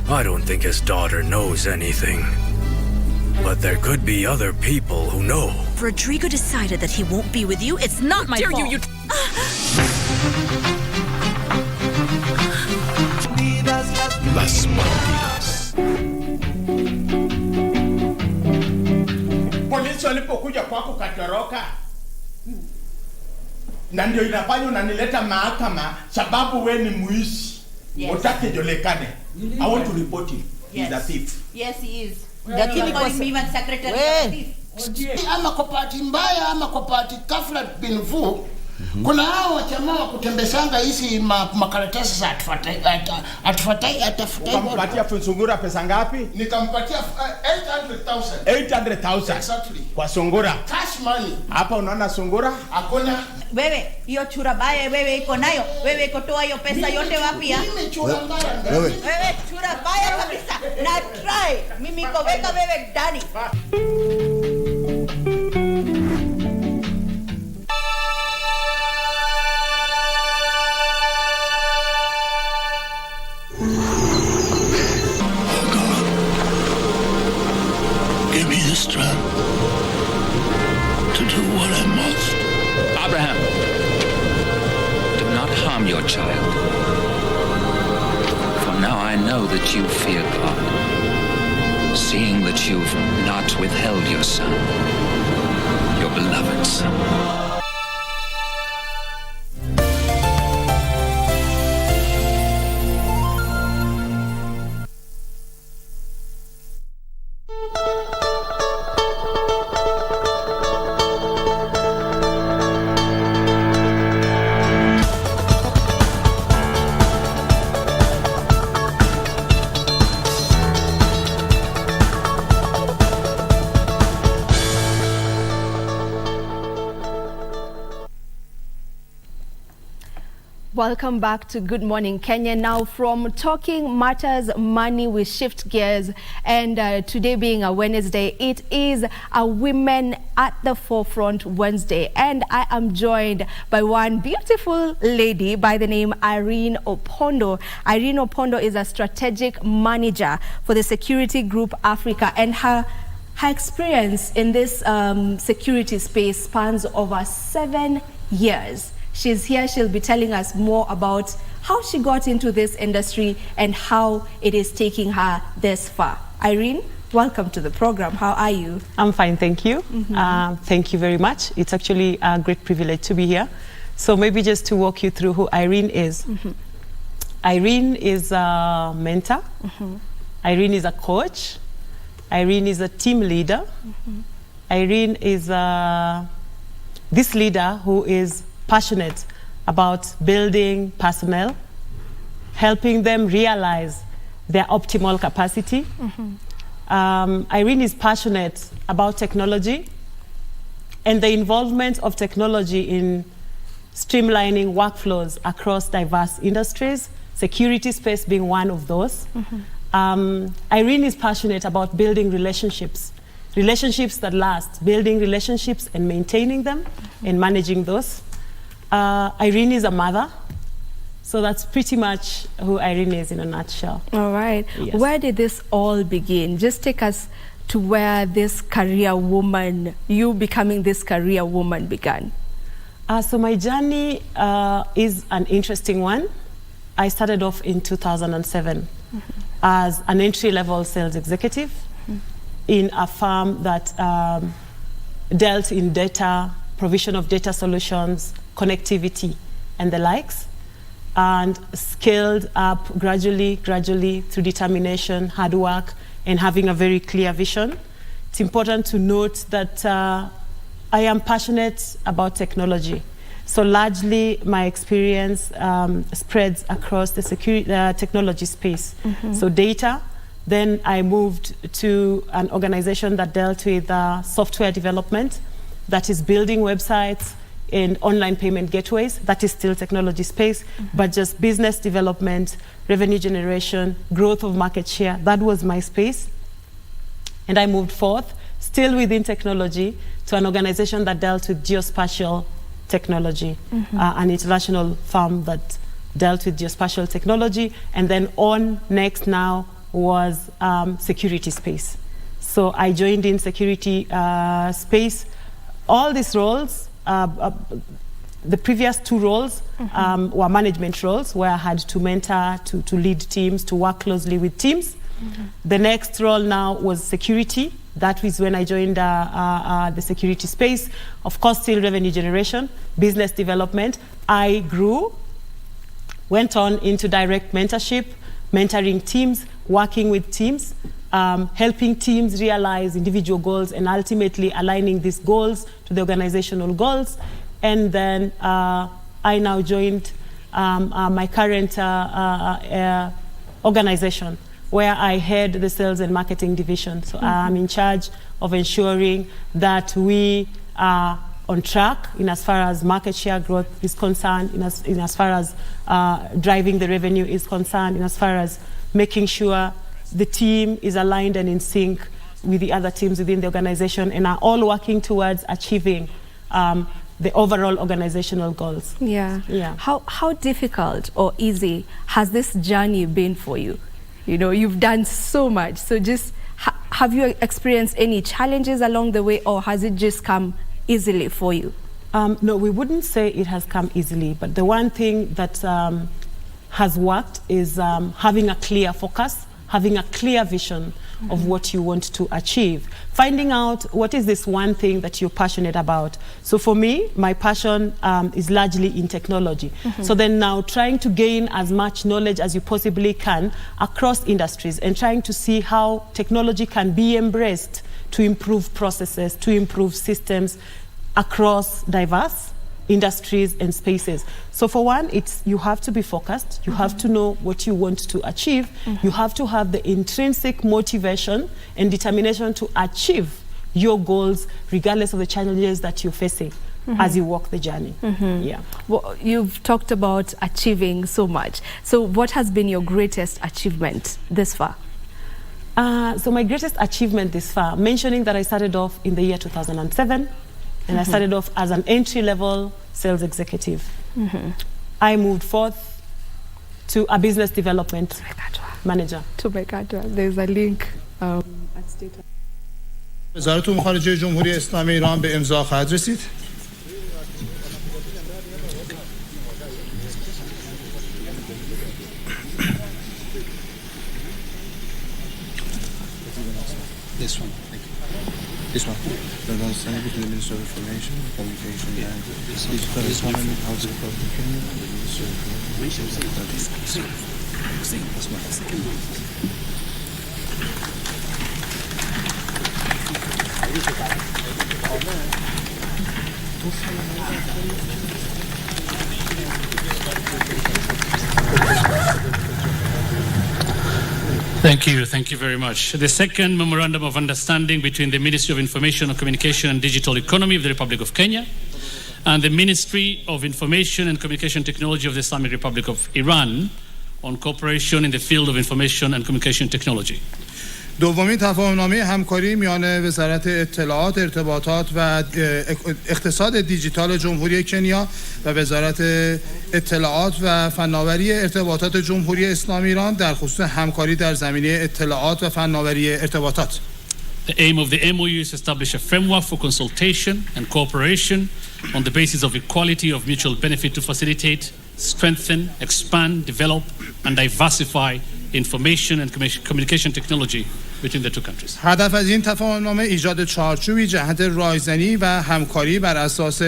I don't think his daughter knows anything. But there could be other people who know. Rodrigo decided that he won't be with you. It's not my fault. You Las Malditas. Polisi walipokuja kwako katoroka, na ndio inafanya unanileta mahakama sababu we ni muizi. Utake jolekane. I want to report him. He's a thief. Yes, he is. That's calling me even secretary of this. Ama kwa bahati mbaya ama kwa bahati ghafla bin vu, kuna hao wachamaa wa kutembesanga hizi makaratasi za atufatai. Ukampatia Sungura pesa ngapi? Nikampatia 800,000. 800,000. Exactly. Kwa Sungura. Cash money. Hapa unaona Sungura? Hakuna. Wewe, hiyo chura baya wewe iko nayo. Wewe iko toa hiyo pesa yote wapi ya? Mimi chura mbaya. Wewe chura baya kabisa. Na try. Mimi iko weka wewe ndani. Give me the strength to do what I must. Abraham, do not harm your child. For now I know that you fear God, seeing that you've not withheld your son, your beloved son. Welcome back to Good Morning Kenya. Now, from talking matters money, we shift gears, and today being a Wednesday, it is a Women at the Forefront Wednesday, and I am joined by one beautiful lady by the name Irene Opondo. Irene Opondo is a strategic manager for the Security Group Africa, and her experience in this security space spans over 7 years. She's here, she'll be telling us more about how she got into this industry and how it is taking her this far. Irene, welcome to the program. How are you? I'm fine, thank you. Thank you very much. It's actually a great privilege to be here. So maybe just to walk you through who Irene is. Irene is a mentor. Irene is a coach. Irene is a team leader. Irene is this leader who is passionate about building personnel, helping them realize their optimal capacity. Irene is passionate about technology and the involvement of technology in streamlining workflows across diverse industries, security space being one of those. Irene is passionate about building relationships that last, building relationships and maintaining them and managing those. Irene is a mother, so that's pretty much who Irene is in a nutshell. All right. Yes. Where did this all begin? Just take us to where this career woman, you becoming this career woman, began. So my journey is an interesting one. I started off in 2007 as an entry-level sales executive in a firm that dealt in data, provision of data solutions, connectivity, and the likes, and scaled up gradually through determination, hard work, and having a very clear vision. It's important to note that I am passionate about technology. So largely my experience spreads across the technology space. So data, then I moved to an organization that dealt with software development, that is building websites and online payment gateways. That is still technology space, but just business development, revenue generation, growth of market share. That was my space. And I moved forth, still within technology, to an organization that dealt with geospatial technology, an international firm that dealt with geospatial technology. And then on next now was security space. So I joined in security space. All these roles, the previous 2 roles were management roles where I had to mentor, to lead teams, to work closely with teams. The next role now was security. That was when I joined the security space. Of course, still revenue generation, business development. I grew, went on into direct mentorship, mentoring teams, working with teams, helping teams realize individual goals and ultimately aligning these goals to the organizational goals. And then I now joined my current organization, where I head the sales and marketing division. So I'm in charge of ensuring that we are on track in as far as market share growth is concerned, in as far as driving the revenue is concerned, in as far as making sure the team is aligned and in sync with the other teams within the organization and are all working towards achieving the overall organizational goals. Yeah. How difficult or easy has this journey been for you? You know, you've done so much. So just, have you experienced any challenges along the way, or has it just come easily for you? No, we wouldn't say it has come easily, but the one thing that has worked is having a clear focus, having a clear vision of what you want to achieve, finding out what is this one thing that you're passionate about. So for me, my passion is largely in technology. So then now trying to gain as much knowledge as you possibly can across industries and trying to see how technology can be embraced to improve processes, to improve systems across diverse industries and spaces. So for one, it's you have to be focused, you have to know what you want to achieve, you have to have the intrinsic motivation and determination to achieve your goals regardless of the challenges that you're facing as you walk the journey. Yeah. Well, you've talked about achieving so much. So what has been your greatest achievement this far? So my greatest achievement this far, mentioning that I started off in the year 2007, and I started off as an entry-level sales executive. I moved forth to a business development manager. There's a link at State. وزارت امور خارجه جمهوری اسلامی ایران به امضا خواهد رسید. This one. This one. The understanding between the Minister of Information, Communication and Digital Economy, Housing Public Kenya, and the Minister of Thank you very much. The second Memorandum of Understanding between the Ministry of Information and Communication and Digital Economy of the Republic of Kenya and the Ministry of Information and Communication Technology of the Islamic Republic of Iran on cooperation in the field of information and communication technology. دومین تفاهمنامه همکاری میان وزارت اطلاعات، ارتباطات و اقتصاد دیجیتال جمهوری کنیا و وزارت اطلاعات و فناوری ارتباطات جمهوری اسلامی ایران در خصوص همکاری در زمینه اطلاعات و فناوری ارتباطات. The aim of the MOU is to establish a framework for consultation and cooperation on the basis of equality of mutual benefit to facilitate, strengthen, expand, develop, and diversify information and communication technology between the two countries. هدف از این تفاهمنامه ایجاد چارچوبی جهت رایزنی و همکاری بر اساس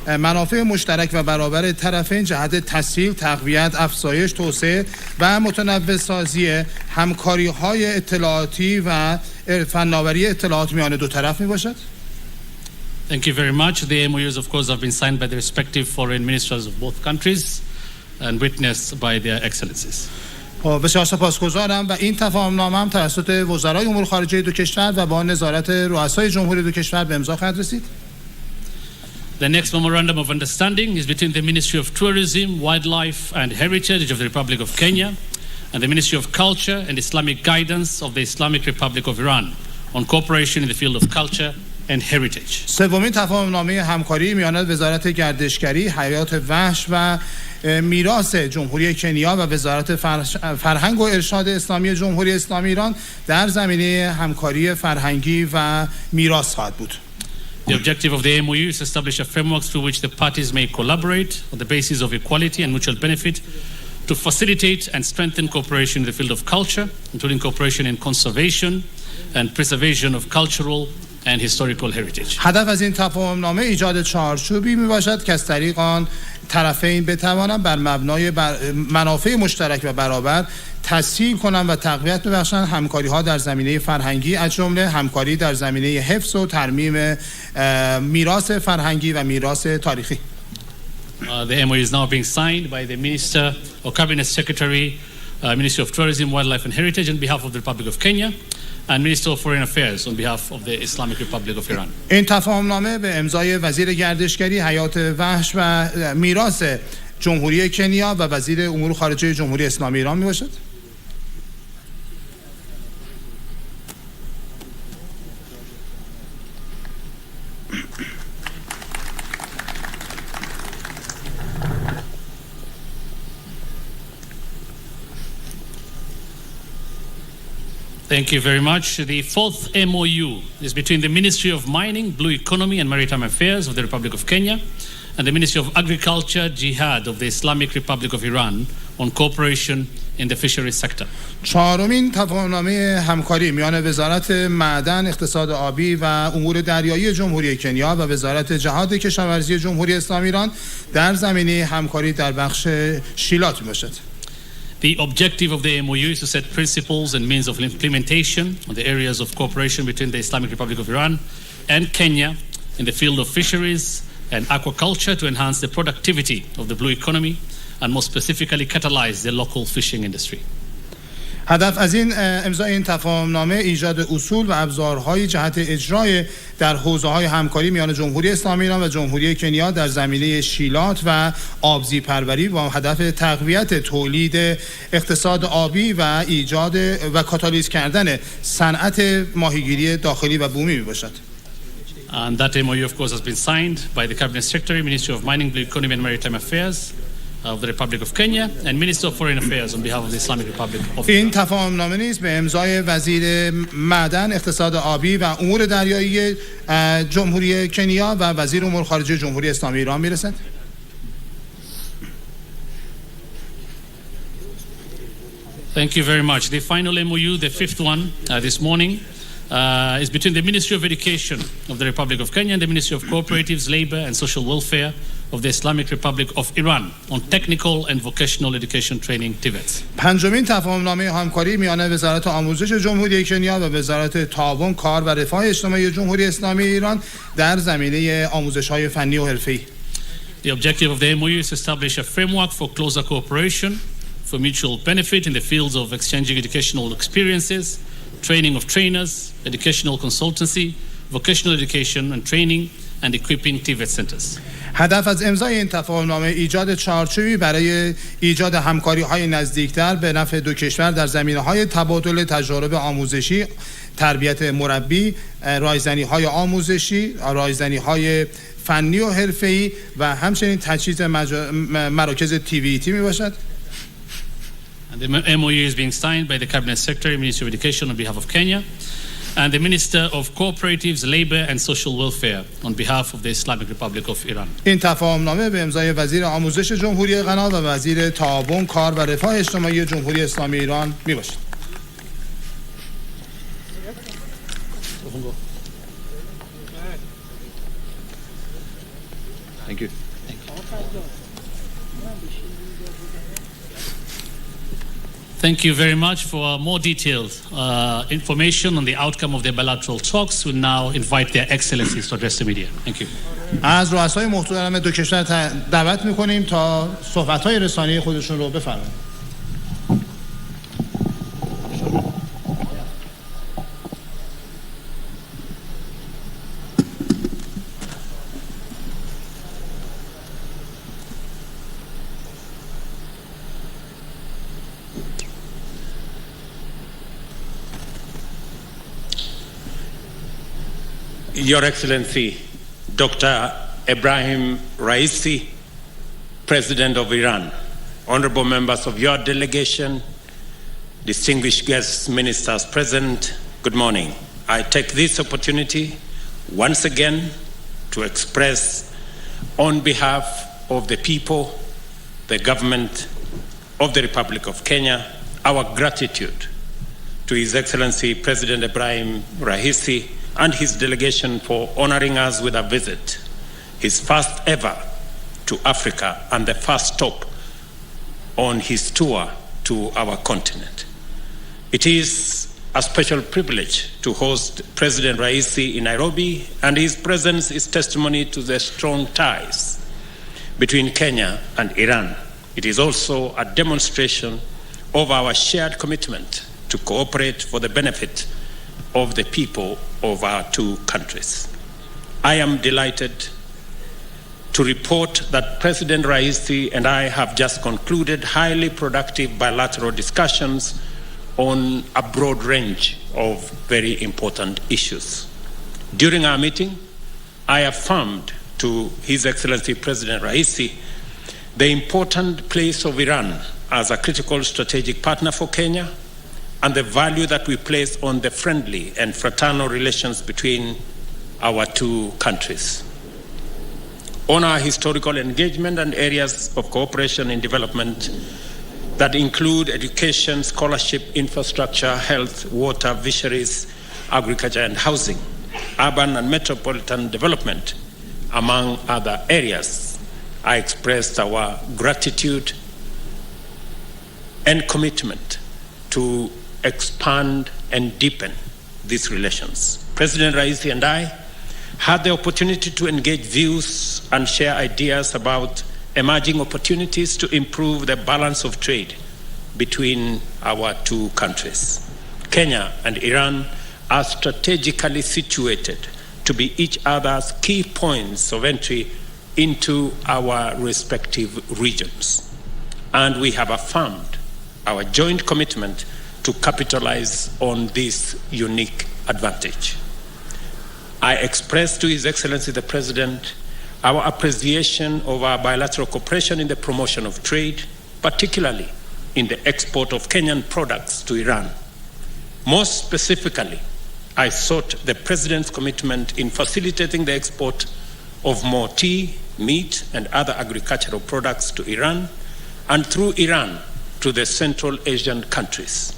منافع مشترک و برابر طرفین جهت تسهیل، تقویت، افزایش، توسعه و متنوع سازی همکاری‌های اطلاعاتی و فناوری اطلاعات میان دو طرف میباشد. Thank you very much. The MOUs, of course, have been signed by the respective foreign ministers of both countries and witnessed by their excellencies. بسیار سپاسگزارم و این تفاهمنامه هم توسط وزرای امور خارجه دو کشور و با نظارت رؤسای جمهوری دو کشور به امضا خواهد رسید. The next memorandum of understanding is between the Ministry of Tourism, Wildlife and Heritage of the Republic of Kenya and the Ministry of Culture and Islamic Guidance of the Islamic Republic of Iran on cooperation in the field of culture and heritage. سومین تفاهمنامه همکاری میان وزارت گردشگری، حیات وحش و میراث جمهوری کنیا و وزارت فرهنگ و ارشاد اسلامی جمهوری اسلامی ایران در زمینه همکاری فرهنگی و میراث خواهد بود. The objective of the MOU is to establish a framework through which the parties may collaborate on the basis of equality and mutual benefit to facilitate and strengthen cooperation in the field of culture, including cooperation in conservation and preservation of cultural and historical heritage. هدف از این تفاهمنامه ایجاد چارچوبی میباشد که از طریق آن طرفین بتوانند بر مبنای منافع مشترک و برابر تسهیل کنند و تقویت ببخشند همکاری‌ها در زمینه فرهنگی، از جمله همکاری در زمینه حفظ و ترمیم میراث فرهنگی و میراث تاریخی. The MOU is now being signed by the Minister or Cabinet Secretary, Ministry of Tourism, Wildlife and Heritage on behalf of the Republic of Kenya and Minister of Foreign Affairs on behalf of the Islamic Republic of Iran. این تفاهمنامه به امضای وزیر گردشگری، حیات وحش و میراث جمهوری کنیا و وزیر امور خارجه جمهوری اسلامی ایران میباشد. Thank you very much. The fourth MOU is between the Ministry of Mining, Blue Economy and Maritime Affairs of the Republic of Kenya and the Ministry of Agriculture, Jihad of the Islamic Republic of Iran on cooperation in the fisheries sector. چهارمین تفاهمنامه همکاری میان وزارت معدن، اقتصاد آبی و امور دریایی جمهوری کنیا و وزارت جهاد کشاورزی جمهوری اسلامی ایران در زمینه همکاری در بخش شیلات میباشد. The objective of the MOU is to set principles and means of implementation on the areas of cooperation between the Islamic Republic of Iran and Kenya in the field of fisheries and aquaculture to enhance the productivity of the blue economy and more specifically catalyze the local fishing industry. هدف از این امضای این تفاهمنامه ایجاد اصول و ابزارهای جهت اجرای در حوزه‌های همکاری میان جمهوری اسلامی ایران و جمهوری کنیا در زمینه شیلات و آبزی پروری با هدف تقویت تولید اقتصاد آبی و ایجاد و کاتالیز کردن صنعت ماهیگیری داخلی و بومی میباشد. And that MOU of course has been signed by the Cabinet Secretary, Ministry of Mining, Blue Economy and Maritime Affairs of the Republic of Kenya and Minister of Foreign Affairs on behalf of the Islamic Republic of Iran. این تفاهمنامه نیز به امضای وزیر معدن، اقتصاد آبی و امور دریایی جمهوری کنیا و وزیر امور خارجه جمهوری اسلامی ایران میرسد. Thank you very much. The final MOU, the fifth one this morning, is between the Ministry of Education of the Republic of Kenya and the Ministry of Cooperatives, Labor and Social Welfare of the Islamic Republic of Iran on technical and vocational education training TVETs. پنجمین تفاهمنامه همکاری میان وزارت آموزش جمهوری کنیا و وزارت تعاون، کار و رفاه اجتماعی جمهوری اسلامی ایران در زمینه آموزش‌های فنی و حرفه‌ای. The objective of the MOU is to establish a framework for closer cooperation for mutual benefit in the fields of exchanging educational experiences, training of trainers, educational consultancy, vocational education and training, and equipping TVET centers. هدف از امضای این تفاهمنامه ایجاد چارچوبی برای ایجاد همکاری‌های نزدیکتر به نفع دو کشور در زمینه‌های تبادل تجارب آموزشی، تربیت مربی، رایزنی‌های آموزشی، رایزنی‌های فنی و حرفه‌ای و همچنین تجهیز مراکز TVET میباشد. And the MOU is being signed by the Cabinet Secretary, Ministry of Education on behalf of Kenya, and the Minister of Cooperatives, Labor and Social Welfare on behalf of the Islamic Republic of Iran. این تفاهمنامه به امضای وزیر آموزش جمهوری غنا و وزیر تعاون، کار و رفاه اجتماعی جمهوری اسلامی ایران میباشد. Thank you. Thank you very much for more detailed information on the outcome of the bilateral talks. We now invite their excellencies to address the media. Thank you. از رؤسای محترم دو کشور دعوت می‌کنیم تا صحبت‌های رسانه‌ای خودشون رو بفرمایند. Your Excellency, Dr. Ibrahim Raisi, President of Iran, honorable members of your delegation, distinguished guests, ministers present, good morning. I take this opportunity once again to express on behalf of the people, the government of the Republic of Kenya, our gratitude to His Excellency President Ibrahim Raisi and his delegation for honoring us with a visit, his first ever to Africa and the first stop on his tour to our continent. It is a special privilege to host President Raisi in Nairobi, and his presence is testimony to the strong ties between Kenya and Iran. It is also a demonstration of our shared commitment to cooperate for the benefit of the people of our two countries. I am delighted to report that President Raisi and I have just concluded highly productive bilateral discussions on a broad range of very important issues. During our meeting, I affirmed to His Excellency President Raisi the important place of Iran as a critical strategic partner for Kenya and the value that we place on the friendly and fraternal relations between our two countries. On our historical engagement and areas of cooperation in development that include education, scholarship, infrastructure, health, water, fisheries, agriculture, and housing, urban and metropolitan development, among other areas, I expressed our gratitude and commitment to expand and deepen these relations. President Raisi and I had the opportunity to engage views and share ideas about emerging opportunities to improve the balance of trade between our two countries. Kenya and Iran are strategically situated to be each other's key points of entry into our respective regions. And we have affirmed our joint commitment to capitalize on this unique advantage. I express to His Excellency the President our appreciation of our bilateral cooperation in the promotion of trade, particularly in the export of Kenyan products to Iran. Most specifically, I sought the President's commitment in facilitating the export of more tea, meat, and other agricultural products to Iran, and through Iran to the Central Asian countries.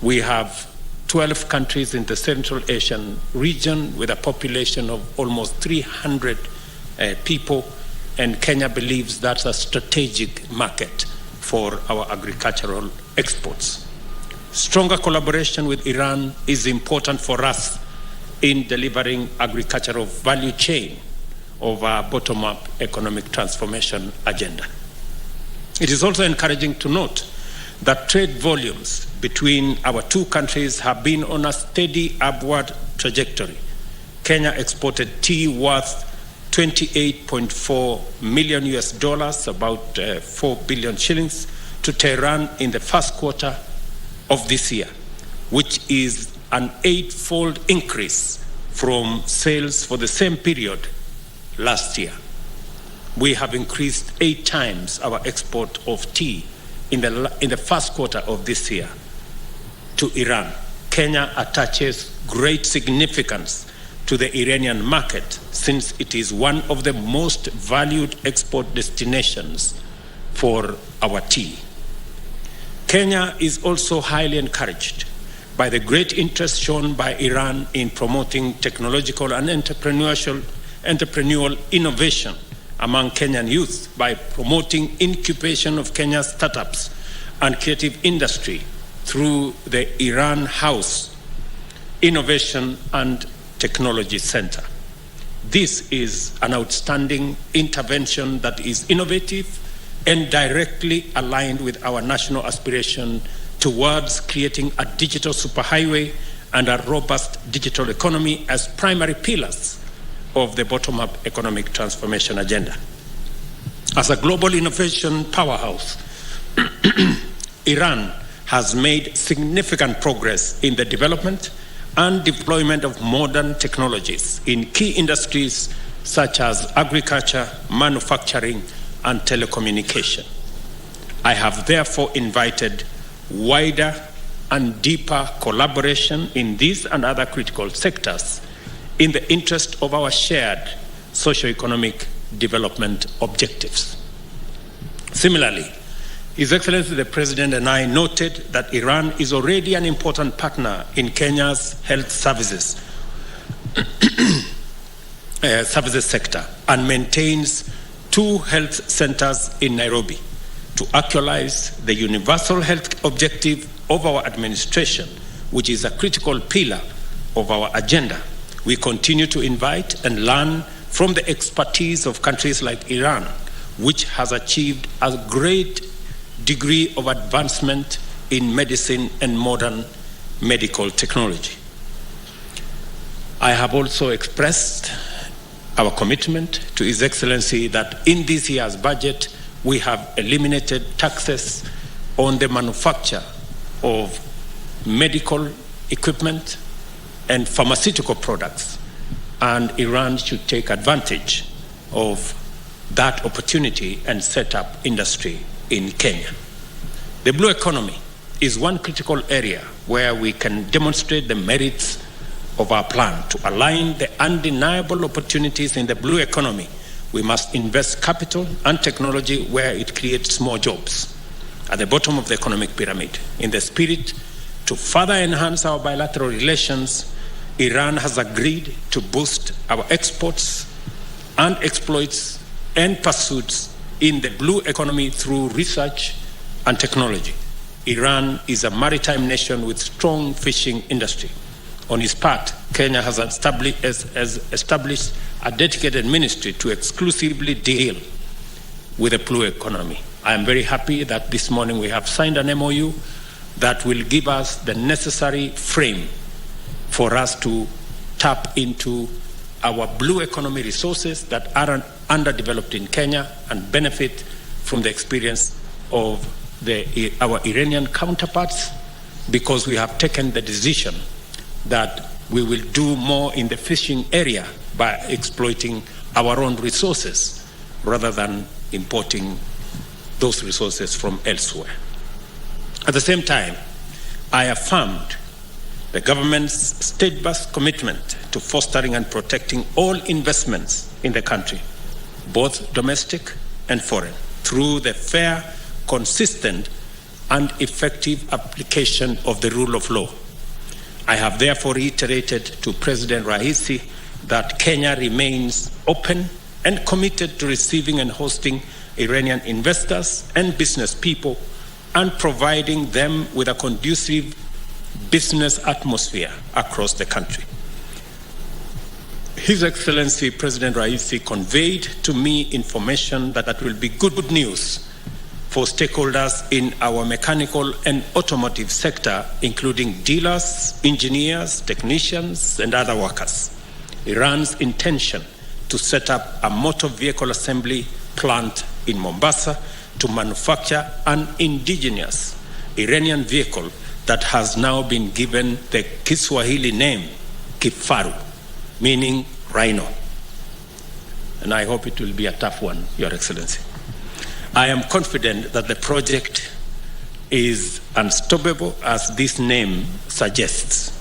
We have 12 countries in the Central Asian region with a population of almost 300 people, and Kenya believes that's a strategic market for our agricultural exports. Stronger collaboration with Iran is important for us in delivering agricultural value chain of our bottom-up economic transformation agenda. It is also encouraging to note that trade volumes between our two countries have been on a steady upward trajectory. Kenya exported tea worth $28.4 million, about 4 billion shillings, to Tehran in the first quarter of this year, which is an 8-fold increase from sales for the same period last year. We have increased 8 times our export of tea in the first quarter of this year to Iran. Kenya attaches great significance to the Iranian market since it is one of the most valued export destinations for our tea. Kenya is also highly encouraged by the great interest shown by Iran in promoting technological and entrepreneurial innovation among Kenyan youth by promoting incubation of Kenya's startups and creative industry through the Iran House Innovation and Technology Center. This is an outstanding intervention that is innovative and directly aligned with our national aspiration towards creating a digital superhighway and a robust digital economy as primary pillars of the bottom-up economic transformation agenda. As a global innovation powerhouse, Iran has made significant progress in the development and deployment of modern technologies in key industries such as agriculture, manufacturing, and telecommunication. I have therefore invited wider and deeper collaboration in these and other critical sectors in the interest of our shared socio-economic development objectives. Similarly, His Excellency the President and I noted that Iran is already an important partner in Kenya's health services sector and maintains 2 health centers in Nairobi to actualize the universal health objective of our administration, which is a critical pillar of our agenda. We continue to invite and learn from the expertise of countries like Iran, which has achieved a great degree of advancement in medicine and modern medical technology. I have also expressed our commitment to His Excellency that in this year's budget, we have eliminated taxes on the manufacture of medical equipment and pharmaceutical products, and Iran should take advantage of that opportunity and set up industry in Kenya. The blue economy is one critical area where we can demonstrate the merits of our plan. To align the undeniable opportunities in the blue economy, we must invest capital and technology where it creates more jobs, at the bottom of the economic pyramid. In the spirit to further enhance our bilateral relations, Iran has agreed to boost our exports and exploits and pursuits in the blue economy through research and technology. Iran is a maritime nation with strong fishing industry. On its part, Kenya has established a dedicated ministry to exclusively deal with the blue economy. I am very happy that this morning we have signed an MOU that will give us the necessary frame for us to tap into our blue economy resources that are underdeveloped in Kenya and benefit from the experience of our Iranian counterparts, because we have taken the decision that we will do more in the fishing area by exploiting our own resources rather than importing those resources from elsewhere. At the same time, I affirmed the government's steadfast commitment to fostering and protecting all investments in the country, both domestic and foreign, through the fair, consistent, and effective application of the rule of law. I have therefore reiterated to President Raisi that Kenya remains open and committed to receiving and hosting Iranian investors and business people and providing them with a conducive business atmosphere across the country. His Excellency President Raisi conveyed to me information that will be good news for stakeholders in our mechanical and automotive sector, including dealers, engineers, technicians, and other workers. Iran's intention to set up a motor vehicle assembly plant in Mombasa to manufacture an indigenous Iranian vehicle that has now been given the Kiswahili name Kifaru, meaning rhino. And I hope it will be a tough one, Your Excellency. I am confident that the project is unstoppable, as this name suggests.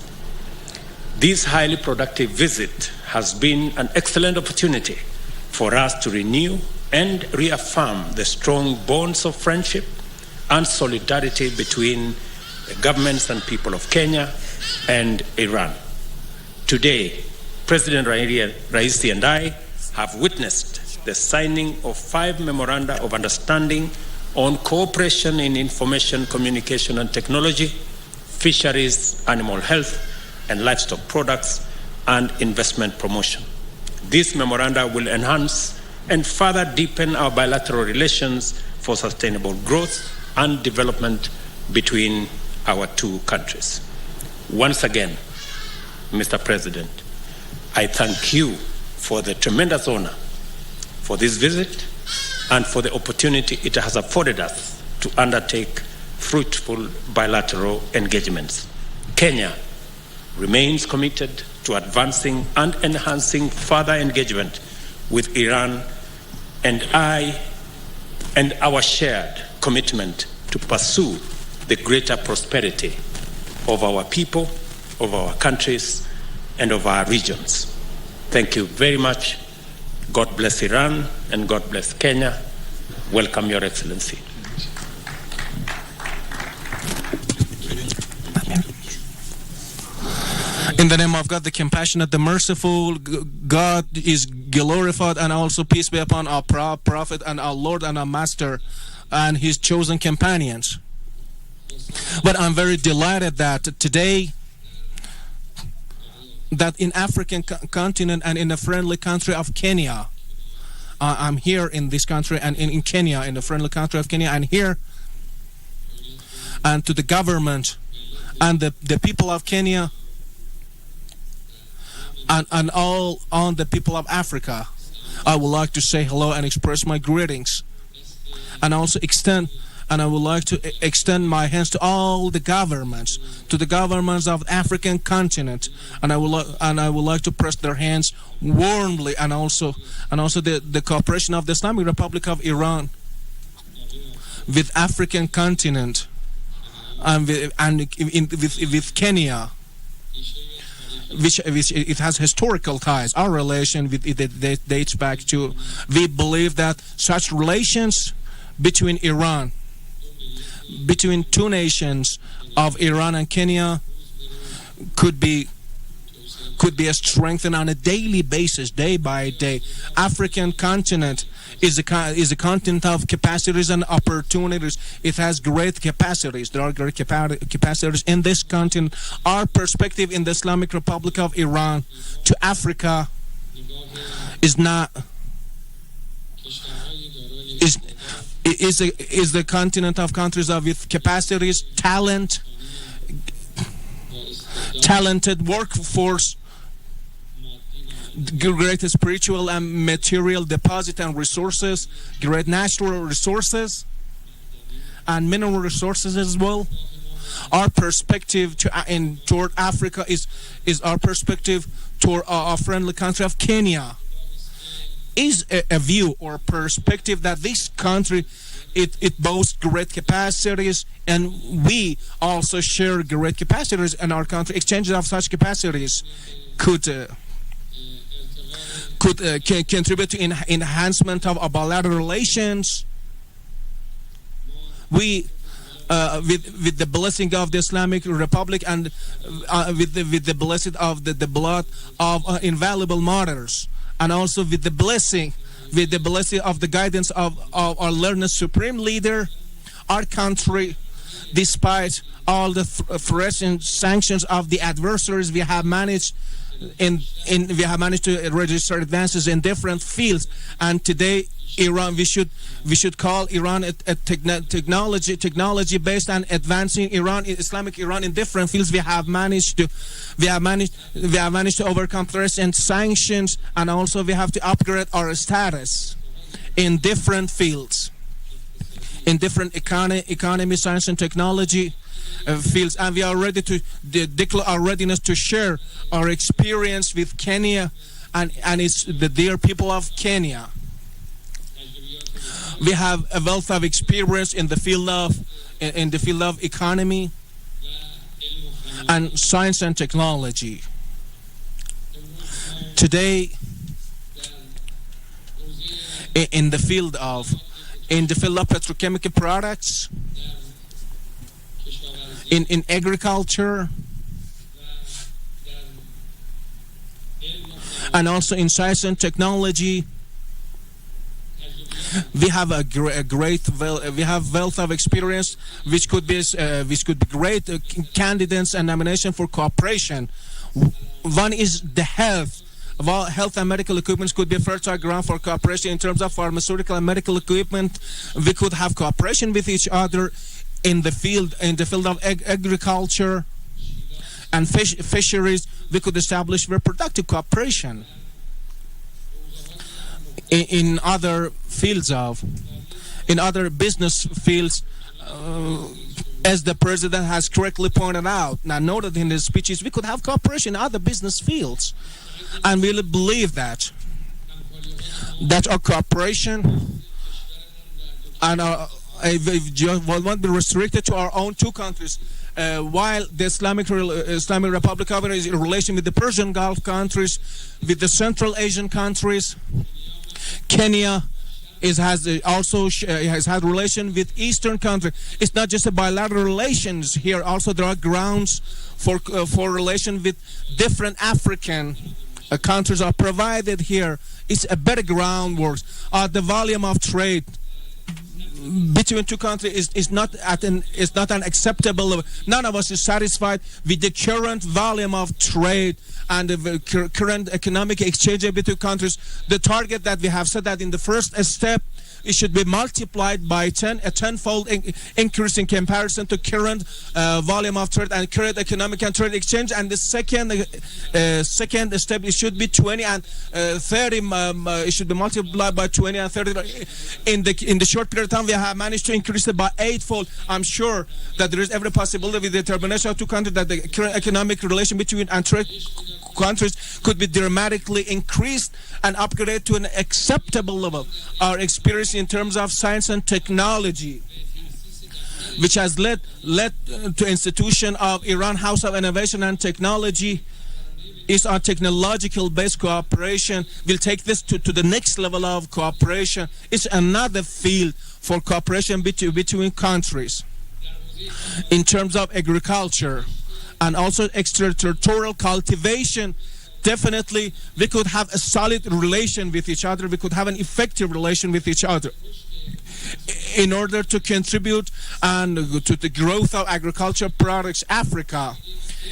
This highly productive visit has been an excellent opportunity for us to renew and reaffirm the strong bonds of friendship and solidarity between the governments and people of Kenya and Iran. Today, President Raisi and I have witnessed the signing of 5 memoranda of understanding on cooperation in information, communication and technology, fisheries, animal health and livestock products, and investment promotion. These memoranda will enhance and further deepen our bilateral relations for sustainable growth and development between our two countries. Once again, Mr. President, I thank you for the tremendous honor for this visit and for the opportunity it has afforded us to undertake fruitful bilateral engagements. Kenya remains committed to advancing and enhancing further engagement with Iran, and our shared commitment to pursue the greater prosperity of our people, of our countries, and of our regions. Thank you very much. God bless Iran and God bless Kenya. Welcome, Your Excellency. In the name of God, the compassionate, the merciful, God is glorified, and also peace be upon our prophet and our Lord and our Master, and his chosen companions. But I'm very delighted that today, that in African continent and in the friendly country of Kenya, I'm here in this country and in Kenya, in the friendly country of Kenya, and here, and to the government and the people of Kenya and all on the people of Africa, I would like to say hello and express my greetings, and also I would like to extend my hands to all the governments, to the governments of the African continent, and I would like to press their hands warmly, and also the cooperation of the Islamic Republic of Iran with African continent and with Kenya, which it has historical ties. Our relation with it dates back to. We believe that such relations between two nations of Iran and Kenya could be strengthened on a daily basis, day by day. African continent is a continent of capacities and opportunities. It has great capacities. There are great capacities in this continent. Our perspective in the Islamic Republic of Iran to Africa is the continent of countries with capacities, talented workforce, great spiritual and material deposit and resources, great natural resources and mineral resources as well. Our perspective toward Africa is our perspective toward our friendly country of Kenya. Is a view or perspective that this country it boasts great capacities, and we also share great capacities in our country. Exchanges of such capacities could contribute to enhancement of our bilateral relations. We with the blessing of the Islamic Republic and with the blessing of the blood of invaluable martyrs, and also with the blessing of the guidance of our learned supreme leader, our country, despite all the threats and sanctions of the adversaries, we have managed to register advances in different fields. And today, Iran, we should call Iran a technology based on advancing Islamic Iran in different fields. We have managed to overcome threats and sanctions, and also we have to upgrade our status in different fields, in different economy, science and technology fields, and we are ready to declare our readiness to share our experience with Kenya and it's the dear people of Kenya. We have a wealth of experience in the field of economy and science and technology. Today, in the field of petrochemical products, in agriculture, and also in science and technology, we have we have wealth of experience, which could be great candidates and nomination for cooperation. One is the health. While health and medical equipment could be a fertile ground for cooperation in terms of pharmaceutical and medical equipment, we could have cooperation with each other in the field of agriculture and fisheries. We could establish reproductive cooperation. In other business fields, as the president has correctly pointed out, now noted in his speeches, we could have cooperation in other business fields, and we believe that our cooperation and won't be restricted to our own two countries. While the Islamic Republic of Iran is in relation with the Persian Gulf countries, with the Central Asian countries, Kenya has had relation with Eastern countries. It's not just a bilateral relations here. Also, there are grounds for relation with different African countries are provided here. It's a better groundwork. The volume of trade between two countries is not an acceptable level. None of us is satisfied with the current volume of trade and the current economic exchange between countries. The target that we have set that in the first step, it should be multiplied by 10, a tenfold increase in comparison to current volume of trade and current economic and trade exchange. And the second step, it should be 20 and 30. It should be multiplied by 20 and 30. In the short period of time, we have managed to increase it by 8-fold. I'm sure that there is every possibility with the determination of two countries that the current economic relation between and trade countries could be dramatically increased and upgraded to an acceptable level. Our experience in terms of science and technology, which has led to institution of Iran House of Innovation and Technology, is our technological based cooperation. We'll take this to the next level of cooperation. It's another field for cooperation between countries. In terms of agriculture and also extraterritorial cultivation, definitely we could have a solid relation with each other. We could have an effective relation with each other in order to contribute and to the growth of agricultural products. Africa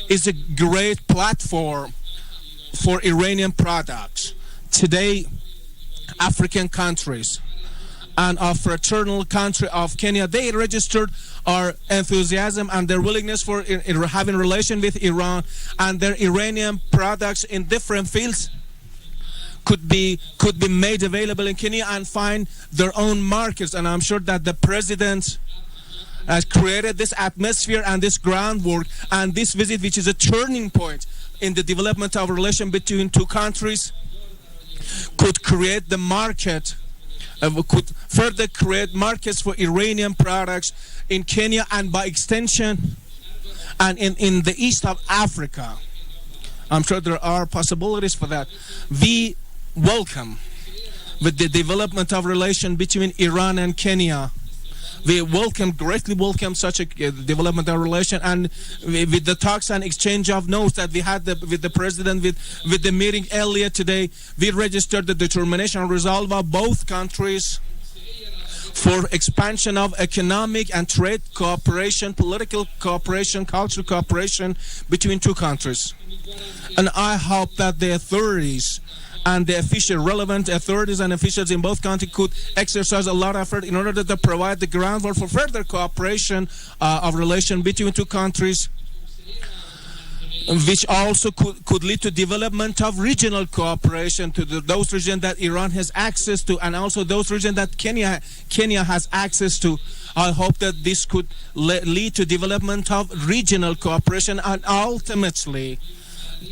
is a great platform for Iranian products. Today, African countries and our fraternal country of Kenya, they registered our enthusiasm and their willingness for having relation with Iran, and their Iranian products in different fields could be made available in Kenya and find their own markets. And I'm sure that the president has created this atmosphere and this groundwork, and this visit, which is a turning point in the development of relation between two countries, could create the market, could further create markets for Iranian products in Kenya and by extension and in the east of Africa. I'm sure there are possibilities for that. We welcome with the development of relation between Iran and Kenya. We greatly welcome such a development of relation, and with the talks and exchange of notes that we had with the president, with the meeting earlier today, we registered the determination and resolve of both countries for expansion of economic and trade cooperation, political cooperation, cultural cooperation between two countries. And I hope that the authorities and the relevant authorities and officials in both countries could exercise a lot of effort in order to provide the groundwork for further cooperation of relation between two countries, which also could lead to development of regional cooperation to those regions that Iran has access to, and also those regions that Kenya has access to. I hope that this could lead to development of regional cooperation and ultimately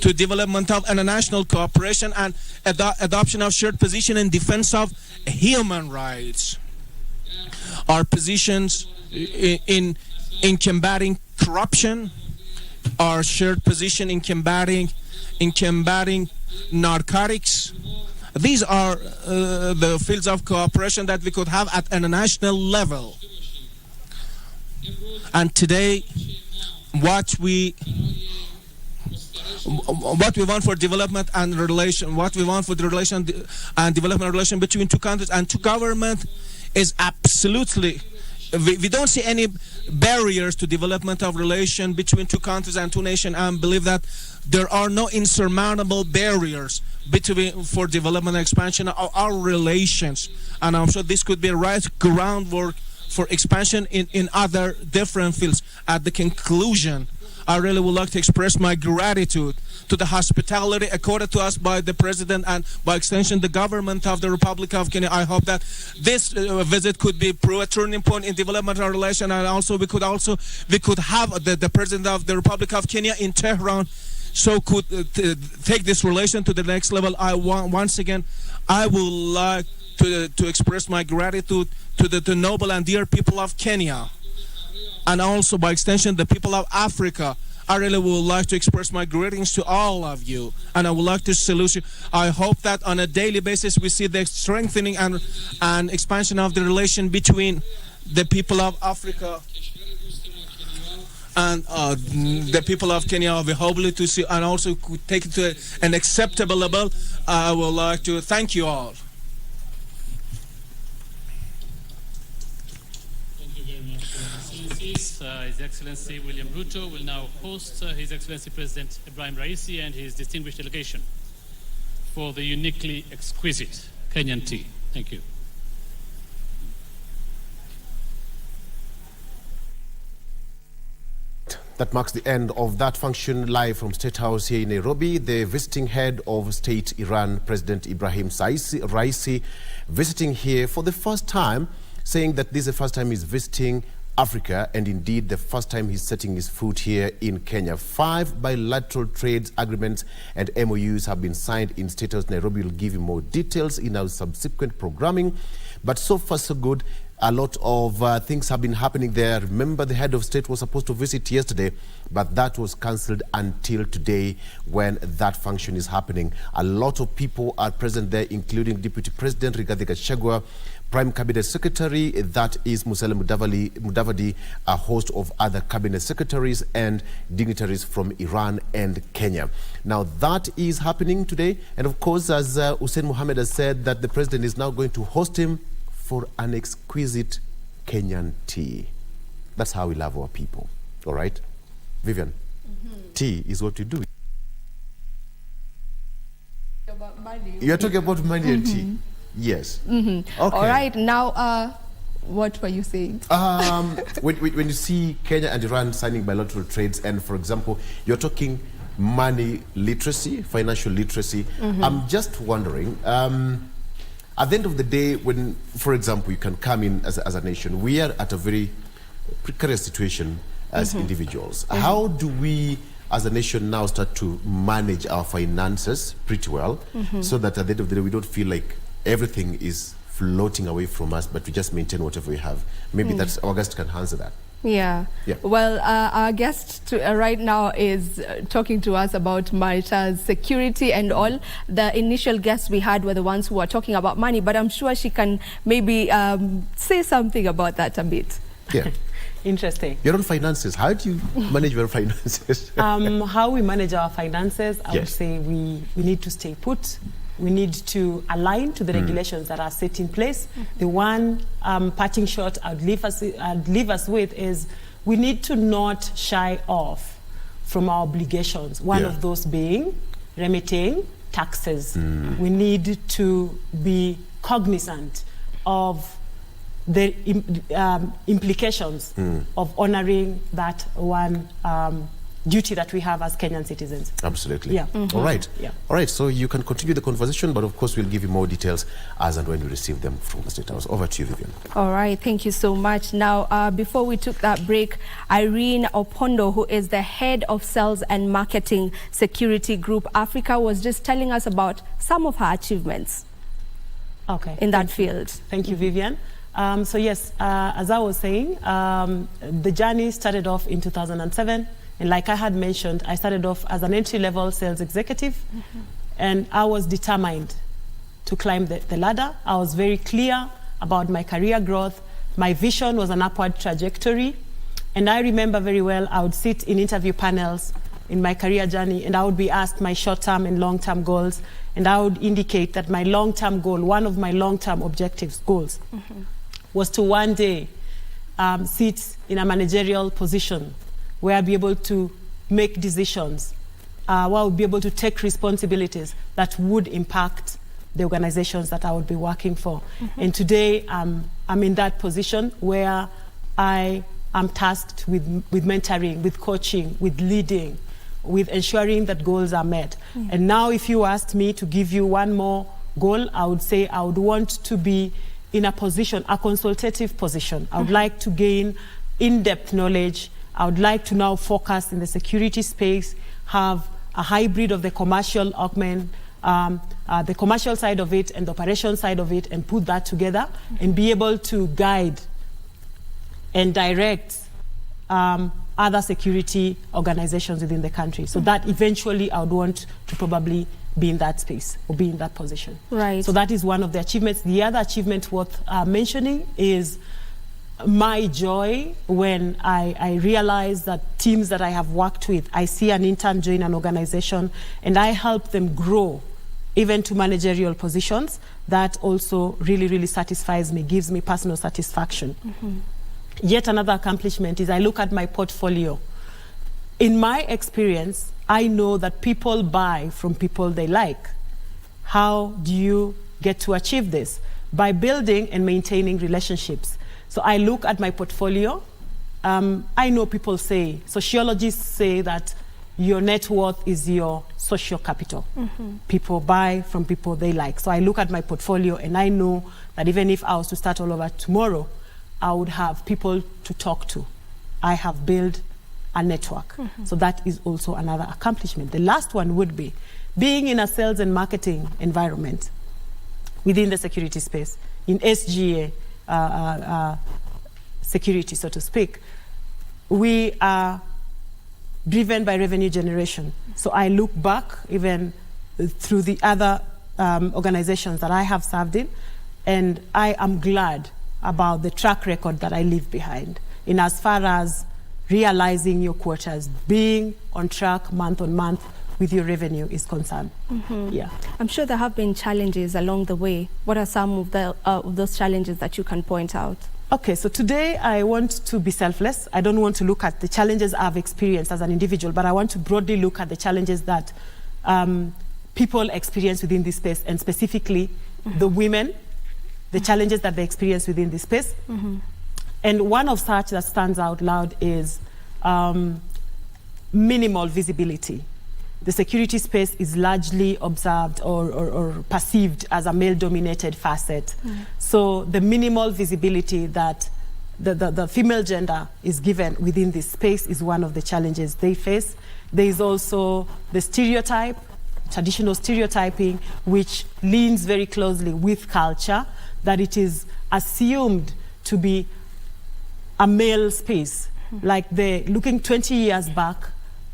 to development of international cooperation and adoption of shared position in defense of human rights. Our positions in combating corruption, our shared position in combating narcotics. These are the fields of cooperation that we could have at an international level. And today, what we want for development and relation, what we want for the relation and development relation between two countries and two governments is absolutely, we don't see any barriers to development of relation between two countries and two nations, and believe that there are no insurmountable barriers for development and expansion of our relations. And I'm sure this could be a right groundwork for expansion in other different fields. At the conclusion, I really would like to express my gratitude to the hospitality accorded to us by the President and by extension the government of the Republic of Kenya. I hope that this visit could be a turning point in development of relation, and also we could have the President of the Republic of Kenya in Tehran, so could take this relation to the next level. Once again, I would like to express my gratitude to the noble and dear people of Kenya, and also by extension the people of Africa. I really would like to express my greetings to all of you, and I would like to salute you. I hope that on a daily basis we see the strengthening and expansion of the relation between the people of Africa and the people of Kenya. We hope to see and also could take it to an acceptable level. I would like to thank you all. His Excellency William Ruto will now host His Excellency President Ibrahim Raisi and his distinguished delegation for the uniquely exquisite Kenyan tea. Thank you. That marks the end of that function live from State House here in Nairobi. The visiting head of state Iran, President Ibrahim Raisi, visiting here for the first time, saying that this is the first time he's visiting Africa, and indeed the first time he's setting his foot here in Kenya. 5 bilateral trade agreements and MOUs have been signed in State House Nairobi. We'll give you more details in our subsequent programming. But so far so good. A lot of things have been happening there. Remember, the head of state was supposed to visit yesterday, but that was cancelled until today when that function is happening. A lot of people are present there, including Deputy President Rigathi Gachagua, Prime Cabinet Secretary, that is Musalia Mudavadi, a host of other cabinet secretaries and dignitaries from Iran and Kenya. Now, that is happening today. And of course, as Hussein Mohammed has said, that the president is now going to host him for an exquisite Kenyan tea. That's how we love our people. All right? Vivian, tea is what we do. About money. You're talking about money and tea? Yes. Okay. All right. Now, what were you saying? When you see Kenya and Iran signing bilateral trades, and for example, you're talking money literacy, financial literacy, I'm just wondering, at the end of the day, when, for example, you can come in as a nation, we are at a very precarious situation as individuals. How do we, as a nation, now start to manage our finances pretty well so that at the end of the day, we don't feel like everything is floating away from us, but we just maintain whatever we have? Maybe that's our guest can answer that. Yeah. Well, our guest right now is talking to us about matters security and all. The initial guests we had were the ones who were talking about money, but I'm sure she can maybe say something about that a bit. Yeah. Interesting. Your own finances. How do you manage your finances? How we manage our finances, I would say we need to stay put. We need to align to the regulations that are set in place. The one parting shot I'd leave us with is we need to not shy off from our obligations. One of those being remitting taxes. We need to be cognizant of the implications of honoring that one duty that we have as Kenyan citizens. Absolutely. Yeah. All right. Yeah. All right. So you can continue the conversation, but of course we'll give you more details as and when we receive them from the State House. Over to you, Vivian. All right. Thank you so much. Now, before we took that break, Irene Opondo, who is the head of sales and marketing security group Africa, was just telling us about some of her achievements in that field. Thank you, Vivian. So yes, as I was saying, the journey started off in 2007. And like I had mentioned, I started off as an entry-level sales executive, and I was determined to climb the ladder. I was very clear about my career growth. My vision was an upward trajectory. And I remember very well, I would sit in interview panels in my career journey, and I would be asked my short-term and long-term goals. And I would indicate that my long-term goal, one of my long-term objectives, goals, was to one day sit in a managerial position where I'll be able to make decisions, where I'll be able to take responsibilities that would impact the organizations that I would be working for. And today, I'm in that position where I am tasked with mentoring, with coaching, with leading, with ensuring that goals are met. And now, if you asked me to give you one more goal, I would say I would want to be in a position, a consultative position. I would like to gain in-depth knowledge. I would like to now focus in the security space, have a hybrid of the commercial augment, the commercial side of it and the operation side of it, and put that together and be able to guide and direct other security organizations within the country. So that eventually I would want to probably be in that space or be in that position. Right. So that is one of the achievements. The other achievement worth mentioning is my joy when I realize that teams that I have worked with, I see an intern join an organization and I help them grow even to managerial positions. That also really, really satisfies me, gives me personal satisfaction. Yet another accomplishment is I look at my portfolio. In my experience, I know that people buy from people they like. How do you get to achieve this? By building and maintaining relationships. So I look at my portfolio. I know people say, sociologists say that your net worth is your social capital. People buy from people they like. So I look at my portfolio and I know that even if I was to start all over tomorrow, I would have people to talk to. I have built a network. So that is also another accomplishment. The last one would be being in a sales and marketing environment within the security space, in SGA security, so to speak. We are driven by revenue generation. So I look back even through the other organizations that I have served in, and I am glad about the track record that I leave behind in as far as realizing your quotas, being on track month on month with your revenue is concerned. Yeah. I'm sure there have been challenges along the way. What are some of those challenges that you can point out? Okay, so today I want to be selfless. I don't want to look at the challenges I've experienced as an individual, but I want to broadly look at the challenges that people experience within this space, and specifically the women, the challenges that they experience within this space. And one of such that stands out loud is minimal visibility. The security space is largely observed or perceived as a male-dominated facet. So the minimal visibility that the female gender is given within this space is one of the challenges they face. There is also the stereotype, traditional stereotyping, which leans very closely with culture, that it is assumed to be a male space. Like looking 20 years back,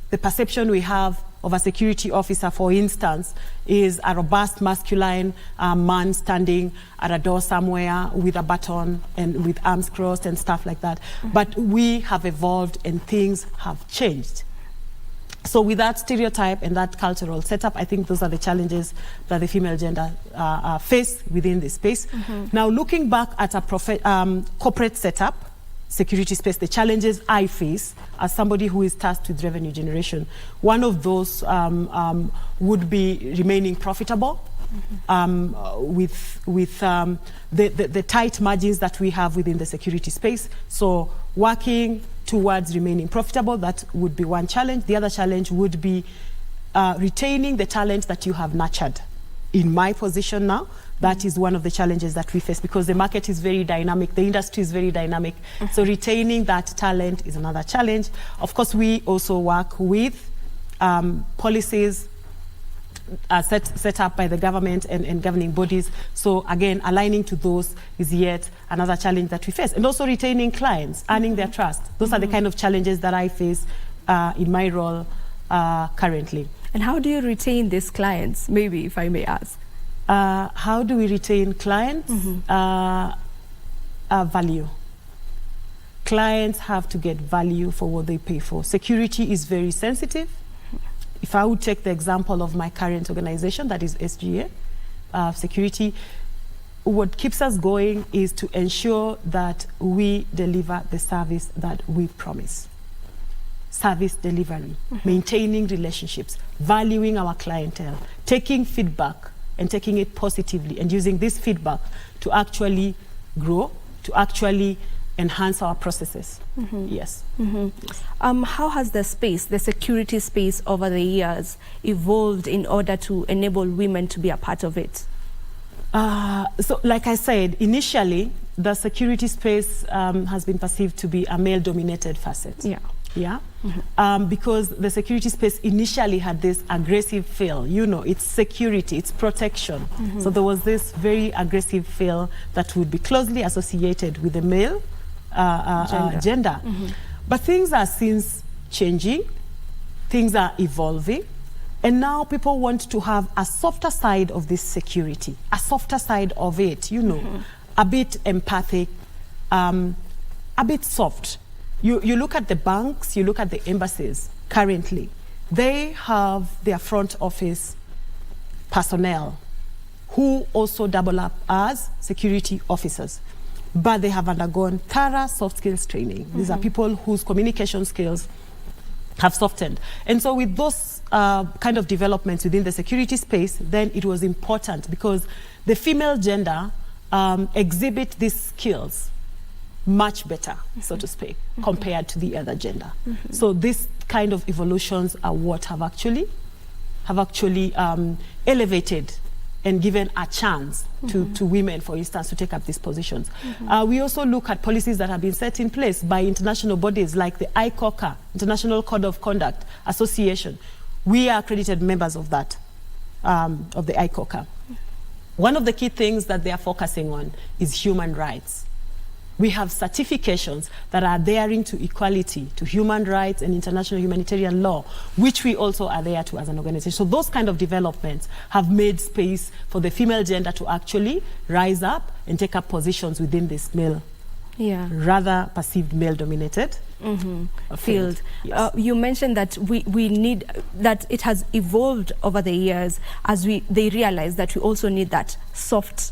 the perception we have of a security officer, for instance, is a robust masculine man standing at a door somewhere with a baton and with arms crossed and stuff like that. But we have evolved and things have changed. So with that stereotype and that cultural setup, I think those are the challenges that the female gender face within this space. Now, looking back at a corporate setup, security space, the challenges I face as somebody who is tasked with revenue generation, one of those would be remaining profitable with the tight margins that we have within the security space. So working towards remaining profitable, that would be one challenge. The other challenge would be retaining the talent that you have nurtured. In my position now, that is one of the challenges that we face, because the market is very dynamic, the industry is very dynamic. So retaining that talent is another challenge. Of course, we also work with policies set up by the government and governing bodies. So again, aligning to those is yet another challenge that we face. And also retaining clients, earning their trust. Those are the kind of challenges that I face in my role currently. And how do you retain these clients, maybe, if I may ask? How do we retain clients? Value. Clients have to get value for what they pay for. Security is very sensitive. If I would take the example of my current organization, that is SGA, security, what keeps us going is to ensure that we deliver the service that we promise. Service delivery, maintaining relationships, valuing our clientele, taking feedback and taking it positively, and using this feedback to actually grow, to actually enhance our processes. Yes. How has the space, the security space over the years evolved in order to enable women to be a part of it? So like I said, initially, the security space has been perceived to be a male-dominated facet. Because the security space initially had this aggressive feel. You know, it's security, it's protection. So there was this very aggressive feel that would be closely associated with the male gender. But things are since changing, things are evolving, and now people want to have a softer side of this security, a softer side of it, you know, a bit empathic, a bit soft. You look at the banks, you look at the embassies currently, they have their front office personnel who also double up as security officers. but they have undergone thorough soft skills training. These are people whose communication skills have softened. And so with those kind of developments within the security space, then it was important because the female gender exhibit these skills much better, so to speak, compared to the other gender. So this kind of evolutions are what have actually elevated and given a chance to women, for instance, to take up these positions. We also look at policies that have been set in place by international bodies like the ICOCA, International Code of Conduct Association. We are accredited members of that, of the ICOCA. One of the key things that they are focusing on is human rights. We have certifications that are adhering to equality, to human rights and international humanitarian law, which we also adhere to as an organization. So those kind of developments have made space for the female gender to actually rise up and take up positions within this male, rather perceived male-dominated field. Yes. You mentioned that we need, that it has evolved over the years as they realize that we also need that soft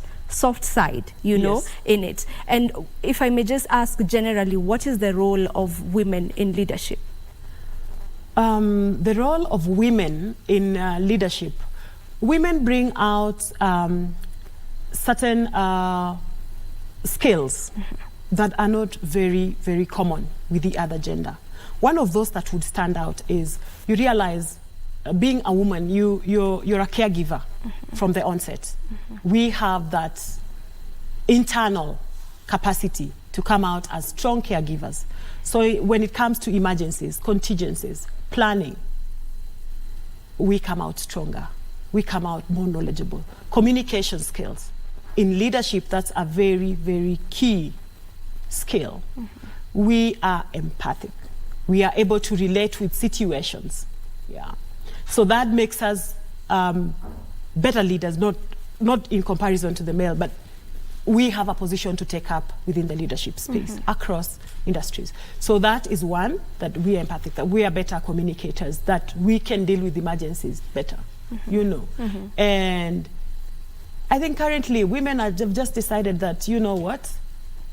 side, you know, in it. And if I may just ask generally, what is the role of women in leadership? The role of women in leadership, women bring out certain skills that are not very, very common with the other gender. One of those that would stand out is you realize being a woman, you're a caregiver from the onset. We have that internal capacity to come out as strong caregivers. So when it comes to emergencies, contingencies, planning, we come out stronger. We come out more knowledgeable. Communication skills. In leadership, that's a very, very key skill. We are empathic. We are able to relate with situations. So that makes us better leaders, not in comparison to the male, but we have a position to take up within the leadership space across industries. So that is one, that we are empathic, that we are better communicators, that we can deal with emergencies better, you know. And I think currently women have just decided that, you know what,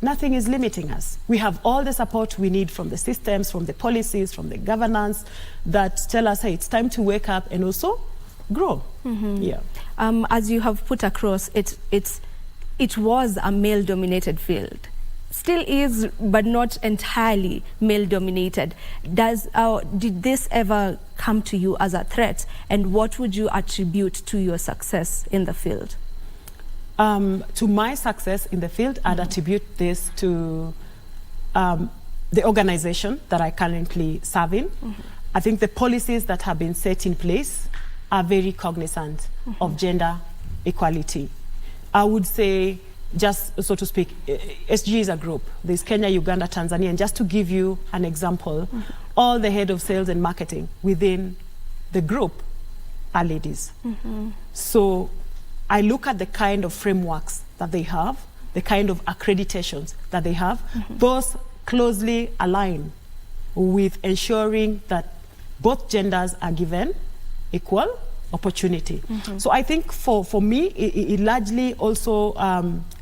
nothing is limiting us. We have all the support we need from the systems, from the policies, from the governance that tell us, hey, it's time to wake up and also grow. As you have put across, it was a male-dominated field. Still is, but not entirely male-dominated. Did this ever come to you as a threat? And what would you attribute to your success in the field? To my success in the field, I'd attribute this to the organization that I currently serve in. I think the policies that have been set in place are very cognizant of gender equality. I would say, just so to speak, SG is a group. There's Kenya, Uganda, Tanzania. And just to give you an example, all the head of sales and marketing within the group are ladies. So I look at the kind of frameworks that they have, the kind of accreditations that they have. Those closely align with ensuring that both genders are given equal opportunity. So I think for me, it largely also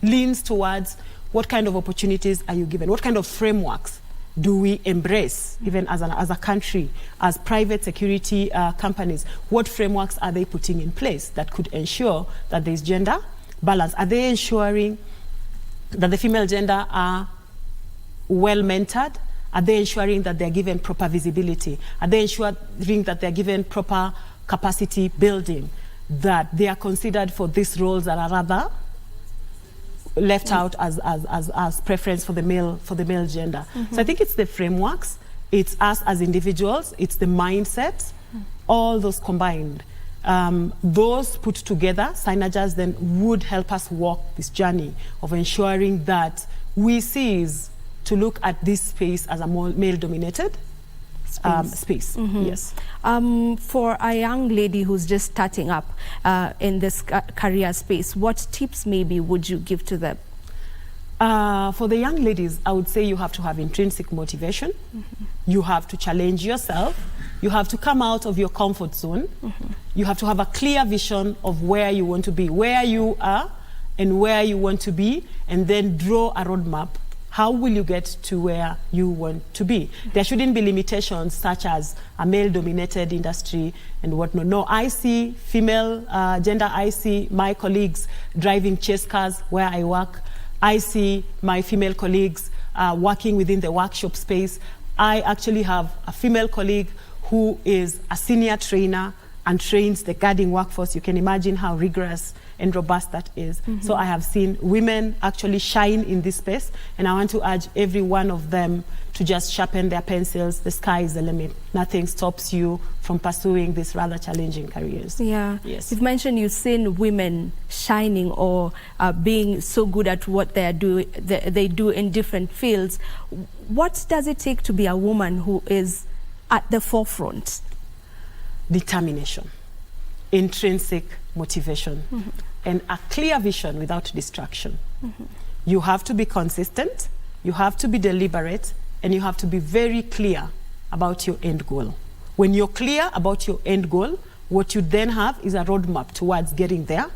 leans towards what kind of opportunities are you given? What kind of frameworks do we embrace, even as a country, as private security companies? What frameworks are they putting in place that could ensure that there's gender balance? Are they ensuring that the female gender are well mentored? Are they ensuring that they're given proper visibility? Are they ensuring that they're given proper capacity building, that they are considered for these roles that are rather left out as preference for the male gender? So I think it's the frameworks, it's us as individuals, it's the mindset, all those combined. Those put together, synergies, then would help us walk this journey of ensuring that we cease to look at this space as a more male-dominated space. Yes. For a young lady who's just starting up in this career space, what tips maybe would you give to them? For the young ladies, I would say you have to have intrinsic motivation. You have to challenge yourself. You have to come out of your comfort zone. You have to have a clear vision of where you want to be, where you are and where you want to be, and then draw a roadmap. How will you get to where you want to be? There shouldn't be limitations such as a male-dominated industry and whatnot. No, I see female gender. I see my colleagues driving chase cars where I work. I see my female colleagues working within the workshop space. I actually have a female colleague who is a senior trainer and trains the guarding workforce. You can imagine how rigorous and robust that is. So I have seen women actually shine in this space, and I want to urge every one of them to just sharpen their pencils. The sky is the limit. Nothing stops you from pursuing these rather challenging careers. Yeah. Yes. You've mentioned you've seen women shining or being so good at what they do in different fields. What does it take to be a woman who is at the forefront? Determination, intrinsic motivation, and a clear vision without distraction. You have to be consistent, you have to be deliberate, and you have to be very clear about your end goal. When you're clear about your end goal, what you then have is a roadmap towards getting there,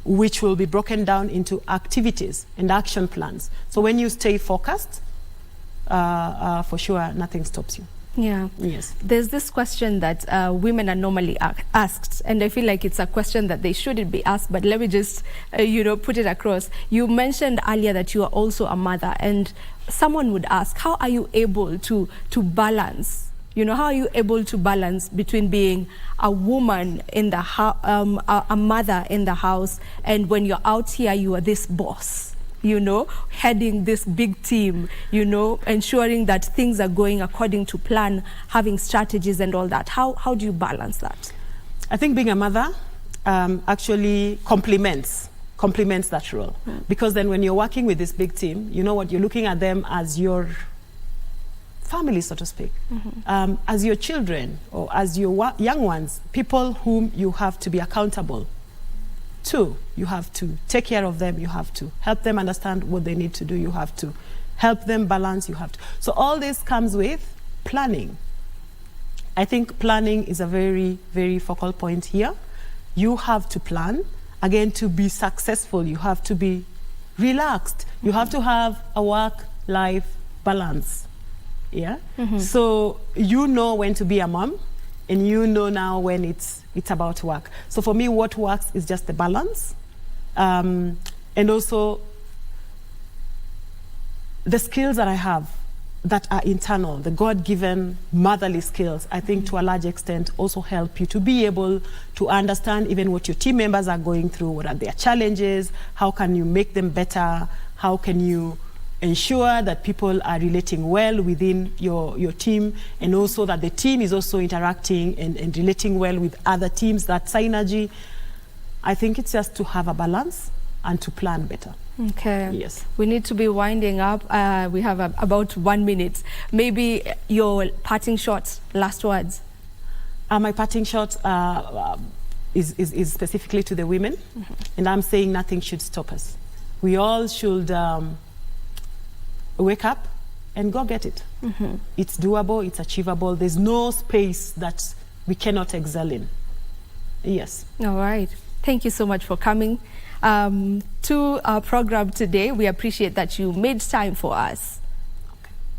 which will be broken down into activities and action plans. So when you stay focused, for sure, nothing stops you. Yeah. Yes. There's this question that women are normally asked, and I feel like it's a question that they shouldn't be asked, but let me just, put it across. You mentioned earlier that you are also a mother, and someone would ask, how are you able to balance? How are you able to balance between being a woman in the a mother in the house, and when you're out here, you are this boss? Heading this big team, ensuring that things are going according to plan, having strategies and all that. How do you balance that? I think being a mother actually complements that role. Because then when you're working with this big team, you know what, you're looking at them as your family, so to speak, as your children or as your young ones, people whom you have to be accountable to. You have to take care of them. You have to help them understand what they need to do. You have to help them balance. So all this comes with planning. I think planning is a very, very focal point here. You have to plan. Again, to be successful, you have to be relaxed. You have to have a work-life balance. Yeah. So you know when to be a mom, and you know now when it's about work. So for me, what works is just the balance, and also the skills that I have that are internal, the God-given motherly skills, I think to a large extent also help you to be able to understand even what your team members are going through, what are their challenges, how can you make them better, how can you ensure that people are relating well within your team, and also that the team is also interacting and relating well with other teams, that synergy. I think it's just to have a balance and to plan better. Okay. Yes. We need to be winding up. We have about 1 minute. Maybe your parting shots, last words. My parting shot is specifically to the women, and I'm saying nothing should stop us. We all should wake up and go get it. It's doable, it's achievable. There's no space that we cannot excel in. Yes. All right. Thank you so much for coming to our program today. We appreciate that you made time for us.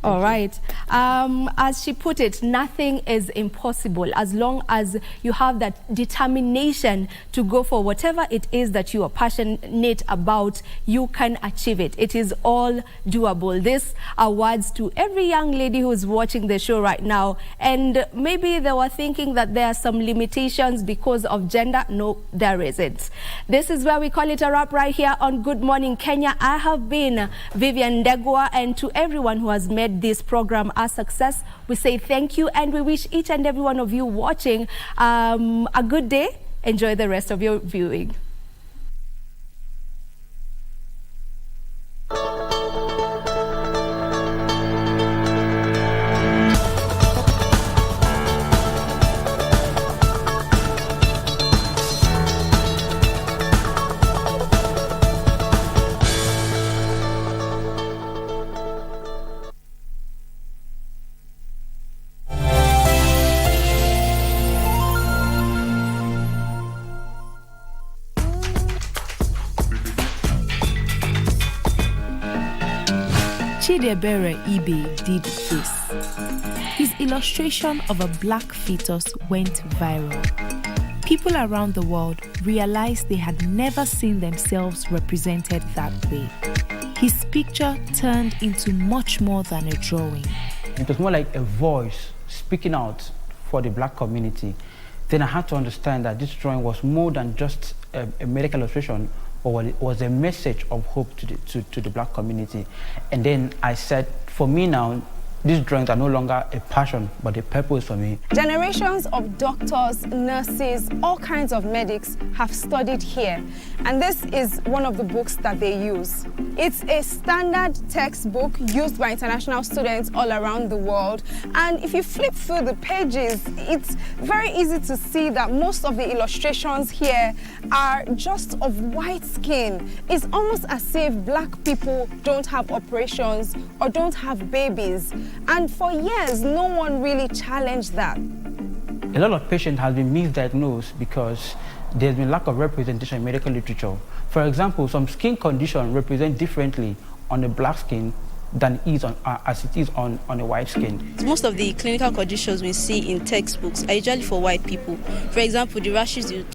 All right. As she put it, nothing is impossible as long as you have that determination to go for whatever it is that you are passionate about. You can achieve it. It is all doable. This are words to every young lady who is watching the show right now, and maybe they were thinking that there are some limitations because of gender. No, there isn't. This is where we call it a wrap right here on Good Morning Kenya. I have been Vivian Ndegwa, and to everyone who has made this program a success, we say thank you, and we wish each and every one of you watching a good day. Enjoy the rest of your viewing. Chidebere Ibe did this. His illustration of a black fetus went viral. People around the world realized they had never seen themselves represented that way. His picture turned into much more than a drawing. It was more like a voice speaking out for the black community. Then I had to understand that this drawing was more than just a medical illustration, or it was a message of hope to the black community. And then I said, for me now, these drawings are no longer a passion, but a purpose for me. Generations of doctors, nurses, all kinds of medics have studied here. And this is one of the books that they use. It's a standard textbook used by international students all around the world. And if you flip through the pages, it's very easy to see that most of the illustrations here are just of white skin. It's almost as if black people don't have operations or don't have babies. And for years, no one really challenged that. A lot of patients have been misdiagnosed because there's been lack of representation in medical literature. For example, some skin conditions represent differently on the black skin than it is as it is on a white skin. Most of the clinical conditions we see in textbooks are usually for white people. For example, the rashes you